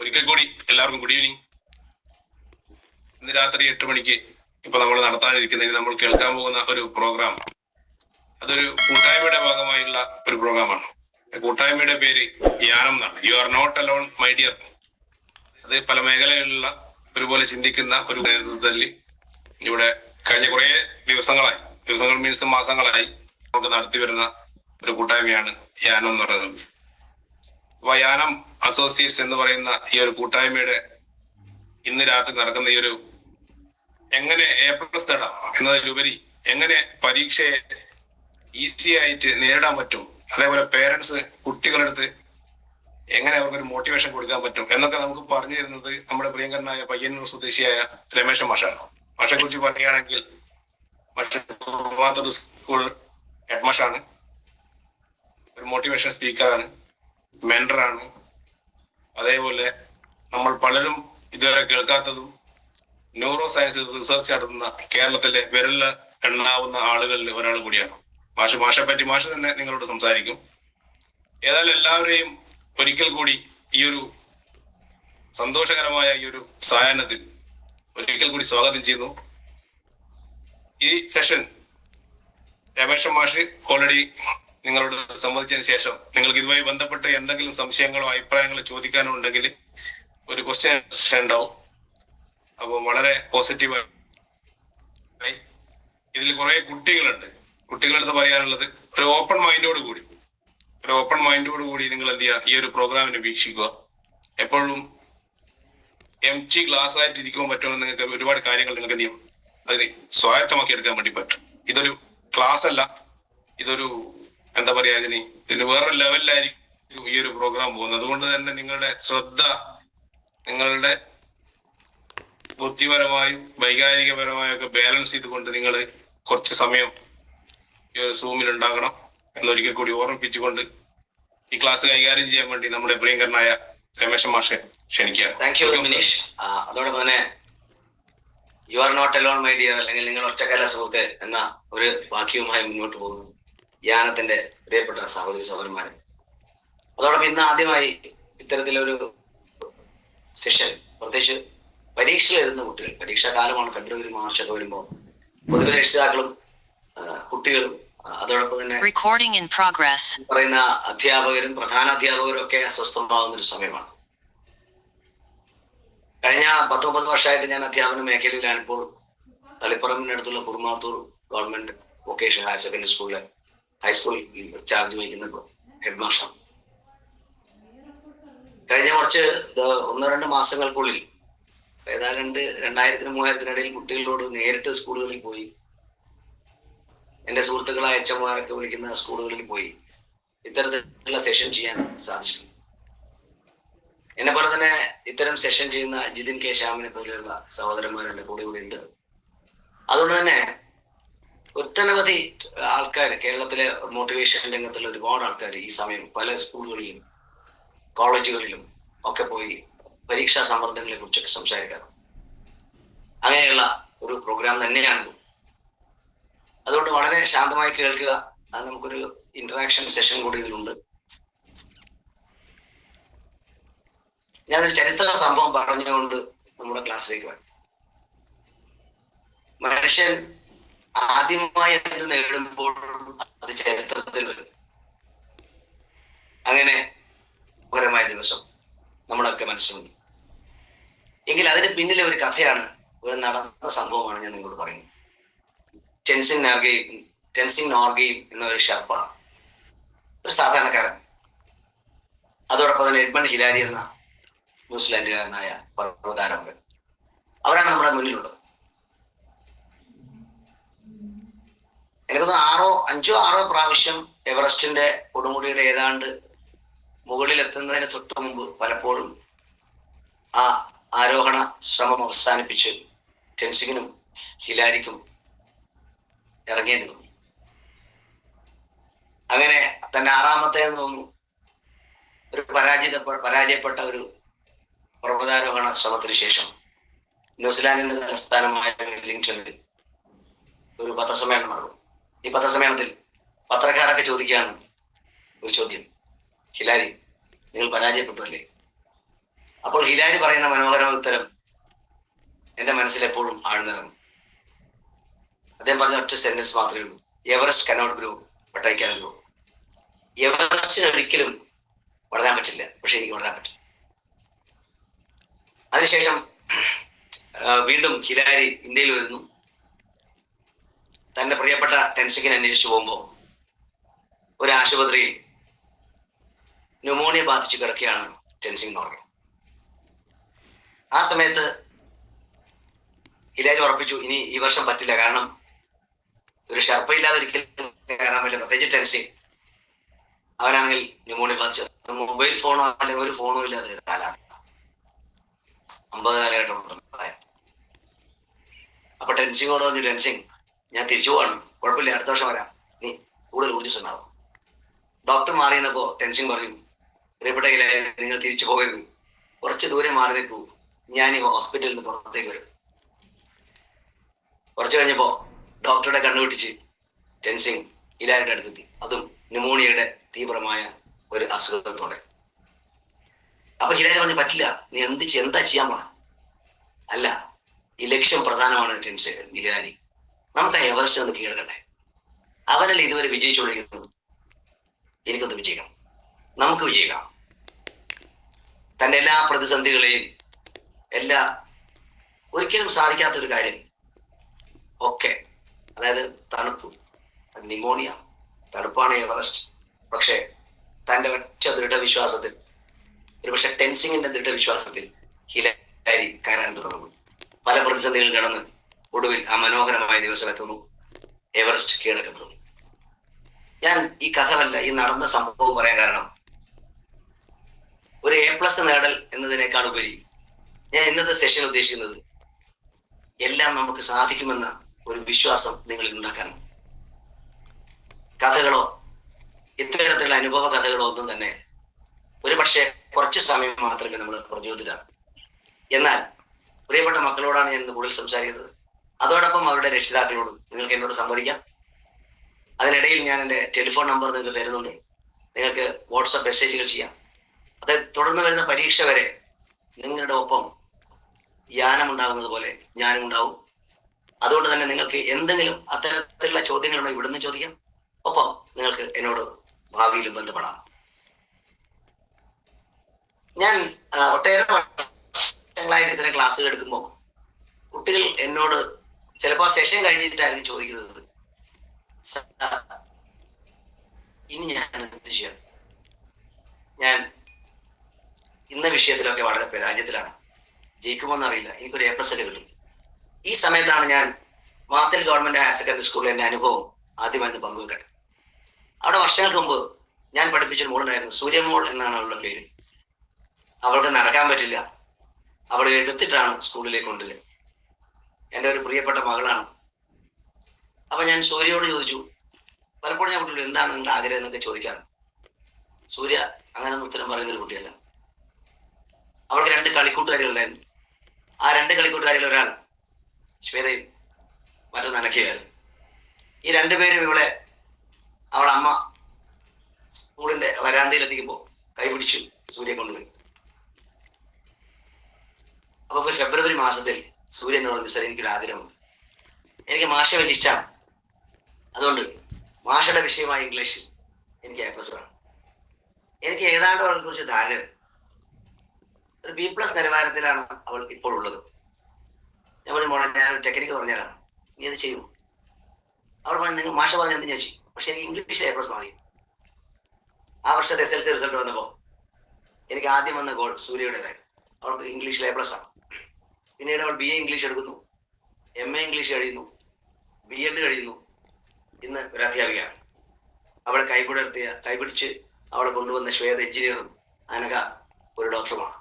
ഒരിക്കൽ കൂടി എല്ലാവർക്കും ഗുഡ് ഈവനിങ്. ഇന്ന് രാത്രി 8 മണിക്ക് ഇപ്പൊ നമ്മൾ നടത്താനിരിക്കുന്നതിന് നമ്മൾ കേൾക്കാൻ പോകുന്ന ഒരു പ്രോഗ്രാം, അതൊരു കൂട്ടായ്മയുടെ ഭാഗമായുള്ള ഒരു പ്രോഗ്രാമാണ്. കൂട്ടായ്മയുടെ പേര് യാനം എന്നാണ്. You are not alone my dear. അത് പല മേഖലകളിലുള്ള ഒരുപോലെ ചിന്തിക്കുന്ന ഒരു നേതൃത്വത്തിൽ ഇവിടെ കഴിഞ്ഞ കുറെ ദിവസങ്ങൾ മീൻസ് മാസങ്ങളായി നമുക്ക് നടത്തി വരുന്ന ഒരു കൂട്ടായ്മയാണ് യാനം എന്ന് പറയുന്നത്. അപ്പൊ യാനം അസോസിയേറ്റ്സ് എന്ന് പറയുന്ന ഈ ഒരു കൂട്ടായ്മയുടെ ഇന്ന് രാത്രി നടക്കുന്ന ഈ ഒരു എങ്ങനെ A+ നേടാം എന്നതിലുപരി എങ്ങനെ പരീക്ഷയെ ഈസി ആയിട്ട് നേരിടാൻ പറ്റും, അതേപോലെ പേരൻസ് കുട്ടികളെടുത്ത് എങ്ങനെ അവർക്കൊരു മോട്ടിവേഷൻ കൊടുക്കാൻ പറ്റും എന്നൊക്കെ നമുക്ക് പറഞ്ഞു തരുന്നത് നമ്മുടെ പ്രിയങ്കരനായ പയ്യന്നൂർ സ്വദേശിയായ രമേശൻ മാഷാണ്. മാഷെ കുറിച്ച് പറയുകയാണെങ്കിൽ മാഷ് സ്കൂൾ ഹെഡ് മാഷാണ്, ഒരു മോട്ടിവേഷൻ സ്പീക്കറാണ്, മെന്ററാണ്. അതേപോലെ നമ്മൾ പലരും ഇതുവരെ കേൾക്കാത്തതും ന്യൂറോ സയൻസ് റിസർച്ച് നടത്തുന്ന കേരളത്തിലെ വിരലിൽ എണ്ണാവുന്ന ആളുകളിൽ ഒരാൾ കൂടിയാണ് മാഷെ പറ്റി മാഷ് തന്നെ നിങ്ങളോട് സംസാരിക്കും. ഏതായാലും എല്ലാവരെയും ഒരിക്കൽ കൂടി ഈ ഒരു സന്തോഷകരമായ ഈ ഒരു സായാഹ്നത്തിൽ ഒരിക്കൽ കൂടി സ്വാഗതം ചെയ്യുന്നു. ഈ സെഷൻ രമേശൻ മാഷ് ഓൾറെഡി നിങ്ങളോട് സംവദിച്ചതിന് ശേഷം നിങ്ങൾക്ക് ഇതുമായി ബന്ധപ്പെട്ട് എന്തെങ്കിലും സംശയങ്ങളോ അഭിപ്രായങ്ങളോ ചോദിക്കാനോ ഉണ്ടെങ്കിൽ ഒരു ക്വസ്റ്റ്യൻ സെഷൻ ഉണ്ടാവും. അപ്പോൾ വളരെ പോസിറ്റീവായി ഇതിൽ കുറെ കുട്ടികളടുത്ത് പറയാനുള്ളത് ഒരു ഓപ്പൺ മൈൻഡോട് കൂടി നിങ്ങൾ എന്ത് ചെയ്യുക, ഈ ഒരു പ്രോഗ്രാമിനെ വീക്ഷിക്കുക. എപ്പോഴും എംറ്റി ഗ്ലാസ് ആയിട്ട് ഇരിക്കുവാൻ പറ്റുമെന്ന് നിങ്ങൾക്ക് ഒരുപാട് കാര്യങ്ങൾ നിങ്ങൾക്ക് എന്ത് ചെയ്യും, അതിന് സ്വായത്തമാക്കി എടുക്കാൻ വേണ്ടി പറ്റും. ഇതൊരു ക്ലാസ് അല്ല, ഇതൊരു എന്താ പറയാ, ഇതിന് വേറൊരു ലെവലിലായിരിക്കും ഈ ഒരു പ്രോഗ്രാം പോകുന്നത്. അതുകൊണ്ട് തന്നെ നിങ്ങളുടെ ശ്രദ്ധ നിങ്ങളുടെ ബുദ്ധിപരമായും വൈകാരികപരമായും ഒക്കെ ബാലൻസ് ചെയ്തുകൊണ്ട് നിങ്ങൾ കുറച്ച് സമയം ഈ ഒരു സൂമിൽ ഉണ്ടാകണം എന്നൊരിക്കൽ കൂടി ഓർമ്മിപ്പിച്ചുകൊണ്ട് ഈ ക്ലാസ് കൈകാര്യം ചെയ്യാൻ വേണ്ടി നമ്മുടെ പ്രിയങ്കരനായ രമേശൻ മാഷെ ക്ഷണിക്കുകയാണ്. Thank you Manish. അതോടൊപ്പം തന്നെ you are not alone my dear, അല്ലെങ്കിൽ നിങ്ങൾ ഒറ്റക്കല്ല സുഹൃത്തെ എന്ന ഒരു വാക്യവുമായി മുന്നോട്ട് പോകുന്നു യാനത്തിന്റെ പ്രിയപ്പെട്ട സഹോദരി സഹോദരന്മാരെ. അതോടൊപ്പം ഇന്ന് ആദ്യമായി ഇത്തരത്തിലൊരു സെഷൻ, പ്രത്യേകിച്ച് പരീക്ഷ എഴുതുന്ന കുട്ടികൾ, പരീക്ഷാ കാലമാണ്, ഫെബ്രുവരി മാർച്ച് ഒക്കെ വരുമ്പോൾ പൊതുവെ രക്ഷിതാക്കളും കുട്ടികളും അതോടൊപ്പം തന്നെ പറയുന്ന അധ്യാപകരും പ്രധാന അധ്യാപകരും ഒക്കെ അസ്വസ്ഥമാകുന്ന ഒരു സമയമാണ്. കഴിഞ്ഞ 19 വർഷമായിട്ട് ഞാൻ അധ്യാപന മേഖലയിലാണ്. ഇപ്പോൾ തളിപ്പറമ്പിനടുത്തുള്ള Kurumathur government vocational higher secondary സ്കൂളിലെ ഹൈസ്കൂൾ ചാർജ് വഹിക്കുന്ന ഹെഡ് മാസ്റ്റർ. കഴിഞ്ഞ കുറച്ച് 1-2 മാസങ്ങൾക്കുള്ളിൽ ഏതാണ്ട് 2000-3000 കുട്ടികളോട് നേരിട്ട് സ്കൂളുകളിൽ പോയി, എന്റെ സുഹൃത്തുക്കളായ അച്ഛന്മാരൊക്കെ വിളിക്കുന്ന സ്കൂളുകളിൽ പോയി ഇത്തരത്തിലുള്ള സെഷൻ ചെയ്യാൻ സാധിച്ചു. എന്നെ പോലെ തന്നെ ഇത്തരം സെഷൻ ചെയ്യുന്ന ജിതിൻ കെ ശ്യാമിനെ പോലെയുള്ള സഹോദരന്മാരുടെ കൂടെ ഉണ്ട്. അതുകൊണ്ട് തന്നെ ഒട്ടനവധി ആൾക്കാർ, കേരളത്തിലെ മോട്ടിവേഷൻ രംഗത്തുള്ള ഒരുപാട് ആൾക്കാർ ഈ സമയം പല സ്കൂളുകളിലും കോളേജുകളിലും ഒക്കെ പോയി പരീക്ഷാ സമ്മർദ്ദങ്ങളെ കുറിച്ചൊക്കെ സംസാരിക്കാറ്. അങ്ങനെയുള്ള ഒരു പ്രോഗ്രാം തന്നെയാണിത്. അതുകൊണ്ട് വളരെ ശാന്തമായി കേൾക്കുക. അത് നമുക്കൊരു ഇന്ററാക്ഷൻ സെഷൻ കൂടി ഇതിലുണ്ട്. ഞാനൊരു ചരിത്ര സംഭവം പറഞ്ഞുകൊണ്ട് നമ്മുടെ ക്ലാസ്സിലേക്ക് വരും. മനുഷ്യൻ ആദ്യമായി എന്ത് നേടുമ്പോഴും അത് ചരിത്രത്തിൽ വരും. അങ്ങനെ പരമായ ദിവസം നമ്മളൊക്കെ മനസ്സിലുണ്ട്. എങ്കിൽ അതിന് പിന്നിലെ ഒരു കഥയാണ്, ഒരു നടന്ന സംഭവമാണ് ഞാൻ നിങ്ങളോട് പറയുന്നത്. ടെൻസിങ് നോർഗെയും എന്ന ഒരു ഷെർപ്പാണ്, ഒരു സാധാരണക്കാരൻ. അതോടൊപ്പം തന്നെ എഡ്മണ്ട് ഹിലാരി എന്ന ന്യൂസിലാൻഡുകാരനായ പർവ്വതാരോഹകൻ. അവരാണ് നമ്മുടെ മുന്നിലുള്ളത്. എനിക്കൊന്ന് 5-6 പ്രാവശ്യം എവറസ്റ്റിന്റെ കൊടുമുടിയുടെ ഏതാണ്ട് മുകളിൽ എത്തുന്നതിന് തൊട്ട് മുമ്പ് പലപ്പോഴും ആ ആരോഹണ ശ്രമം അവസാനിപ്പിച്ച് ടെൻസിങ്ങിനും ഹിലാരിക്കും ഇറങ്ങേണ്ടി വന്നു. അങ്ങനെ തന്റെ 6ാമത്തേന്ന് തോന്നുന്നു ഒരു പരാജയപ്പെട്ട ഒരു പർവ്വതാരോഹണ ശ്രമത്തിന് ശേഷം ന്യൂസിലാൻഡിന്റെ തലസ്ഥാനമായ വെല്ലിംഗ്ടണിൽ ഒരു പത്രസമ്മേളനം നടന്നു. ഈ പത്രസമ്മേളനത്തിൽ പത്രക്കാരൊക്കെ ചോദിക്കുകയാണ് ഒരു ചോദ്യം: ഹിലാരി, നിങ്ങൾ പരാജയപ്പെട്ടു അല്ലേ? അപ്പോൾ ഹിലാരി പറയുന്ന മനോഹരമായ ഉത്തരം എന്റെ മനസ്സിൽ എപ്പോഴും ആഴ്ന്നിറങ്ങും. അദ്ദേഹം പറഞ്ഞ ഒറ്റ സെന്റൻസ് മാത്രമേ ഉള്ളൂ: Everest cannot grow but I can grow. എവറസ്റ്റിന് ഒരിക്കലും വളരാൻ പറ്റില്ല, പക്ഷെ എനിക്ക് വളരാൻ പറ്റും. അതിനുശേഷം വീണ്ടും ഹിലാരി ഇന്ത്യയിൽ വരുന്നു. തന്റെ പ്രിയപ്പെട്ട ടെൻസിങ്ങിനെ അന്വേഷിച്ചു പോകുമ്പോൾ ഒരു ആശുപത്രിയിൽ ന്യൂമോണിയ ബാധിച്ച് കിടക്കുകയാണ് ടെൻസിങ് നോർഗെ. ആ സമയത്ത് ഹിലാരി ഉറപ്പിച്ചു, ഇനി ഈ വർഷം പറ്റില്ല, കാരണം ഒരു ഷർപ്പയില്ലാതെ ഒരിക്കലും കയറാൻ പറ്റില്ല, പ്രത്യേകിച്ച് ടെൻസിങ്. അവനാണെങ്കിൽ ന്യൂമോണിയ ബാധിച്ചു. മൊബൈൽ ഫോണോ അല്ലെങ്കിൽ ഒരു ഫോണോ ഇല്ലാതെ കാലാണ്, 50 കാലഘട്ടം. അപ്പൊ ടെൻസിങ്ങോട് പറഞ്ഞു, ടെൻസിങ് ഞാൻ തിരിച്ചു പോവാണ്, കുഴപ്പമില്ല, അടുത്ത വർഷം വരാം, നീ കൂടുതൽ ഊർജ്ജസ്വനാവും. ഡോക്ടർ മാറി നിന്നപ്പോ ടെൻസിങ് പറഞ്ഞു, പ്രിയപ്പെട്ട ഹിലാരി, നിങ്ങൾ തിരിച്ചു പോകരുത്, കുറച്ച് ദൂരെ മാറി നിൽക്കൂ, ഞാൻ ഈ ഹോസ്പിറ്റലിൽ നിന്ന് പുറത്തേക്ക് വരും. കുറച്ചു കഴിഞ്ഞപ്പോ ഡോക്ടറുടെ കണ്ണുപിടിച്ച് ടെൻസിങ് ഹിലാരിയുടെ അടുത്തെത്തി, അതും ന്യൂമോണിയയുടെ തീവ്രമായ ഒരു അസുഖത്തോടെ. അപ്പൊ ഹിലാരി പറഞ്ഞു, പറ്റില്ല, നീ എന്താ ചെയ്യാൻ പോണ? അല്ല, ഈ ലക്ഷ്യം പ്രധാനമാണ് ഹിലാരി, നമുക്ക് ആ എവറസ്റ്റ് ഒന്ന് കീഴടക്കട്ടെ. അവനല്ലേ ഇതുവരെ വിജയിച്ചുകൊണ്ടിരിക്കുന്നത്, എനിക്കൊന്ന് വിജയിക്കണം, നമുക്ക് വിജയിക്കാം. തന്റെ എല്ലാ പ്രതിസന്ധികളെയും ഒരിക്കലും സാധിക്കാത്തൊരു കാര്യം ഒക്കെ, അതായത് തണുപ്പ്, ന്യൂമോണിയ, തണുപ്പാണ് എവറസ്റ്റ്. പക്ഷെ തന്റെ ഒറ്റ ദൃഢവിശ്വാസത്തിൽ, ഒരുപക്ഷെ ടെൻസിങ്ങിന്റെ ദൃഢവിശ്വാസത്തിൽ ഹിലാരി കയറാൻ തുടങ്ങുന്നു. പല പ്രതിസന്ധികൾ കടന്ന് ഒടുവിൽ ആ മനോഹരമായ ദിവസം എത്തുന്നു, എവറസ്റ്റ് കീഴടക്കപ്പെടുന്നു. ഞാൻ ഈ കഥവല്ല, ഈ നടന്ന സംഭവം പറയാൻ കാരണം, ഒരു A+ നേടൽ എന്നതിനേക്കാൾ ഉപരി ഞാൻ ഇന്നത്തെ സെഷൻ ഉദ്ദേശിക്കുന്നത് എല്ലാം നമുക്ക് സാധിക്കുമെന്ന ഒരു വിശ്വാസം നിങ്ങളിൽ ഉണ്ടാക്കാനാണ്. കഥകളോ ഇത്തരത്തിലുള്ള അനുഭവ കഥകളോ ഒന്നും തന്നെ ഒരുപക്ഷെ കുറച്ച് സമയം മാത്രമേ നമ്മൾ പ്രചോദിതരാണ്. എന്നാൽ പ്രിയപ്പെട്ട മക്കളോടാണ് ഞാൻ ഇന്ന് കൂടുതൽ സംസാരിക്കുന്നത്. അതോടൊപ്പം അവരുടെ രക്ഷിതാക്കളോടും നിങ്ങൾക്ക് എന്നോട് സംവദിക്കാം. അതിനിടയിൽ ഞാൻ എൻ്റെ ടെലിഫോൺ നമ്പർ നിങ്ങൾക്ക് തരുന്നുണ്ട്, നിങ്ങൾക്ക് വാട്സപ്പ് മെസ്സേജുകൾ ചെയ്യാം. അത് തുടർന്ന് വരുന്ന പരീക്ഷ വരെ നിങ്ങളുടെ ഒപ്പം യാനമുണ്ടാകുന്നത് പോലെ ഞാനും ഉണ്ടാവും. അതുകൊണ്ട് തന്നെ നിങ്ങൾക്ക് എന്തെങ്കിലും അത്തരത്തിലുള്ള ചോദ്യങ്ങളുണ്ടെങ്കിൽ ഇവിടുന്ന് ചോദിക്കാം. ഒപ്പം നിങ്ങൾക്ക് എന്നോട് ഭാവിയിലും ബന്ധപ്പെടാം. ഞാൻ ഒട്ടേറെ വർഷങ്ങളായിട്ട് ഇത്തരം ക്ലാസ്സുകൾ എടുക്കുമ്പോൾ കുട്ടികൾ എന്നോട് ചിലപ്പോൾ സെഷൻ കഴിഞ്ഞിട്ടായിരിക്കും ചോദിക്കുന്നത്, ഇനി ഞാൻ എന്ത് ചെയ്യണം? ഞാൻ ഇന്ന വിഷയത്തിലൊക്കെ വളരെ പരാജയത്തിലാണ്, ജയിക്കുമോന്നറിയില്ല, എനിക്കൊരു A+ കിട്ടും. ഈ സമയത്താണ് ഞാൻ മാത്തിൽ ഗവൺമെന്റ് ഹയർ സെക്കൻഡറി സ്കൂളിൽ എൻ്റെ അനുഭവം ആദ്യമായിട്ട് പങ്കുവെക്കട്ടെ. അവിടെ വർഷങ്ങൾക്ക് മുമ്പ് ഞാൻ പഠിപ്പിച്ചൊരു മോളുണ്ടായിരുന്നു, സൂര്യമോൾ എന്നാണ് അവളുടെ പേര്. അവൾക്ക് നടക്കാൻ പറ്റില്ല, അവൾ എടുത്തിട്ടാണ് സ്കൂളിലേക്ക് കൊണ്ടുവരുന്നത്. എൻ്റെ ഒരു പ്രിയപ്പെട്ട മകളാണ്. അപ്പൊ ഞാൻ സൂര്യയോട് ചോദിച്ചു, പലപ്പോഴും ഞാൻ കുട്ടിയോട് എന്താണ് നിങ്ങളുടെ ആഗ്രഹം എന്നൊക്കെ ചോദിക്കാറ്. സൂര്യ അങ്ങനെയൊന്നും ഉത്തരം പറയുന്നൊരു കുട്ടിയല്ല. അവൾക്ക് 2 കളിക്കൂട്ടുകാരികളുണ്ടായിരുന്നു. ആ 2 കളിക്കൂട്ടുകാരിൽ ഒരാൾ ശ്വേതയും മറ്റൊന്ന് അനഖയായിരുന്നു. ഈ 2 പേരും ഇവിടെ അവളെ അമ്മ സ്കൂളിന്റെ വരാന്തയിൽ എത്തിക്കുമ്പോൾ കൈപിടിച്ചു സൂര്യ കൊണ്ടുപോയി. അപ്പൊ ഫെബ്രുവരി മാസത്തിൽ സൂര്യൻ പറഞ്ഞു, സാർ എനിക്കൊരു ആഗ്രഹമുണ്ട്, എനിക്ക് മാഷ വലിയ ഇഷ്ടമാണ്, അതുകൊണ്ട് മാഷയുടെ വിഷയമായ ഇംഗ്ലീഷിൽ എനിക്ക് A+ വേണം. എനിക്ക് ഏതാണ്ട് അവളെ കുറിച്ച് ധാരണ, ഒരു B+ നിലവാരത്തിലാണ് അവൾ ഇപ്പോൾ ഉള്ളത്. ഞാൻ പറഞ്ഞു, മോളെ ഞാൻ ഒരു ടെക്നിക്ക് പറഞ്ഞുതരാം, നീ അത് ചെയ്യൂ. അവൾ പറഞ്ഞു, നിങ്ങൾ മാഷ പറഞ്ഞ എന്ത് ഞാൻ ചെയ്യും, പക്ഷെ എനിക്ക് ഇംഗ്ലീഷിൽ A+ മതി. ആ വർഷത്തെ SLC റിസൾട്ട് വന്നപ്പോൾ എനിക്ക് ആദ്യം വന്ന ഗോൾ സൂര്യയുടേതായിരുന്നു. അവൾക്ക് ഇംഗ്ലീഷിൽ A+ ആണ്. പിന്നീട് അവൾ BA ഇംഗ്ലീഷ് എടുക്കുന്നു, MA ഇംഗ്ലീഷ് കഴിയുന്നു, B.Ed കഴിയുന്നു. ഇന്ന് ഒരു അധ്യാപികയാണ്. അവളെ കൈപിടിച്ച് അവളെ കൊണ്ടുവന്ന ശ്വേത എഞ്ചിനീയറും അനഘ ഒരു ഡോക്ടറുമാണ്.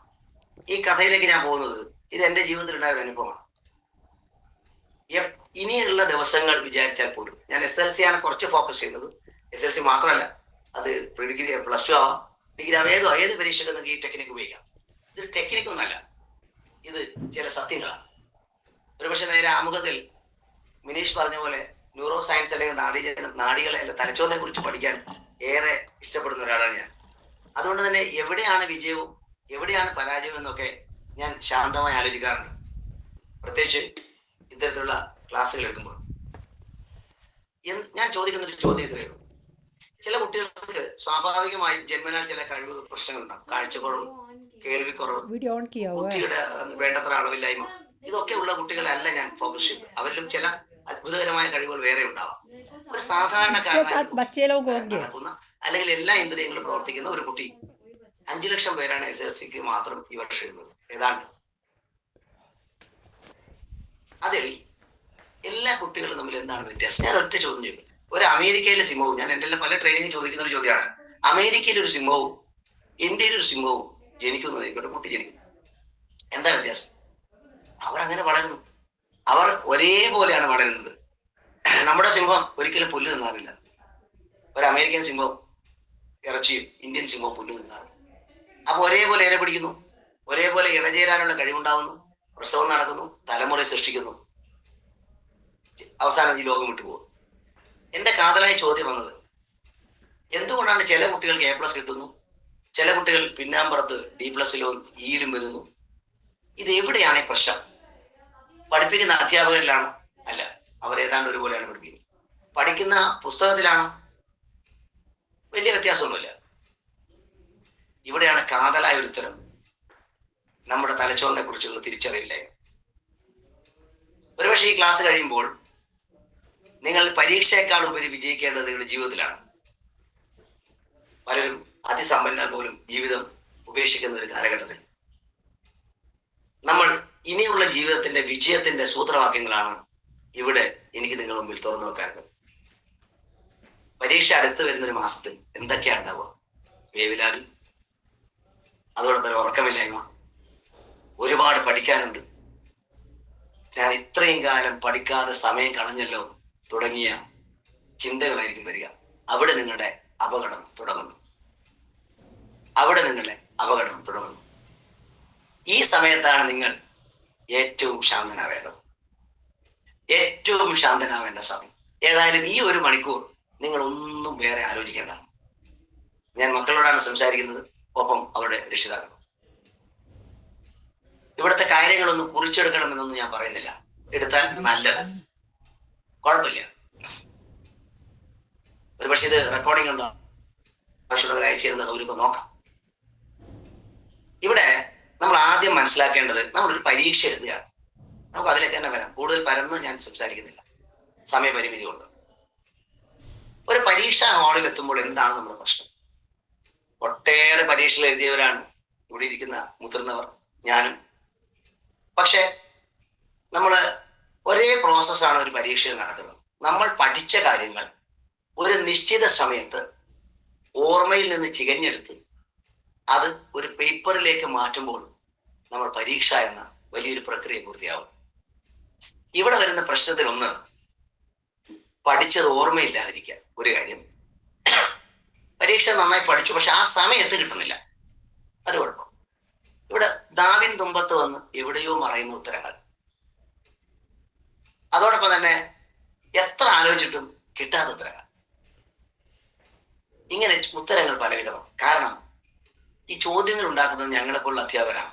ഈ കഥയിലേക്ക് ഞാൻ പോകുന്നത്, ഇത് എൻ്റെ ജീവിതത്തിലുണ്ടായ ഒരു അനുഭവമാണ്. ഇനിയുള്ള ദിവസങ്ങൾ വിചാരിച്ചാൽ പോലും ഞാൻ SLC ആണ് കുറച്ച് ഫോക്കസ് ചെയ്യുന്നത്. SLC മാത്രമല്ല, അത് പ്രീ ഡിഗ്രി +2 ആവാം, ഡിഗ്രി ആവാം, ഏത് പരീക്ഷയ്ക്ക് നിങ്ങൾക്ക് ഈ ടെക്നിക്ക് ഉപയോഗിക്കാം. ഇത് ടെക്നിക്കൊന്നല്ല, ഇത് ചില സത്യങ്ങളാണ്. ഒരുപക്ഷെ നേരെ ആമുഖത്തിൽ മിനീഷ് പറഞ്ഞ പോലെ ന്യൂറോ സയൻസ് അല്ലെങ്കിൽ നാഡികളെ അല്ല തലച്ചോറിനെ കുറിച്ച് പഠിക്കാൻ ഏറെ ഇഷ്ടപ്പെടുന്ന ഒരാളാണ് ഞാൻ. അതുകൊണ്ട് തന്നെ എവിടെയാണ് വിജയവും എവിടെയാണ് പരാജയം എന്നൊക്കെ ഞാൻ ശാന്തമായി ആലോചിക്കാറുണ്ട്, പ്രത്യേകിച്ച് ഇത്തരത്തിലുള്ള ക്ലാസ്സുകൾ എടുക്കുമ്പോൾ. ഞാൻ ചോദിക്കുന്ന ഒരു ചോദ്യം ഇത്രയേ ഉള്ളൂ. ചില കുട്ടികൾക്ക് സ്വാഭാവികമായും ജന്മനാൽ ചില കഴിവ് പ്രശ്നങ്ങളുണ്ടാകും. കാഴ്ചക്കുറവ്, കേൾവിക്കുറവ്, ബുദ്ധിയുടെ വേണ്ടത്ര അളവില്ലായ്മ, ഇതൊക്കെ ഉള്ള കുട്ടികളല്ല ഞാൻ ഫോക്കസ് ചെയ്യുന്നത്. അവരിലും ചില അത്ഭുതകരമായ കഴിവുകൾ വേറെ ഉണ്ടാവാം. ഒരു സാധാരണക്കാരനായ നടക്കുന്ന അല്ലെങ്കിൽ എല്ലാ ഇന്ദ്രിയങ്ങളും പ്രവർത്തിക്കുന്ന ഒരു കുട്ടി 5 ലക്ഷം പേരാണ് SSLCക്ക് മാത്രം ഈ വർഷം എഴുതുന്നത് ഏതാണ്ട്. അതിൽ എല്ലാ കുട്ടികളും തമ്മിൽ എന്താണ് വ്യത്യാസം? ഞാൻ ഒറ്റ ചോദ്യം ചെയ്യും. ഒരു അമേരിക്കയിലെ സിംഹവും, ഞാൻ എൻ്റെ പല ട്രെയിനിങ് ചോദിക്കുന്ന ഒരു ചോദ്യമാണ്, അമേരിക്കയിലെ ഒരു സിംഹവും ഇന്ത്യയിലെ ഒരു സിംഹവും ജനിക്കുന്നത്, കുട്ടി ജനിക്കുന്നു, എന്താ വ്യത്യാസം? അവർ അങ്ങനെ വളരുന്നു, അവർ ഒരേപോലെയാണ് വളരുന്നത്. നമ്മുടെ സിംഹം ഒരിക്കലും പുല്ല് തിന്നാറില്ല. ഒരു അമേരിക്കൻ സിംഹം ഇറച്ചിയും ഇന്ത്യൻ സിംഹവും പുല്ല് തിന്നാറില്ല. അപ്പൊ ഒരേപോലെ ഇര പിടിക്കുന്നു, ഒരേപോലെ ഇണചേരാനുള്ള കഴിവുണ്ടാവുന്നു, പ്രസവം നടക്കുന്നു, തലമുറ സൃഷ്ടിക്കുന്നു, അവസാനം ഈ ലോകം വിട്ടുപോകും. എന്റെ കാതലായ ചോദ്യം വന്നത്, എന്തുകൊണ്ടാണ് ചില കുട്ടികൾക്ക് A+ കിട്ടുന്നു, ചില കുട്ടികൾ പിന്നാമ്പുറത്ത് D+ലോ Eയിലും വരുന്നു? ഇത് എവിടെയാണ് ഈ പ്രശ്നം? പഠിപ്പിക്കുന്ന അധ്യാപകരിലാണോ? അല്ല, അവർ ഏതാണ്ട് ഒരുപോലെയാണ് പഠിപ്പിക്കുന്നത്. പഠിക്കുന്ന പുസ്തകത്തിലാണോ? വലിയ വ്യത്യാസമൊന്നുമില്ല. ഇവിടെയാണ് കാതലായ ഒരു ഉത്തരം, നമ്മുടെ തലച്ചോറിനെ കുറിച്ചുള്ള തിരിച്ചറിയില്ലേ. ഒരുപക്ഷെ ഈ ക്ലാസ് കഴിയുമ്പോൾ നിങ്ങൾ പരീക്ഷയെക്കാൾ ഉപരി വിജയിക്കേണ്ടത് നിങ്ങളുടെ ജീവിതത്തിലാണ്. പലരും അതിസമ്പന്നർ പോലും ജീവിതം ഉപേക്ഷിക്കുന്ന ഒരു കാലഘട്ടത്തിൽ നമ്മൾ ഇനിയുള്ള ജീവിതത്തിന്റെ വിജയത്തിന്റെ സൂത്രവാക്യങ്ങളാണ് ഇവിടെ എനിക്ക് നിങ്ങളുടെ മുമ്പിൽ തുറന്നു വെക്കാറുള്ളത്. പരീക്ഷ അടുത്ത് വരുന്നൊരു മാസത്തിൽ എന്തൊക്കെയാണ് ഉണ്ടാവുക? വേവലാതി, അതോടൊപ്പം ഉറക്കമില്ലായ്മ, ഒരുപാട് പഠിക്കാനുണ്ട്, ഞാൻ ഇത്രയും കാലം പഠിക്കാതെ സമയം കളഞ്ഞല്ലോ തുടങ്ങിയ ചിന്തകളായിരിക്കും വരിക. അവിടെ നിങ്ങളുടെ അപകടം തുടങ്ങുന്നു. ഈ സമയത്താണ് നിങ്ങൾ ഏറ്റവും ശാന്തനാവേണ്ടത്, ഏറ്റവും ശാന്തനാവേണ്ട സമയം. ഏതായാലും ഈ 1 മണിക്കൂർ നിങ്ങൾ ഒന്നും വേറെ ആലോചിക്കേണ്ട. ഞാൻ മക്കളോടാണ് സംസാരിക്കുന്നത്, ഒപ്പം അവരുടെ രക്ഷിതാക്കൾ. ഇവിടുത്തെ കാര്യങ്ങളൊന്നും കുറിച്ചെടുക്കണമെന്നൊന്നും ഞാൻ പറയുന്നില്ല, എടുത്താൽ നല്ലത്, കുഴപ്പമില്ല. ഒരു പക്ഷെ ഇത് റെക്കോർഡിംഗ് ഉണ്ടോ അയച്ചു തരുന്ന അവർക്ക് നോക്കാം. ഇവിടെ നമ്മൾ ആദ്യം മനസ്സിലാക്കേണ്ടത്, നമ്മളൊരു പരീക്ഷ എഴുതുകയാണ്. നമുക്ക് അതിലേക്ക് തന്നെ വരാം, കൂടുതൽ പരന്ന് ഞാൻ സംസാരിക്കുന്നില്ല, സമയപരിമിതി കൊണ്ട്. ഒരു പരീക്ഷാ ഹാളിൽ എത്തുമ്പോൾ എന്താണ് നമ്മുടെ പ്രശ്നം? ഒട്ടേറെ പരീക്ഷകൾ എഴുതിയവരാണ് ഇവിടെ ഇരിക്കുന്ന മുതിർന്നവർ, ഞാനും. പക്ഷെ നമ്മൾ ഒരേ പ്രോസസ്സാണ് ഒരു പരീക്ഷയിൽ നടക്കുന്നത്. നമ്മൾ പഠിച്ച കാര്യങ്ങൾ ഒരു നിശ്ചിത സമയത്ത് ഓർമ്മയിൽ നിന്ന് ചികഞ്ഞെടുത്ത് അത് ഒരു പേപ്പറിലേക്ക് മാറ്റുമ്പോൾ നമ്മൾ പരീക്ഷ എന്ന വലിയൊരു പ്രക്രിയ പൂർത്തിയാവും. ഇവിടെ വരുന്ന പ്രശ്നത്തിൽ ഒന്ന്, പഠിച്ചത് ഓർമ്മയില്ലാതിരിക്കുക ഒരു കാര്യം. പരീക്ഷ നന്നായി പഠിച്ചു, പക്ഷെ ആ സമയത്ത് കിട്ടുന്നില്ല, അത് കുഴപ്പം. ഇവിടെ ദാവിൻ തുമ്പത്ത് വന്ന് എവിടെയോ മറയുന്ന ഉത്തരങ്ങൾ. അതോടൊപ്പം തന്നെ എത്ര ആലോചിച്ചിട്ടും കിട്ടാത്ത ഉത്തരങ്ങൾ. ഇങ്ങനെ ഉത്തരങ്ങൾ പലവിധമാണ്. കാരണം ഈ ചോദ്യങ്ങൾ ഉണ്ടാക്കുന്നത് ഞങ്ങളെപ്പോലുള്ള അധ്യാപകരാണ്.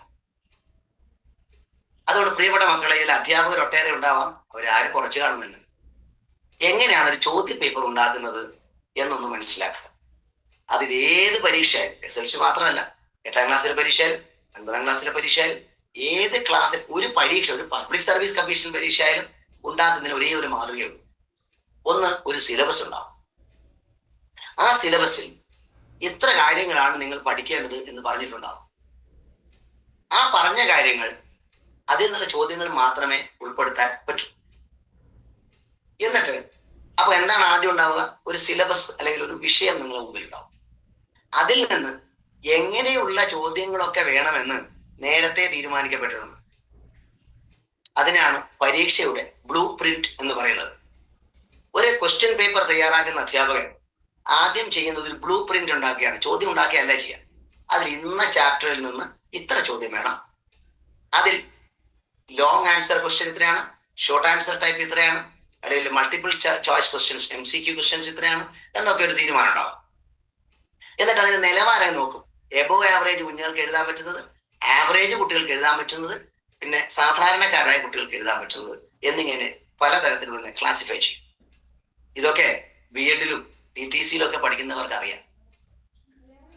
അതുകൊണ്ട് പ്രിയപ്പെട്ട മക്കളെ, ഇതിൽ അധ്യാപകർ ഒട്ടേറെ ഉണ്ടാവാം, അവരാരും കുറച്ച് കാണുന്നുണ്ട്. എങ്ങനെയാണ് ഒരു ചോദ്യ പേപ്പർ ഉണ്ടാക്കുന്നത് എന്നൊന്ന് മനസ്സിലാക്കുക. അതിൽ ഏത് പരീക്ഷയായാലും, SSLC മാത്രമല്ല, 8ാം ക്ലാസ്സിലെ പരീക്ഷയായാലും 9ാം ക്ലാസ്സിലെ പരീക്ഷയായാലും, ഏത് ക്ലാസ്സിൽ ഒരു പരീക്ഷ, ഒരു പബ്ലിക് സർവീസ് കമ്മീഷൻ പരീക്ഷയായാലും ഉണ്ടാക്കുന്നതിന് ഒരേ ഒരു മാതൃകയുള്ളൂ. ഒന്ന്, ഒരു സിലബസ് ഉണ്ടാവും. ആ സിലബസിൽ ഇത്ര കാര്യങ്ങളാണ് നിങ്ങൾ പഠിക്കേണ്ടത് എന്ന് പറഞ്ഞിട്ടുണ്ടാവും. ആ പറഞ്ഞ കാര്യങ്ങൾ, അതിൽ നിന്നുള്ള ചോദ്യങ്ങൾ മാത്രമേ ഉൾപ്പെടുത്താൻ പറ്റൂ. എന്നിട്ട് അപ്പൊ എന്താണ് ആദ്യം ഉണ്ടാവുക? ഒരു സിലബസ് അല്ലെങ്കിൽ ഒരു വിഷയം നിങ്ങളുടെ മുമ്പിൽ ഉണ്ടാവും. അതിൽ നിന്ന് എങ്ങനെയുള്ള ചോദ്യങ്ങളൊക്കെ വേണമെന്ന് നേരത്തെ തീരുമാനിക്കപ്പെട്ടിട്ടുണ്ട്. അതിനാണ് പരീക്ഷയുടെ ബ്ലൂ പ്രിന്റ് എന്ന് പറയുന്നത്. ഒരു ക്വസ്റ്റ്യൻ പേപ്പർ തയ്യാറാക്കുന്ന അധ്യാപകൻ ആദ്യം ചെയ്യുന്നത് ഒരു ബ്ലൂ പ്രിന്റ് ഉണ്ടാക്കിയാണ്, ചോദ്യം ഉണ്ടാക്കിയല്ല ചെയ്യുക. അതിൽ ഇന്ന ചാപ്റ്ററിൽ നിന്ന് ഇത്ര ചോദ്യം വേണം, അതിൽ ലോങ് ആൻസർ ക്വസ്റ്റ്യൻ ഇത്രയാണ്, ഷോർട്ട് ആൻസർ ടൈപ്പ് ഇത്രയാണ്, അല്ലെങ്കിൽ multiple choice questions MCQ questions ഇത്രയാണ് എന്നൊക്കെ ഒരു തീരുമാനം ഉണ്ടാവും. എന്നിട്ട് അതിന്റെ നിലവാരം നോക്കും. എബോവ് ആവറേജ് കുഞ്ഞുങ്ങൾക്ക് എഴുതാൻ പറ്റുന്നത്, ആവറേജ് കുട്ടികൾക്ക് എഴുതാൻ പറ്റുന്നത്, പിന്നെ സാധാരണക്കാരായ കുട്ടികൾക്ക് എഴുതാൻ പറ്റുന്നത് എന്നിങ്ങനെ പലതരത്തിലുള്ള ക്ലാസിഫൈ ചെയ്യും. ഇതൊക്കെ BEdലും DTCയിലും ഒക്കെ പഠിക്കുന്നവർക്ക് അറിയാം.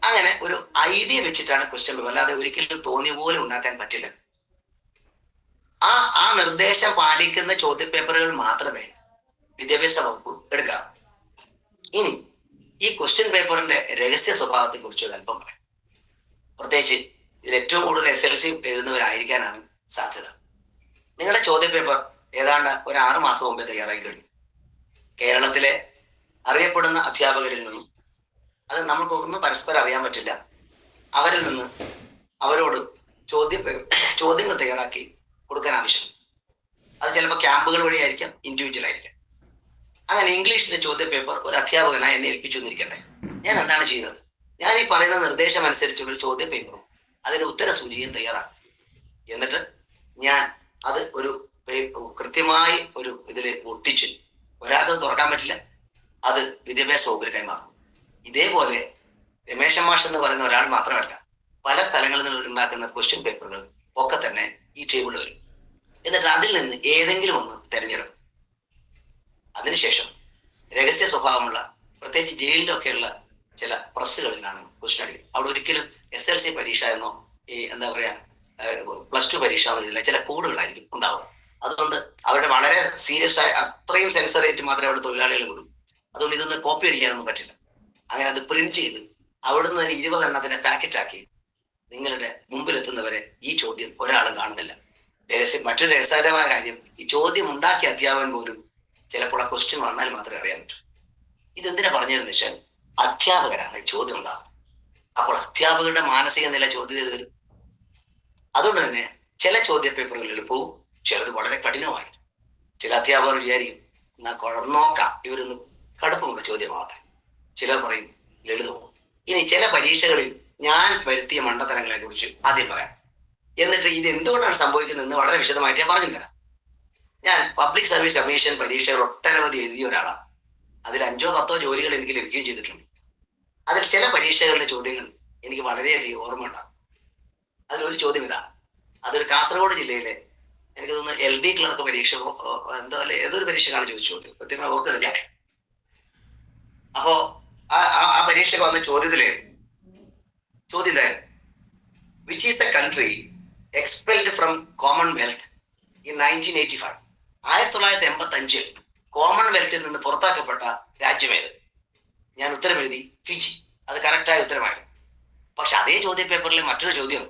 അങ്ങനെ ഒരു ഐഡിയ വെച്ചിട്ടാണ് ക്വസ്റ്റ്യൻ പേപ്പർ, അല്ലാതെ ഒരിക്കലും തോന്നിയ പോലെ ഉണ്ടാക്കാൻ പറ്റില്ല. ആ നിർദ്ദേശം പാലിക്കുന്ന ചോദ്യപേപ്പറുകൾ മാത്രമേ വിദ്യാഭ്യാസ വകുപ്പ് എടുക്കാം. ഇനി ഈ ക്വസ്റ്റ്യൻ പേപ്പറിന്റെ രഹസ്യ സ്വഭാവത്തെ കുറിച്ച് ഒരു അല്പം പറയാം. പ്രത്യേകിച്ച് ഇതിൽ ഏറ്റവും കൂടുതൽ SLC എഴുതുന്നവരായിരിക്കാനാണ് സാധ്യത. നിങ്ങളുടെ ചോദ്യപേപ്പർ ഏതാണ്ട് ഒരു 6 മാസം മുമ്പേ തയ്യാറായി കഴിഞ്ഞു. കേരളത്തിലെ അറിയപ്പെടുന്ന അധ്യാപകരിൽ നിന്നും, അത് നമുക്കൊന്നും പരസ്പരം അറിയാൻ പറ്റില്ല, അവരിൽ നിന്ന് അവരോട് ചോദ്യങ്ങൾ തയ്യാറാക്കി കൊടുക്കാൻ ആവശ്യം. അത് ചിലപ്പോൾ ക്യാമ്പുകൾ വഴിയായിരിക്കാം, ഇൻഡിവിജ്വൽ ആയിരിക്കാം. അങ്ങനെ ഇംഗ്ലീഷിന്റെ ചോദ്യപേപ്പർ ഒരു അധ്യാപകനായി എന്നെ ഏൽപ്പിച്ചു എന്നിരിക്കട്ടെ. ഞാൻ എന്താണ് ചെയ്തത്? ഞാൻ ഈ പറയുന്ന നിർദ്ദേശം അനുസരിച്ചുള്ള ഒരു ചോദ്യപേപ്പറും അതിന്റെ ഉത്തര സൂചിയും തയ്യാറാക്കും. എന്നിട്ട് ഞാൻ അത് ഒരു കൃത്യമായി ഒരു ഇതിൽ ഒട്ടിച്ച്, ഒരാൾക്ക് തുറക്കാൻ പറ്റില്ല, അത് വിദ്യാഭ്യാസ വകുപ്പിൽ കൈമാറും. ഇതേപോലെ രമേശൻ മാഷ് എന്ന് പറയുന്ന ഒരാൾ മാത്രമല്ല, പല സ്ഥലങ്ങളിൽ നിന്ന് ഉണ്ടാക്കുന്ന ക്വസ്റ്റ്യൻ പേപ്പറുകൾ ഒക്കെ തന്നെ ഈ ടേബിളിൽ വരും. എന്നിട്ട് അതിൽ നിന്ന് ഏതെങ്കിലും ഒന്ന് തിരഞ്ഞെടുക്കും. അതിനുശേഷം രഹസ്യ സ്വഭാവമുള്ള, പ്രത്യേകിച്ച് ജയിലിലൊക്കെയുള്ള ചില പ്രസ്സുകളിലാണ് ക്വസ്റ്റ്യൻ അടിക്കുന്നത്. അവിടെ ഒരിക്കലും SLC പരീക്ഷ എന്നോ എന്താ പറയാ +2 പരീക്ഷ എന്നില്ല, ചില കോഡുകളായിരിക്കും ഉണ്ടാവുക. അതുകൊണ്ട് അവരുടെ വളരെ സീരിയസ് ആയ അത്രയും സെൻസറേറ്റ് മാത്രമേ അവിടെ തൊഴിലാളികൾ വിടും. അതുകൊണ്ട് ഇതൊന്നും കോപ്പി അടിക്കാനൊന്നും പറ്റില്ല. അങ്ങനെ അത് പ്രിന്റ് ചെയ്ത് അവിടുന്ന് തന്നെ 20 എണ്ണത്തിനെ പാക്കറ്റാക്കി നിങ്ങളുടെ മുമ്പിലെത്തുന്നവരെ ഈ ചോദ്യം ഒരാളും കാണുന്നില്ല. മറ്റൊരു രസകരമായ കാര്യം, ഈ ചോദ്യം ഉണ്ടാക്കിയ അധ്യാപകൻ പോലും ചിലപ്പോൾ ആ ക്വസ്റ്റ്യൻ വന്നാൽ മാത്രമേ അറിയാൻ പറ്റൂ. ഇതെന്തിനാ പറഞ്ഞതെന്ന് വെച്ചാൽ അധ്യാപകരാണ് ചോദ്യം ഉണ്ടാകുന്നത്. അപ്പോൾ അധ്യാപകരുടെ മാനസിക നില ചോദ്യം വരും. അതുകൊണ്ട് തന്നെ ചില ചോദ്യ പേപ്പറുകൾ എളുപ്പവും ചിലത് വളരെ കഠിനമായി. ചില അധ്യാപകർ വിചാരിക്കും എന്നാ നോക്കാം, ഇവരൊന്ന് കടുപ്പമുള്ള ചോദ്യമാവട്ടെ. ചിലർ പറയും ലളിതവും. ഇനി ചില പരീക്ഷകളിൽ ഞാൻ വരുത്തിയ മണ്ടത്തരങ്ങളെ കുറിച്ച് ആദ്യം പറയാം. എന്നിട്ട് ഇത് എന്തുകൊണ്ടാണ് സംഭവിക്കുന്നതെന്ന് വളരെ വിശദമായിട്ട് ഞാൻ പറഞ്ഞു തരാം. ഞാൻ പബ്ലിക് സർവീസ് കമ്മീഷൻ പരീക്ഷകൾ ഒട്ടനവധി എഴുതിയ ഒരാളാണ്. അതിൽ 5ഓ 10ഓ ജോലികൾ എനിക്ക് ലഭിക്കുകയും ചെയ്തിട്ടുണ്ട്. അതിൽ ചില പരീക്ഷകളുടെ ചോദ്യങ്ങൾ എനിക്ക് വളരെയധികം ഓർമ്മ ഉണ്ടാകും. അതിലൊരു ചോദ്യം ഇതാണ്. അതൊരു കാസർഗോഡ് ജില്ലയിലെ, എനിക്ക് തോന്നുന്നു LD ക്ലർക്ക് പരീക്ഷ എന്തോ അല്ലെ ഏതൊരു പരീക്ഷക്കാണ് ചോദിച്ച ചോദ്യം, കൃത്യമായി ഓർക്കുന്നില്ല. അപ്പോ ആ പരീക്ഷയ്ക്ക് വന്ന ചോദ്യം which is the country expelled from Commonwealth in 1985? 1985 കോമൺവെൽത്തിൽ നിന്ന് പുറത്താക്കപ്പെട്ട രാജ്യമേത്? ഞാൻ ഉത്തരം എഴുതി ഫിജി. അത് കറക്റ്റായ ഉത്തരമായി. പക്ഷെ അതേ ചോദ്യ പേപ്പറിലെ മറ്റൊരു ചോദ്യം,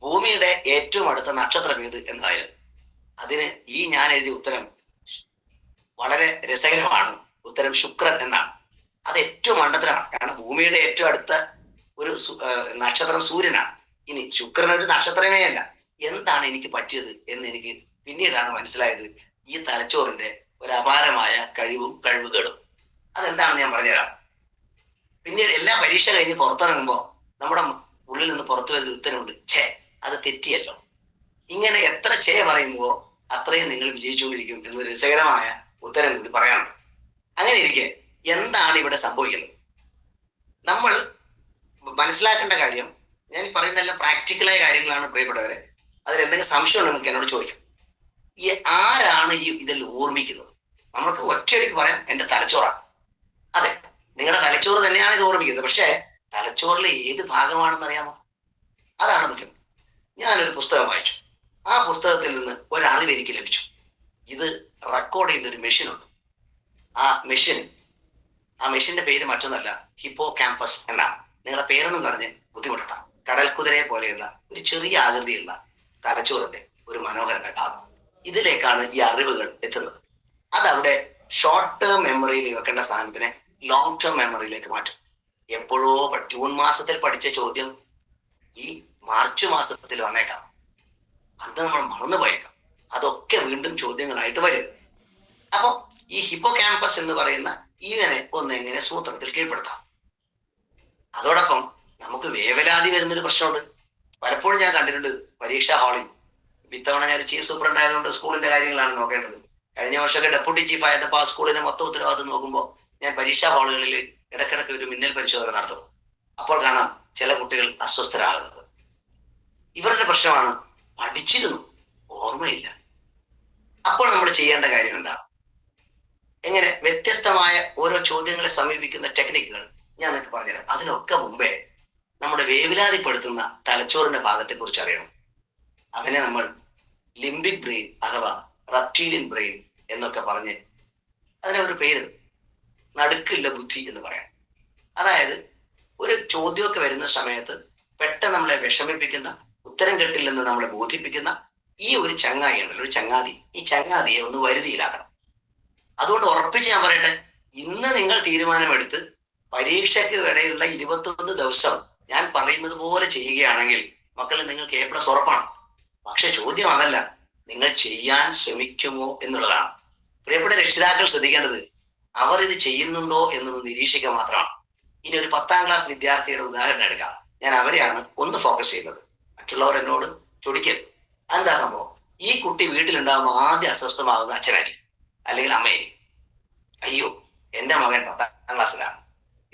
ഭൂമിയുടെ ഏറ്റവും അടുത്ത നക്ഷത്രം ഏത് എന്നതായിരുന്നു. അതിന് ഞാൻ എഴുതിയ ഉത്തരം വളരെ രസകരമാണ്. ഉത്തരം ശുക്രൻ എന്നാണ്. അത് ഏറ്റവും മണ്ടത്തരമാണ്. കാരണം ഭൂമിയുടെ ഏറ്റവും അടുത്ത ഒരു നക്ഷത്രം സൂര്യനാണ്. ഇനി ശുക്രൻ ഒരു നക്ഷത്രമേ അല്ല. എന്താണ് എനിക്ക് പറ്റിയത് എന്ന് എനിക്ക് പിന്നീടാണ് മനസ്സിലായത്. ഈ തലച്ചോറിന്റെ ഒരു അപാരമായ കഴിവുകേടും. അതെന്താണെന്ന് ഞാൻ പറഞ്ഞുതരാം. പിന്നീട് എല്ലാ പരീക്ഷ കഴിഞ്ഞ് പുറത്തിറങ്ങുമ്പോൾ നമ്മുടെ ഉള്ളിൽ നിന്ന് പുറത്തു വരുന്ന ഉത്തരമുണ്ട്, ഛേ അത് തെറ്റിയല്ലോ. ഇങ്ങനെ എത്ര ഛേ പറയുന്നുവോ അത്രയും നിങ്ങൾ വിജയിച്ചുകൊണ്ടിരിക്കും എന്നൊരു രസകരമായ ഉത്തരം കൂടി പറയാനുണ്ട്. അങ്ങനെ ഇരിക്കെ എന്താണ് ഇവിടെ സംഭവിക്കുന്നത്? നമ്മൾ മനസ്സിലാക്കേണ്ട കാര്യം, ഞാൻ പറയുന്നതെല്ലാം പ്രാക്ടിക്കലായ കാര്യങ്ങളാണ് പ്രിയപ്പെട്ടവരെ. അതിൽ എന്തെങ്കിലും സംശയം ഉണ്ടെങ്കിൽ നമുക്ക് എന്നോട് ചോദിക്കാം. ആരാണ് ഇതിൽ ഓർമ്മിക്കുന്നത്? നമുക്ക് ഒറ്റയടിക്ക് പറയാം, എന്റെ തലച്ചോറാണ്. അതെ, നിങ്ങളുടെ തലച്ചോറ് തന്നെയാണ് ഇത് ഓർമ്മിക്കുന്നത്. പക്ഷേ തലച്ചോറിലെ ഏത് ഭാഗമാണെന്ന് അറിയാമോ? അതാണ് ബുദ്ധിമുട്ട്. ഞാനൊരു പുസ്തകം വായിച്ചു. ആ പുസ്തകത്തിൽ നിന്ന് ഒരറിവ് എനിക്ക് ലഭിച്ചു. ഇത് റെക്കോർഡ് ചെയ്യുന്നൊരു മെഷീനുണ്ട്. ആ മെഷീന്റെ പേര് മറ്റൊന്നല്ല, ഹിപ്പോ ക്യാമ്പസ് എന്നാണ്. നിങ്ങളുടെ പേരൊന്നും പറഞ്ഞ് ബുദ്ധിമുട്ടണ്ട. കടൽക്കുതിരയെ പോലെയുള്ള ഒരു ചെറിയ ആകൃതിയുള്ള തലച്ചോറിന്റെ ഒരു മനോഹരമായ ഭാഗം. ഇതിലേക്കാണ് ഈ അറിവുകൾ എത്തുന്നത്. അതവിടെ ഷോർട്ട് ടേം മെമ്മറിയിൽ വെക്കേണ്ട സാധനത്തിനെ ലോങ് ടേം മെമ്മറിയിലേക്ക് മാറ്റും. എപ്പോഴോ ജൂൺ മാസത്തിൽ പഠിച്ച ചോദ്യം ഈ മാർച്ച് മാസത്തിൽ വന്നേക്കാം. അത് നമ്മൾ മറന്നുപോയേക്കാം. അതൊക്കെ വീണ്ടും ചോദ്യങ്ങളായിട്ട് വരും. അപ്പൊ ഈ ഹിപ്പോ ക്യാമ്പസ് എന്ന് പറയുന്ന ഇവനെ എങ്ങനെ സൂത്രത്തിൽ കീഴ്പ്പെടുത്താം? അതോടൊപ്പം നമുക്ക് വേവലാതി വരുന്നൊരു പ്രശ്നമുണ്ട്. പലപ്പോഴും ഞാൻ കണ്ടിട്ടുണ്ട് പരീക്ഷാ ഹാളിൽ. ഇത്തവണ ഞാൻ ചീഫ് സൂപ്രണ്ട് ആയതുകൊണ്ട് സ്കൂളിന്റെ കാര്യങ്ങളാണ് നോക്കേണ്ടത്. കഴിഞ്ഞ വർഷമൊക്കെ ഡെപ്യൂട്ടി ചീഫ് ആയപ്പോൾ ആ സ്കൂളിന്റെ മൊത്തം ഉത്തരവാദിത്വം നോക്കുമ്പോൾ ഞാൻ പരീക്ഷാ ഹാളുകളിൽ ഇടയ്ക്കിടയ്ക്ക് ഒരു മിന്നൽ പരിശോധന നടത്തും. അപ്പോൾ കാണാം ചില കുട്ടികൾ അസ്വസ്ഥരാകുന്നത്. ഇവരുടെ പ്രശ്നമാണ് പഠിച്ചിരുന്നു, ഓർമ്മയില്ല. അപ്പോൾ നമ്മൾ ചെയ്യേണ്ട കാര്യം എന്താണ്? എങ്ങനെ വ്യത്യസ്തമായ ഓരോ ചോദ്യങ്ങളെ സമീപിക്കുന്ന ടെക്നിക്കുകൾ ഞാൻ നിങ്ങൾക്ക് പറഞ്ഞുതരാം. അതിനൊക്കെ മുമ്പേ നമ്മുടെ വേവലാതിപ്പെടുത്തുന്ന തലച്ചോറിന്റെ ഭാഗത്തെ കുറിച്ച് അറിയണം. അവനെ നമ്മൾ ലിംബിക് ബ്രെയിൻ അഥവാ റെപ്റ്റീലിയൻ ബ്രെയിൻ എന്നൊക്കെ പറഞ്ഞ് അതിനെ ഒരു പേരിടും. നടുക്കില്ല ബുദ്ധി എന്ന് പറയാം. അതായത് ഒരു ചോദ്യമൊക്കെ വരുന്ന സമയത്ത് പെട്ടെന്ന് നമ്മളെ വിഷമിപ്പിക്കുന്ന, ഉത്തരം കിട്ടില്ലെന്ന് നമ്മളെ ബോധിപ്പിക്കുന്ന ഈ ഒരു ചങ്ങായി ഉണ്ടല്ലോ, ഒരു ചങ്ങാതി, ഈ ചങ്ങാതിയെ ഒന്ന് വരുതിയിലാക്കണം. അതുകൊണ്ട് ഉറപ്പിച്ച് ഞാൻ പറയട്ടെ, ഇന്ന് നിങ്ങൾ തീരുമാനമെടുത്ത് പരീക്ഷയ്ക്ക് ഇടയിലുള്ള 21 ദിവസം ഞാൻ പറയുന്നത് പോലെ ചെയ്യുകയാണെങ്കിൽ മക്കളെ നിങ്ങൾക്ക് A+ ഉറപ്പാണ്. പക്ഷെ ചോദ്യം അതല്ല, നിങ്ങൾ ചെയ്യാൻ ശ്രമിക്കുമോ എന്നുള്ളതാണ്. പ്രിയപ്പെട്ട രക്ഷിതാക്കൾ ശ്രദ്ധിക്കേണ്ടത് അവർ ഇത് ചെയ്യുന്നുണ്ടോ എന്നൊന്ന് നിരീക്ഷിക്കുക മാത്രമാണ്. ഇനി ഒരു 10ാം ക്ലാസ് വിദ്യാർത്ഥിയുടെ ഉദാഹരണം എടുക്കാം. ഞാൻ അവരെയാണ് ഒന്ന് ഫോക്കസ് ചെയ്യുന്നത്. മറ്റുള്ളവർ എന്നോട് ചൊടിക്കരുത്. എന്താ സംഭവം? ഈ കുട്ടി വീട്ടിലുണ്ടാകുമ്പോൾ ആദ്യം അസ്വസ്ഥമാകുന്ന അച്ഛനായിരിക്കും അല്ലെങ്കിൽ അമ്മയായിരിക്കും. അയ്യോ, എന്റെ മകൻ 10ാം ക്ലാസ്സിലാണ്,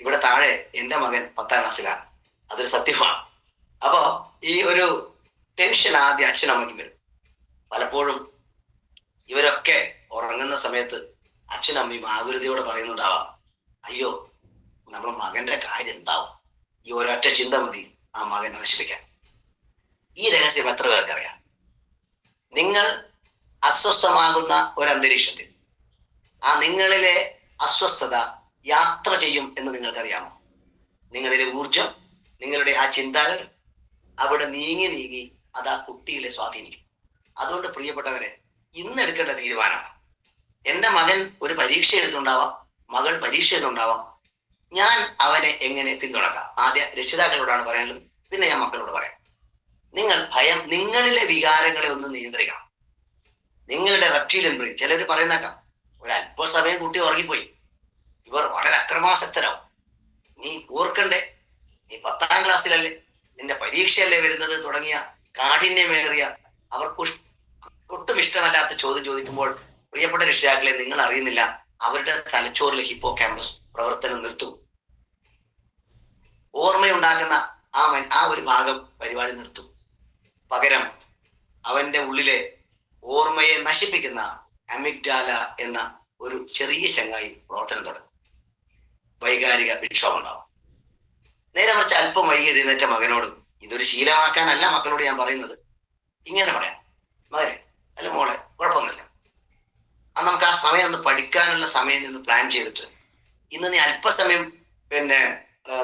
ഇവിടെ താഴെ എന്റെ മകൻ 10ാം ക്ലാസ്സിലാണ്. അതൊരു സത്യമാണ്. അപ്പോ ഈ ഒരു ടെൻഷൻ ആദ്യം അച്ഛനമ്മയ്ക്കും വരും. പലപ്പോഴും ഇവരൊക്കെ ഉറങ്ങുന്ന സമയത്ത് അച്ഛനമ്മയും ആകുലതയോടെ പറയുന്നുണ്ടാവാം, അയ്യോ നമ്മുടെ മകന്റെ കാര്യം എന്താവും? ഈ ഒരൊറ്റ ചിന്ത മതി ആ മകനെ നശിപ്പിക്കാൻ. ഈ രഹസ്യം എത്ര പേർക്കറിയാം? നിങ്ങൾ അസ്വസ്ഥമാകുന്ന ഒരു അന്തരീക്ഷത്തിൽ ആ നിങ്ങളിലെ അസ്വസ്ഥത യാത്ര ചെയ്യും എന്ന് നിങ്ങൾക്കറിയാമോ? നിങ്ങളിലെ ഊർജം, നിങ്ങളുടെ ആ ചിന്തകൾ അവിടെ നീങ്ങി നീങ്ങി അത് ആ കുട്ടിയിലെ സ്വാധീനിക്കും. അതുകൊണ്ട് പ്രിയപ്പെട്ടവരെ, ഇന്ന് എടുക്കേണ്ട തീരുമാനമാണ്. എൻ്റെ മകൻ ഒരു പരീക്ഷ എഴുതുണ്ടാവാം, മകൾ പരീക്ഷ എഴുതുണ്ടാവാം, ഞാൻ അവനെ എങ്ങനെ പിന്തുണക്കാം? ആദ്യം രക്ഷിതാക്കളോടാണ് പറയാനുള്ളത്, പിന്നെ ഞാൻ മക്കളോട് പറയാം. നിങ്ങളിലെ വികാരങ്ങളെ ഒന്ന് നിയന്ത്രിക്കണം. നിങ്ങളുടെ റെപ്റ്റീലിയൻ ബ്രെയിൻ, ചിലർ പറയുന്നേക്കാം ഒരല്പസമയം കുട്ടി ഉറങ്ങിപ്പോയി, ഇവർ വളരെ അക്രമാസക്തരാവും. നീ ഓർക്കണ്ടേ, നീ 10ാം ക്ലാസ്സിലല്ലേ, നിന്റെ പരീക്ഷയല്ലേ വരുന്നത് തുടങ്ങിയ കാഠിന്യമേറിയ, അവർക്ക് ഒട്ടും ഇഷ്ടമല്ലാത്ത ചോദ്യം ചോദിക്കുമ്പോൾ പ്രിയപ്പെട്ട രക്ഷിതാക്കളെ, നിങ്ങൾ അറിയുന്നില്ല, അവരുടെ തലച്ചോറിലെ ഹിപ്പോ ക്യാമ്പസ് പ്രവർത്തനം നിർത്തും. ഓർമ്മയുണ്ടാക്കുന്ന ആ ഒരു ഭാഗം പരിപാടി നിർത്തും. പകരം അവന്റെ ഉള്ളിലെ ഓർമ്മയെ നശിപ്പിക്കുന്ന അമിഗ്ഡാല എന്ന ഒരു ചെറിയ ചങ്ങായി പ്രവർത്തനം തുടങ്ങും. വൈകാരിക വിക്ഷോഭം ഉണ്ടാവും. നേരെ മറിച്ച് അല്പം വൈകി എഴുന്നേറ്റ മകനോട്, ഇതൊരു ശീലമാക്കാനല്ല മക്കളോട് ഞാൻ പറയുന്നത്, ഇങ്ങനെ പറയാം, മകനെ അല്ല മോളെ, കുഴപ്പമൊന്നുമില്ല, അത് നമുക്ക് ആ സമയം ഒന്ന് പഠിക്കാനുള്ള സമയം നിന്ന് പ്ലാൻ ചെയ്തിട്ട് ഇന്ന് നീ അല്പസമയം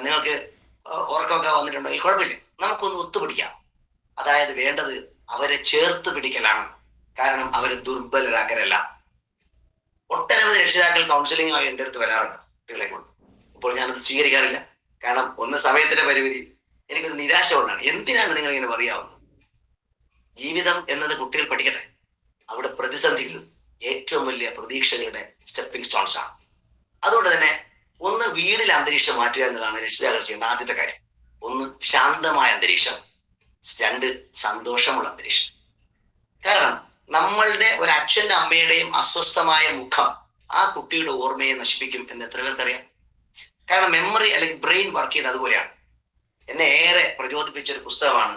നിങ്ങൾക്ക് ഉറക്കമൊക്കെ വന്നിട്ടുണ്ടെങ്കിൽ കുഴപ്പമില്ല, നമുക്കൊന്ന് ഒത്തുപിടിക്കാം. അതായത് വേണ്ടത് അവരെ ചേർത്ത് പിടിക്കലാണ്. കാരണം അവരെ ദുർബലരാക്കലല്ല. ഒട്ടനവധി രക്ഷിതാക്കൾ കൗൺസിലിംഗുമായി എൻ്റെ അടുത്ത് വരാറുണ്ട് കുട്ടികളെ കൊണ്ട്. ഇപ്പോൾ ഞാനത് സ്വീകരിക്കാറില്ല. കാരണം ഒന്ന് സമയത്തിന്റെ പരിമിതി, എനിക്കൊരു നിരാശ കൊണ്ടാണ്. എന്തിനാണ് നിങ്ങൾ ഇങ്ങനെ പറയാവുന്നത്? ജീവിതം എന്നത് കുട്ടികൾ പഠിക്കട്ടെ. അവിടെ പ്രതിസന്ധികൾ ഏറ്റവും വലിയ പ്രതീക്ഷകളുടെ സ്റ്റെപ്പിംഗ് സ്റ്റോൺസ് ആണ്. അതുകൊണ്ട് തന്നെ ഒന്ന് വീടിലെ അന്തരീക്ഷം മാറ്റുക എന്നതാണ് രക്ഷിതാക്കൾ ചെയ്യേണ്ട ആദ്യത്തെ കാര്യം. ഒന്ന് ശാന്തമായ അന്തരീക്ഷം, 2 സന്തോഷമുള്ള അന്തരീക്ഷം. കാരണം നമ്മളുടെ ഒരു അച്ഛൻ്റെ അമ്മയുടെയും അസ്വസ്ഥമായ മുഖം ആ കുട്ടിയുടെ ഓർമ്മയെ നശിപ്പിക്കും എന്ന് എത്ര പേർക്കറിയാം? കാരണം മെമ്മറി അല്ലെങ്കിൽ ബ്രെയിൻ വർക്ക് ചെയ്യുന്നത് അതുപോലെയാണ്. എന്നെ ഏറെ പ്രചോദിപ്പിച്ച ഒരു പുസ്തകമാണ്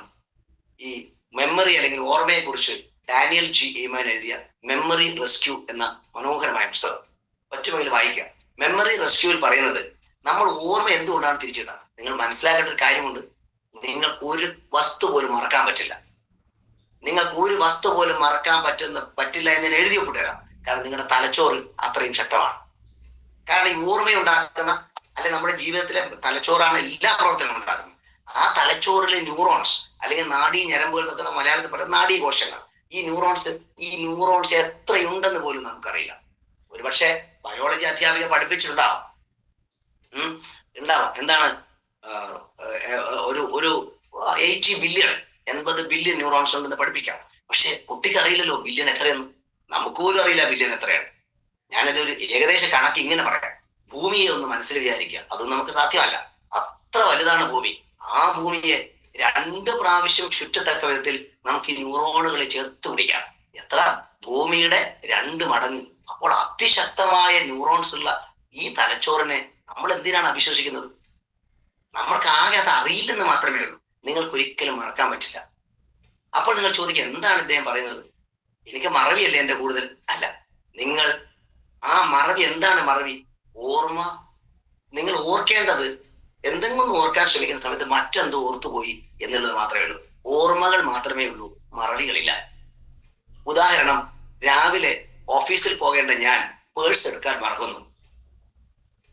ഈ മെമ്മറി അല്ലെങ്കിൽ ഓർമ്മയെ കുറിച്ച് ഡാനിയൽ ജി എയ്മാൻ എഴുതിയ മെമ്മറി റെസ്ക്യൂ എന്ന മനോഹരമായ പുസ്തകം. പറ്റുമെങ്കിൽ വായിക്കുക. മെമ്മറി റെസ്ക്യൂവിൽ പറയുന്നത് നമ്മൾ ഓർമ്മ എന്തുകൊണ്ടാണ് തിരിച്ചിടുന്നത്. നിങ്ങൾ മനസ്സിലാക്കേണ്ട ഒരു കാര്യമുണ്ട്, നിങ്ങൾക്ക് ഒരു വസ്തു പോലും മറക്കാൻ പറ്റില്ല. നിങ്ങൾക്ക് ഒരു വസ്തു പോലും മറക്കാൻ പറ്റില്ല എന്ന് ഞാൻ എഴുതി ഒപ്പിട്ടുതരാം. കാരണം നിങ്ങളുടെ തലച്ചോറ് അത്രയും ശക്തമാണ്. കാരണം ഈ ഓർമ്മയുണ്ടാക്കുന്ന അല്ലെങ്കിൽ നമ്മുടെ ജീവിതത്തിലെ തലച്ചോറാണ് എല്ലാ പ്രവർത്തനങ്ങളും ഉണ്ടാക്കുന്നത്. ആ തലച്ചോറിലെ ന്യൂറോൺസ് അല്ലെങ്കിൽ നാഡീ ഞരമ്പുകൾ എന്നൊക്കെ മലയാളത്തിൽ പറയുന്ന നാഡീ കോശങ്ങൾ, ഈ ന്യൂറോൺസ് എത്രയുണ്ടെന്ന് പോലും നമുക്കറിയില്ല. ഒരുപക്ഷെ ബയോളജി അധ്യാപിക പഠിപ്പിച്ചിട്ടുണ്ടാവും. എന്താണ് ഒരു 80 ബില്യൺ ന്യൂറോൺസ് ഉണ്ടെന്ന് പഠിപ്പിക്കാം. പക്ഷെ കുട്ടിക്ക് അറിയില്ലല്ലോ ബില്യൺ എത്രയെന്ന്. നമുക്ക് പോലും അറിയില്ല ബില്യൺ എത്രയാണ്. ഞാനൊരു ഏകദേശ കണക്ക് ഇങ്ങനെ പറയാം. ഭൂമിയെ ഒന്ന് മനസ്സിൽ വിചാരിക്കുക, അതും നമുക്ക് സാധ്യമല്ല. അത്ര വലുതാണ് ഭൂമി. ആ ഭൂമിയെ 2 പ്രാവശ്യം ചുറ്റത്തക്ക വിധത്തിൽ നമുക്ക് ഈ ന്യൂറോണുകളെ ചേർത്ത് പിടിക്കാം. എത്ര? ഭൂമിയുടെ 2 മടങ്ങ്. അപ്പോൾ അതിശക്തമായ ന്യൂറോൺസ് ഉള്ള ഈ തലച്ചോറിനെ നമ്മൾ എന്തിനാണ് അവിശ്വസിക്കുന്നത്? നമ്മൾക്ക് ആകെ അത് അറിയില്ലെന്ന് മാത്രമേ ഉള്ളൂ. നിങ്ങൾക്ക് ഒരിക്കലും മറക്കാൻ പറ്റില്ല. അപ്പോൾ നിങ്ങൾ ചോദിക്കുക, എന്താണ് ഇദ്ദേഹം പറയുന്നത്? എനിക്ക് മറവിയല്ലേ എന്റെ കൂടുതൽ? അല്ല, നിങ്ങൾ ആ മറവി എന്താണ്? മറവി ഓർമ്മ. നിങ്ങൾ ഓർക്കേണ്ടത് എന്തെങ്കിലും ഓർക്കാൻ ശ്രമിക്കുന്ന സമയത്ത് മറ്റെന്തോ ഓർത്തുപോയി എന്നുള്ളത് മാത്രമേ ഉള്ളൂ. ഓർമ്മകൾ മാത്രമേ ഉള്ളൂ, മറവികളില്ല. ഉദാഹരണം, രാവിലെ ഓഫീസിൽ പോകേണ്ട ഞാൻ പേഴ്സ് എടുക്കാൻ മറക്കുന്നു.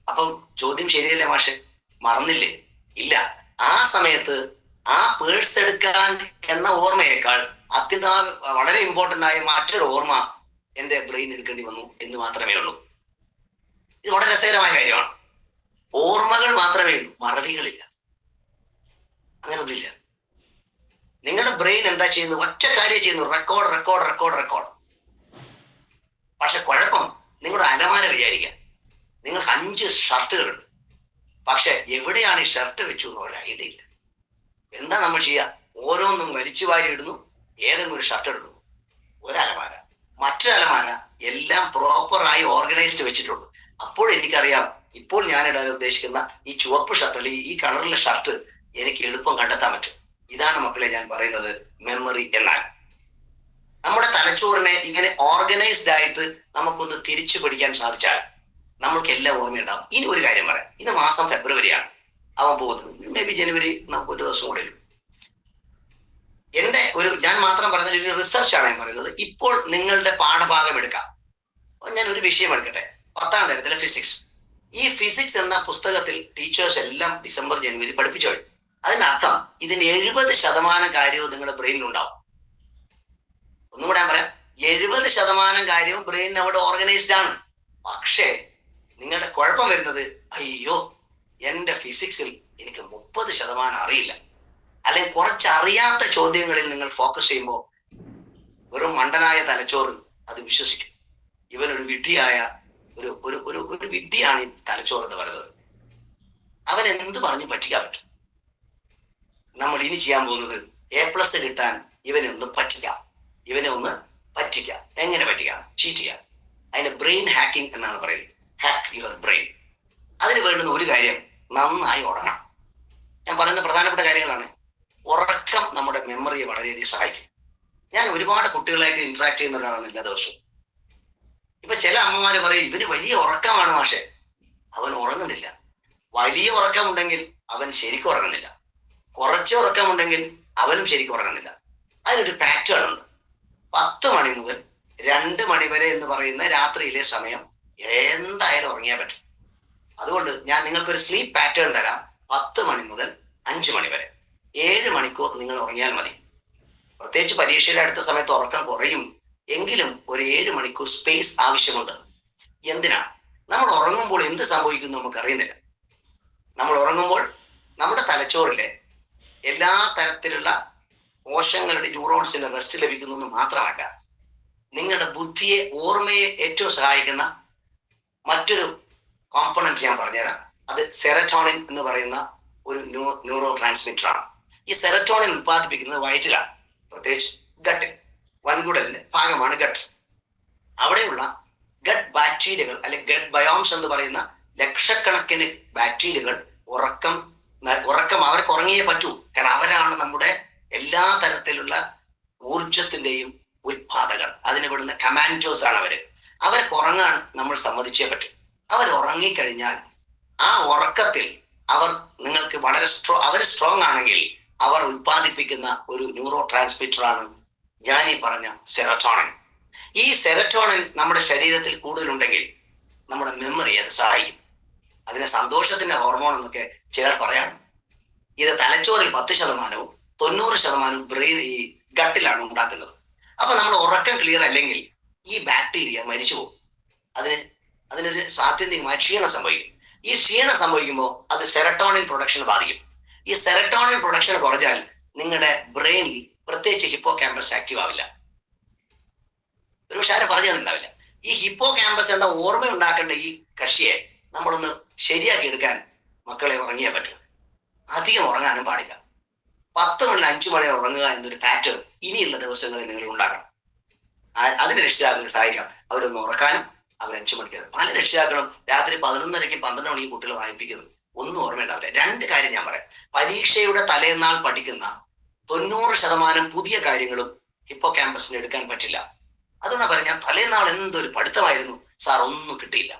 അപ്പം ചോദ്യം ശരിയല്ലേ മാഷെ? മറന്നില്ലേ? ഇല്ല. ആ സമയത്ത് ആ പേഴ്സ് എടുക്കാൻ എന്ന ഓർമ്മയേക്കാൾ വളരെ ഇമ്പോർട്ടന്റ് ആയ മറ്റൊരു ഓർമ്മ എന്റെ ബ്രെയിൻ എടുക്കേണ്ടി വന്നു എന്ന് മാത്രമേ ഉള്ളൂ. ഇത് വളരെ രസകരമായ കാര്യമാണ്. ഓർമ്മകൾ മാത്രമേ ഉള്ളൂ, മറവികളില്ല. അങ്ങനെ ഒന്നുമില്ല. നിങ്ങളുടെ ബ്രെയിൻ എന്താ ചെയ്യുന്നത്? ഒറ്റ കാര്യം ചെയ്യുന്നു, റെക്കോർഡ് റെക്കോർഡ് റെക്കോർഡ് റെക്കോർഡ്. പക്ഷെ കുഴപ്പം, നിങ്ങളുടെ അലമാര വിചാരിക്കുക, നിങ്ങൾക്ക് 5 ഷർട്ടുകളുണ്ട്. പക്ഷെ എവിടെയാണ് ഈ ഷർട്ട് വെച്ചു എന്ന് ഒരു ഐഡിയ ഇല്ല. എന്താ നമ്മൾ ചെയ്യുക? ഓരോന്നും വലിച്ചു വാരി ഇടുന്നു, ഏതെങ്കിലും ഒരു ഷർട്ട് എടുക്കുന്നു. ഒരലമാര, മറ്റൊരു അലമാര, എല്ലാം പ്രോപ്പറായി ഓർഗനൈസ്ഡ് വെച്ചിട്ടുണ്ട്. അപ്പോൾ എനിക്കറിയാം, ഇപ്പോൾ ഞാൻ ഇടാൻ ഉദ്ദേശിക്കുന്ന ഈ ചുവപ്പ് ഷർട്ട് അല്ലെങ്കിൽ ഈ കളറിലെ ഷർട്ട് എനിക്ക് എളുപ്പം കണ്ടെത്താൻ പറ്റും. ഇതാണ് മക്കളെ ഞാൻ പറയുന്നത് മെമ്മറി എന്നാൽ. നമ്മുടെ തലച്ചോറിനെ ഇങ്ങനെ ഓർഗനൈസ്ഡ് ആയിട്ട് നമുക്കൊന്ന് തിരിച്ചു പിടിക്കാൻ സാധിച്ചാൽ നമ്മൾക്ക് എല്ലാം ഓർമ്മയുണ്ടാവും. ഇനി ഒരു കാര്യം പറയാം. ഇത് മാസം ഫെബ്രുവരിയാണ്, അവൻ പോകുന്നത്. മേ ബി ജനുവരി, നമുക്ക് ഒരു ദിവസം കൂടെ. ഞാൻ മാത്രം പറഞ്ഞ ഒരു റിസർച്ച് ആണ് ഞാൻ പറയുന്നത്. ഇപ്പോൾ നിങ്ങളുടെ പാഠഭാഗം എടുക്കാം. ഞാൻ ഒരു വിഷയം എടുക്കട്ടെ, 10ാം തരത്തിലെ ഫിസിക്സ്. ഈ ഫിസിക്സ് എന്ന പുസ്തകത്തിൽ ടീച്ചേഴ്സ് എല്ലാം ഡിസംബർ ജനുവരി പഠിപ്പിച്ചു കഴിഞ്ഞു. അതിനർത്ഥം ഇതിന് 70% കാര്യവും നിങ്ങളുടെ ബ്രെയിനിൽ ഉണ്ടാവും. ഒന്നും കൂടെ ഞാൻ പറയാം, 70% കാര്യവും ബ്രെയിൻ അവിടെ ഓർഗനൈസ്ഡ് ആണ്. പക്ഷേ നിങ്ങളുടെ കുഴപ്പം വരുന്നത്, അയ്യോ എന്റെ ഫിസിക്സിൽ എനിക്ക് 30% അറിയില്ല. അല്ലെങ്കിൽ കുറച്ചറിയാത്ത ചോദ്യങ്ങളിൽ നിങ്ങൾ ഫോക്കസ് ചെയ്യുമ്പോൾ വെറും മണ്ടനായ തലച്ചോറ് അത് വിശ്വസിക്കും. ഇവനൊരു വിഡ്ഢിയായ ഒരു വിഡ്ഢിയാണ് ഈ തലച്ചോറ് എന്ന് പറയുന്നത്. അവൻ എന്ത് പറഞ്ഞ് പറ്റിക്കാൻ പറ്റും? നമ്മൾ ഇനി ചെയ്യാൻ പോകുന്നത് A+ കിട്ടാൻ ഇവനെ ഒന്ന് പറ്റിക്കാം. എങ്ങനെ പറ്റിക്കാം? ചീറ്റ് ചെയ്യാം. അതിന് ബ്രെയിൻ ഹാക്കിംഗ് എന്നാണ് പറയുന്നത്. Hack your brain. അതിന് വേണ്ടുന്ന ഒരു കാര്യം, നന്നായി ഉറങ്ങണം. ഞാൻ പറയുന്ന പ്രധാനപ്പെട്ട കാര്യങ്ങളാണ്. ഉറക്കം നമ്മുടെ മെമ്മറിയെ വളരെയധികം സഹായിക്കും. ഞാൻ ഒരുപാട് കുട്ടികളായിട്ട് ഇന്ററാക്ട് ചെയ്യുന്ന ഒരാളാണ് എല്ലാ ദിവസവും. ഇപ്പൊ ചില അമ്മമാര് പറയും, ഇവന് വലിയ ഉറക്കമാണ് മാഷെ. അവൻ ഉറങ്ങുന്നില്ല. വലിയ ഉറക്കമുണ്ടെങ്കിൽ അവൻ ശരിക്കും ഉറങ്ങുന്നില്ല. കുറച്ച് ഉറക്കമുണ്ടെങ്കിൽ അവനും ശരിക്കും ഉറങ്ങുന്നില്ല. അതിനൊരു പാറ്റേൺ ഉണ്ട്. 10 മണി മുതൽ 2 മണി വരെ എന്ന് പറയുന്ന രാത്രിയിലെ സമയം എന്തായാലും ഉറങ്ങിയാൻ പറ്റും. അതുകൊണ്ട് ഞാൻ നിങ്ങൾക്കൊരു സ്ലീപ്പ് പാറ്റേൺ തരാം. 10 മണി മുതൽ 5 മണി വരെ 7 മണിക്കൂർ നിങ്ങൾ ഉറങ്ങിയാൽ മതി. പ്രത്യേകിച്ച് പരീക്ഷയുടെ അടുത്ത സമയത്ത് ഉറക്കം കുറയും എങ്കിലും ഒരു 7 മണിക്കൂർ സ്പേസ് ആവശ്യമുണ്ട്. എന്തിനാ? നമ്മൾ ഉറങ്ങുമ്പോൾ എന്ത് സംഭവിക്കുന്നു നമുക്ക് അറിയുന്നില്ല. നമ്മൾ ഉറങ്ങുമ്പോൾ നമ്മുടെ തലച്ചോറിലെ എല്ലാ തരത്തിലുള്ള കോശങ്ങളുടെ ന്യൂറോൺസിന്റെ റെസ്റ്റ് ലഭിക്കുന്നു എന്ന് മാത്രമല്ല, നിങ്ങളുടെ ബുദ്ധിയെ, ഓർമ്മയെ ഏറ്റവും സഹായിക്കുന്ന മറ്റൊരു കോമ്പണന്റ് ഞാൻ പറഞ്ഞുതരാം. അത് സെറട്ടോണിൻ എന്ന് പറയുന്ന ഒരു ന്യൂറോ ട്രാൻസ്മിറ്റർ ആണ്. ഈ സെറട്ടോണിൻ ഉത്പാദിപ്പിക്കുന്നത് വയറ്റിലാണ്, പ്രത്യേകിച്ച് ഗട്ടിൽ. വൻകുടലിന്റെ ഭാഗമാണ് ഗട്ട്. അവിടെയുള്ള ഗട്ട് ബാക്ടീരിയകൾ അല്ലെങ്കിൽ ഗട്ട് ബയോംസ് എന്ന് പറയുന്ന ലക്ഷക്കണക്കിന് ബാക്ടീരിയകൾ ഉറക്കം അവർക്ക് ഉറങ്ങിയേ പറ്റൂ. കാരണം അവരാണ് നമ്മുടെ എല്ലാ തരത്തിലുള്ള ഊർജത്തിന്റെയും ഉത്പാദകർ. അതിന് വിടുന്ന കമാൻഡോസ് ആണ് അവര്. അവർക്ക് ഉറങ്ങാൻ നമ്മൾ സമ്മതിച്ചേ പറ്റും. അവർ ഉറങ്ങിക്കഴിഞ്ഞാൽ ആ ഉറക്കത്തിൽ നിങ്ങൾക്ക് അവർ സ്ട്രോങ് ആണെങ്കിൽ അവർ ഉത്പാദിപ്പിക്കുന്ന ഒരു ന്യൂറോ ട്രാൻസ്മിറ്റർ ആണ് ഞാൻ ഈ പറഞ്ഞ സെറട്ടോണിൻ. ഈ സെറട്ടോണിൻ നമ്മുടെ ശരീരത്തിൽ കൂടുതലുണ്ടെങ്കിൽ നമ്മുടെ മെമ്മറി അത് സഹായിക്കും. അതിനെ സന്തോഷത്തിന്റെ ഹോർമോൺ എന്നൊക്കെ ചിലർ പറയാറുണ്ട്. ഇത് തലച്ചോറിൽ 10%, 90% ബ്രെയിൻ ഈ ഗട്ടിലാണ് ഉണ്ടാക്കുന്നത്. അപ്പൊ നമ്മൾ ഉറക്കം ക്ലിയർ അല്ലെങ്കിൽ ഈ ബാക്ടീരിയ മരിച്ചു പോകും. അതിനൊരു സാധ്യതയുമായി ക്ഷീണം സംഭവിക്കും. ഈ ക്ഷീണം സംഭവിക്കുമ്പോൾ അത് സെറട്ടോണിൻ പ്രൊഡക്ഷൻ ബാധിക്കും. ഈ സെറട്ടോണിൻ പ്രൊഡക്ഷൻ കുറഞ്ഞാൽ നിങ്ങളുടെ ബ്രെയിനിൽ പ്രത്യേകിച്ച് ഹിപ്പോ ക്യാമ്പസ് ആക്റ്റീവ് ആവില്ല. ഒരു പക്ഷേ ആരും പറഞ്ഞു തന്നിട്ടുണ്ടാവില്ല. ഈ ഹിപ്പോ ക്യാമ്പസ് എന്ന ഓർമ്മ ഉണ്ടാക്കേണ്ട ഈ കക്ഷിയെ നമ്മളൊന്ന് ശരിയാക്കി എടുക്കാൻ മക്കളെ ഉറങ്ങിയേ പറ്റും. അധികം ഉറങ്ങാനും പാടില്ല. 10 മുതൽ 5 മണി ഉറങ്ങുക എന്നൊരു പാറ്റേൺ ഇനിയുള്ള ദിവസങ്ങളിൽ നിങ്ങൾ ഉണ്ടാക്കണം. അതിന് രക്ഷിതാക്കളെ സഹായിക്കാം. അവരൊന്ന് ഉറക്കാനും അവർ 5 മണിക്ക്. പല രക്ഷിതാക്കളും രാത്രി 11:30-ക്കും 12 മണിക്കും കുട്ടികളെ വായിപ്പിക്കുന്നത്. ഒന്നും ഓർമ്മയുണ്ടാവില്ല. രണ്ട് കാര്യം ഞാൻ പറയാം. പരീക്ഷയുടെ തലേന്നാൾ പഠിക്കുന്ന 90% പുതിയ കാര്യങ്ങളും ഹിപ്പോ ക്യാമ്പസിന് എടുക്കാൻ പറ്റില്ല. അതുകൊണ്ടാണ് പറയാം, ഞാൻ തലേന്നാൾ എന്തൊരു പഠിത്തമായിരുന്നു സാർ, ഒന്നും കിട്ടില്ല.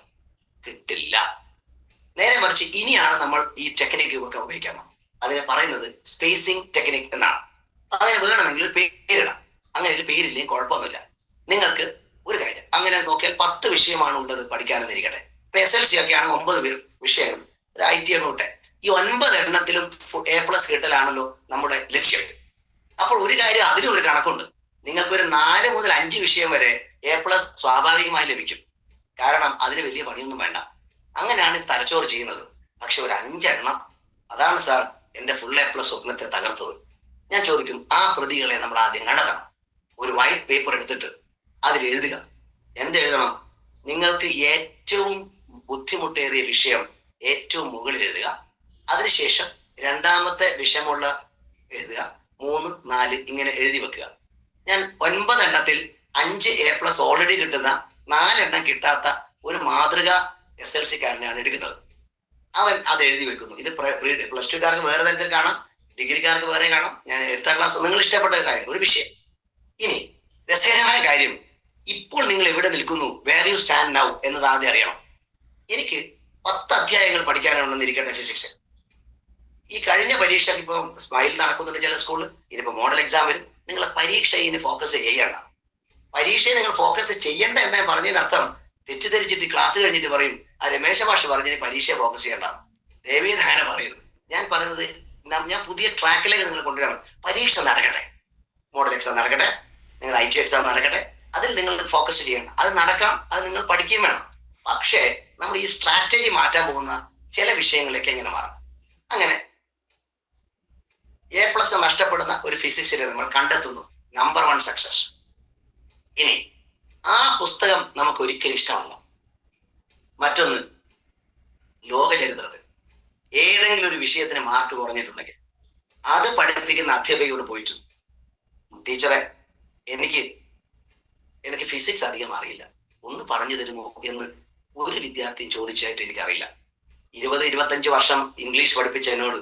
നേരെ മറിച്ച് ഇനിയാണ് നമ്മൾ ഈ ടെക്നിക്ക് ഒക്കെ ഉപയോഗിക്കാൻ പോകുന്നത്. അതിനെ പറയുന്നത് സ്പേസിംഗ് ടെക്നിക് എന്നാണ്. അങ്ങനെ വേണമെങ്കിൽ ഒരു പേരിടാം. അങ്ങനെ ഒരു പേരില്ലെങ്കിൽ കുഴപ്പമൊന്നുമില്ല. നിങ്ങൾക്ക് ഒരു കാര്യം, അങ്ങനെ നോക്കിയാൽ 10 വിഷയമാണ് ഉള്ളത് പഠിക്കാനെന്നിരിക്കട്ടെ. ഇപ്പൊ SLC ഒക്കെയാണ് 9 വിഷയങ്ങൾ, ഒരു IT അങ്ങോട്ടെ. ഈ 9 എണ്ണത്തിലും A+ കിട്ടലാണല്ലോ നമ്മുടെ ലക്ഷ്യം. അപ്പോൾ ഒരു കാര്യം, അതിലും ഒരു കണക്കുണ്ട്. നിങ്ങൾക്കൊരു 4 മുതൽ 5 വിഷയം വരെ A+ സ്വാഭാവികമായി ലഭിക്കും. കാരണം അതിന് വലിയ പണിയൊന്നും വേണ്ട. അങ്ങനെയാണ് തലച്ചോറ് ചെയ്യുന്നത്. പക്ഷെ ഒരു 5 എണ്ണം, അതാണ് സാർ എന്റെ ഫുൾ A+ സ്വപ്നത്തെ തകർത്തത്. ഞാൻ ചോദിക്കും, ആ പ്രതികളെ നമ്മൾ ആദ്യം കണ്ടെത്തണം. ഒരു വൈറ്റ് പേപ്പർ എടുത്തിട്ട് അതിൽ എഴുതുക. എന്തെഴുതണം? നിങ്ങൾക്ക് ഏറ്റവും ബുദ്ധിമുട്ടേറിയ വിഷയം ഏറ്റവും മുകളിൽ എഴുതുക. അതിനുശേഷം രണ്ടാമത്തെ വിഷയമുള്ള എഴുതുക. 3, 4 ഇങ്ങനെ എഴുതി വെക്കുക. ഞാൻ 9 എണ്ണത്തിൽ 5 A+ ഓൾറെഡി കിട്ടുന്ന 4 എണ്ണം കിട്ടാത്ത ഒരു മാതൃക SLC-കാരനെയാണ് എടുക്കുന്നത്. അവൻ അത് എഴുതി വെക്കുന്നു. ഇത് +2-കാർക്ക് വേറെ തരത്തിൽ കാണാം, ഡിഗ്രിക്കാർക്ക് വേറെ കാണാം. ഞാൻ 8ാം ക്ലാസ് നിങ്ങൾ ഇഷ്ടപ്പെട്ട കാര്യം ഒരു വിഷയം. ഇനി രസകരമായ കാര്യം, ഇപ്പോൾ നിങ്ങൾ എവിടെ നിൽക്കുന്നു, വേർ യു സ്റ്റാൻഡ് നൗ എന്നത് ആദ്യം അറിയണം. എനിക്ക് 10 അധ്യായങ്ങൾ പഠിക്കാനുണ്ടെന്നിരിക്കട്ടെ ഫിസിക്സ്. ഈ കഴിഞ്ഞ പരീക്ഷയ്ക്ക് ഇപ്പം സ്മൈൽ നടക്കുന്നുണ്ട് ചില സ്കൂളിൽ. ഇനിയിപ്പോ മോഡൽ എക്സാം വരും. നിങ്ങൾ പരീക്ഷയെ ഫോക്കസ് ചെയ്യണ്ട. പരീക്ഷയെ നിങ്ങൾ ഫോക്കസ് ചെയ്യണ്ട എന്നാ പറഞ്ഞതിനർത്ഥം തെറ്റിദ്ധരിച്ചിട്ട് ക്ലാസ് കഴിഞ്ഞിട്ട് പറയും, ആ രമേശ മാഷ് പറഞ്ഞതിന് പരീക്ഷയെ ഫോക്കസ് ചെയ്യണ്ട. ദേവീത് അങ്ങനെ പറയുന്നത്. ഞാൻ പറയുന്നത്, ഞാൻ പുതിയ ട്രാക്കിലേക്ക് നിങ്ങൾ കൊണ്ടുവരണം. പരീക്ഷ നടക്കട്ടെ, മോഡൽ എക്സാം നടക്കട്ടെ, നിങ്ങൾ IT എക്സാം നടക്കട്ടെ, അതിൽ നിങ്ങൾ ഫോക്കസ് ചെയ്യണം. അത് നടക്കാം, അത് നിങ്ങൾ പഠിക്കുകയും വേണം. പക്ഷേ നമ്മൾ ഈ സ്ട്രാറ്റജി മാറ്റാൻ പോകുന്ന ചില വിഷയങ്ങളിലേക്ക് എങ്ങനെ മാറാം? അങ്ങനെ A+ നഷ്ടപ്പെടുന്ന ഒരു ഫിസിക്സിനെ നമ്മൾ കണ്ടെത്തുന്നു. Number 1 success. ഇനി ആ പുസ്തകം നമുക്ക് ഒരിക്കലും ഇഷ്ടമല്ല. മറ്റൊന്ന്, ലോക ചരിത്രത്തിൽ ഏതെങ്കിലും ഒരു വിഷയത്തിന് മാർക്ക് കുറഞ്ഞിട്ടുണ്ടെങ്കിൽ അത് പഠിപ്പിക്കുന്ന അധ്യാപികയോട് പോയിട്ട്, ടീച്ചറെ എനിക്ക് ഫിസിക്സ് അധികം അറിയില്ല, ഒന്ന് പറഞ്ഞു തരുമോ എന്ന് ഒരു വിദ്യാർത്ഥിയും ചോദിച്ചായിട്ട് എനിക്കറിയില്ല. 20-25 വർഷം ഇംഗ്ലീഷ് പഠിപ്പിച്ച എന്നോട്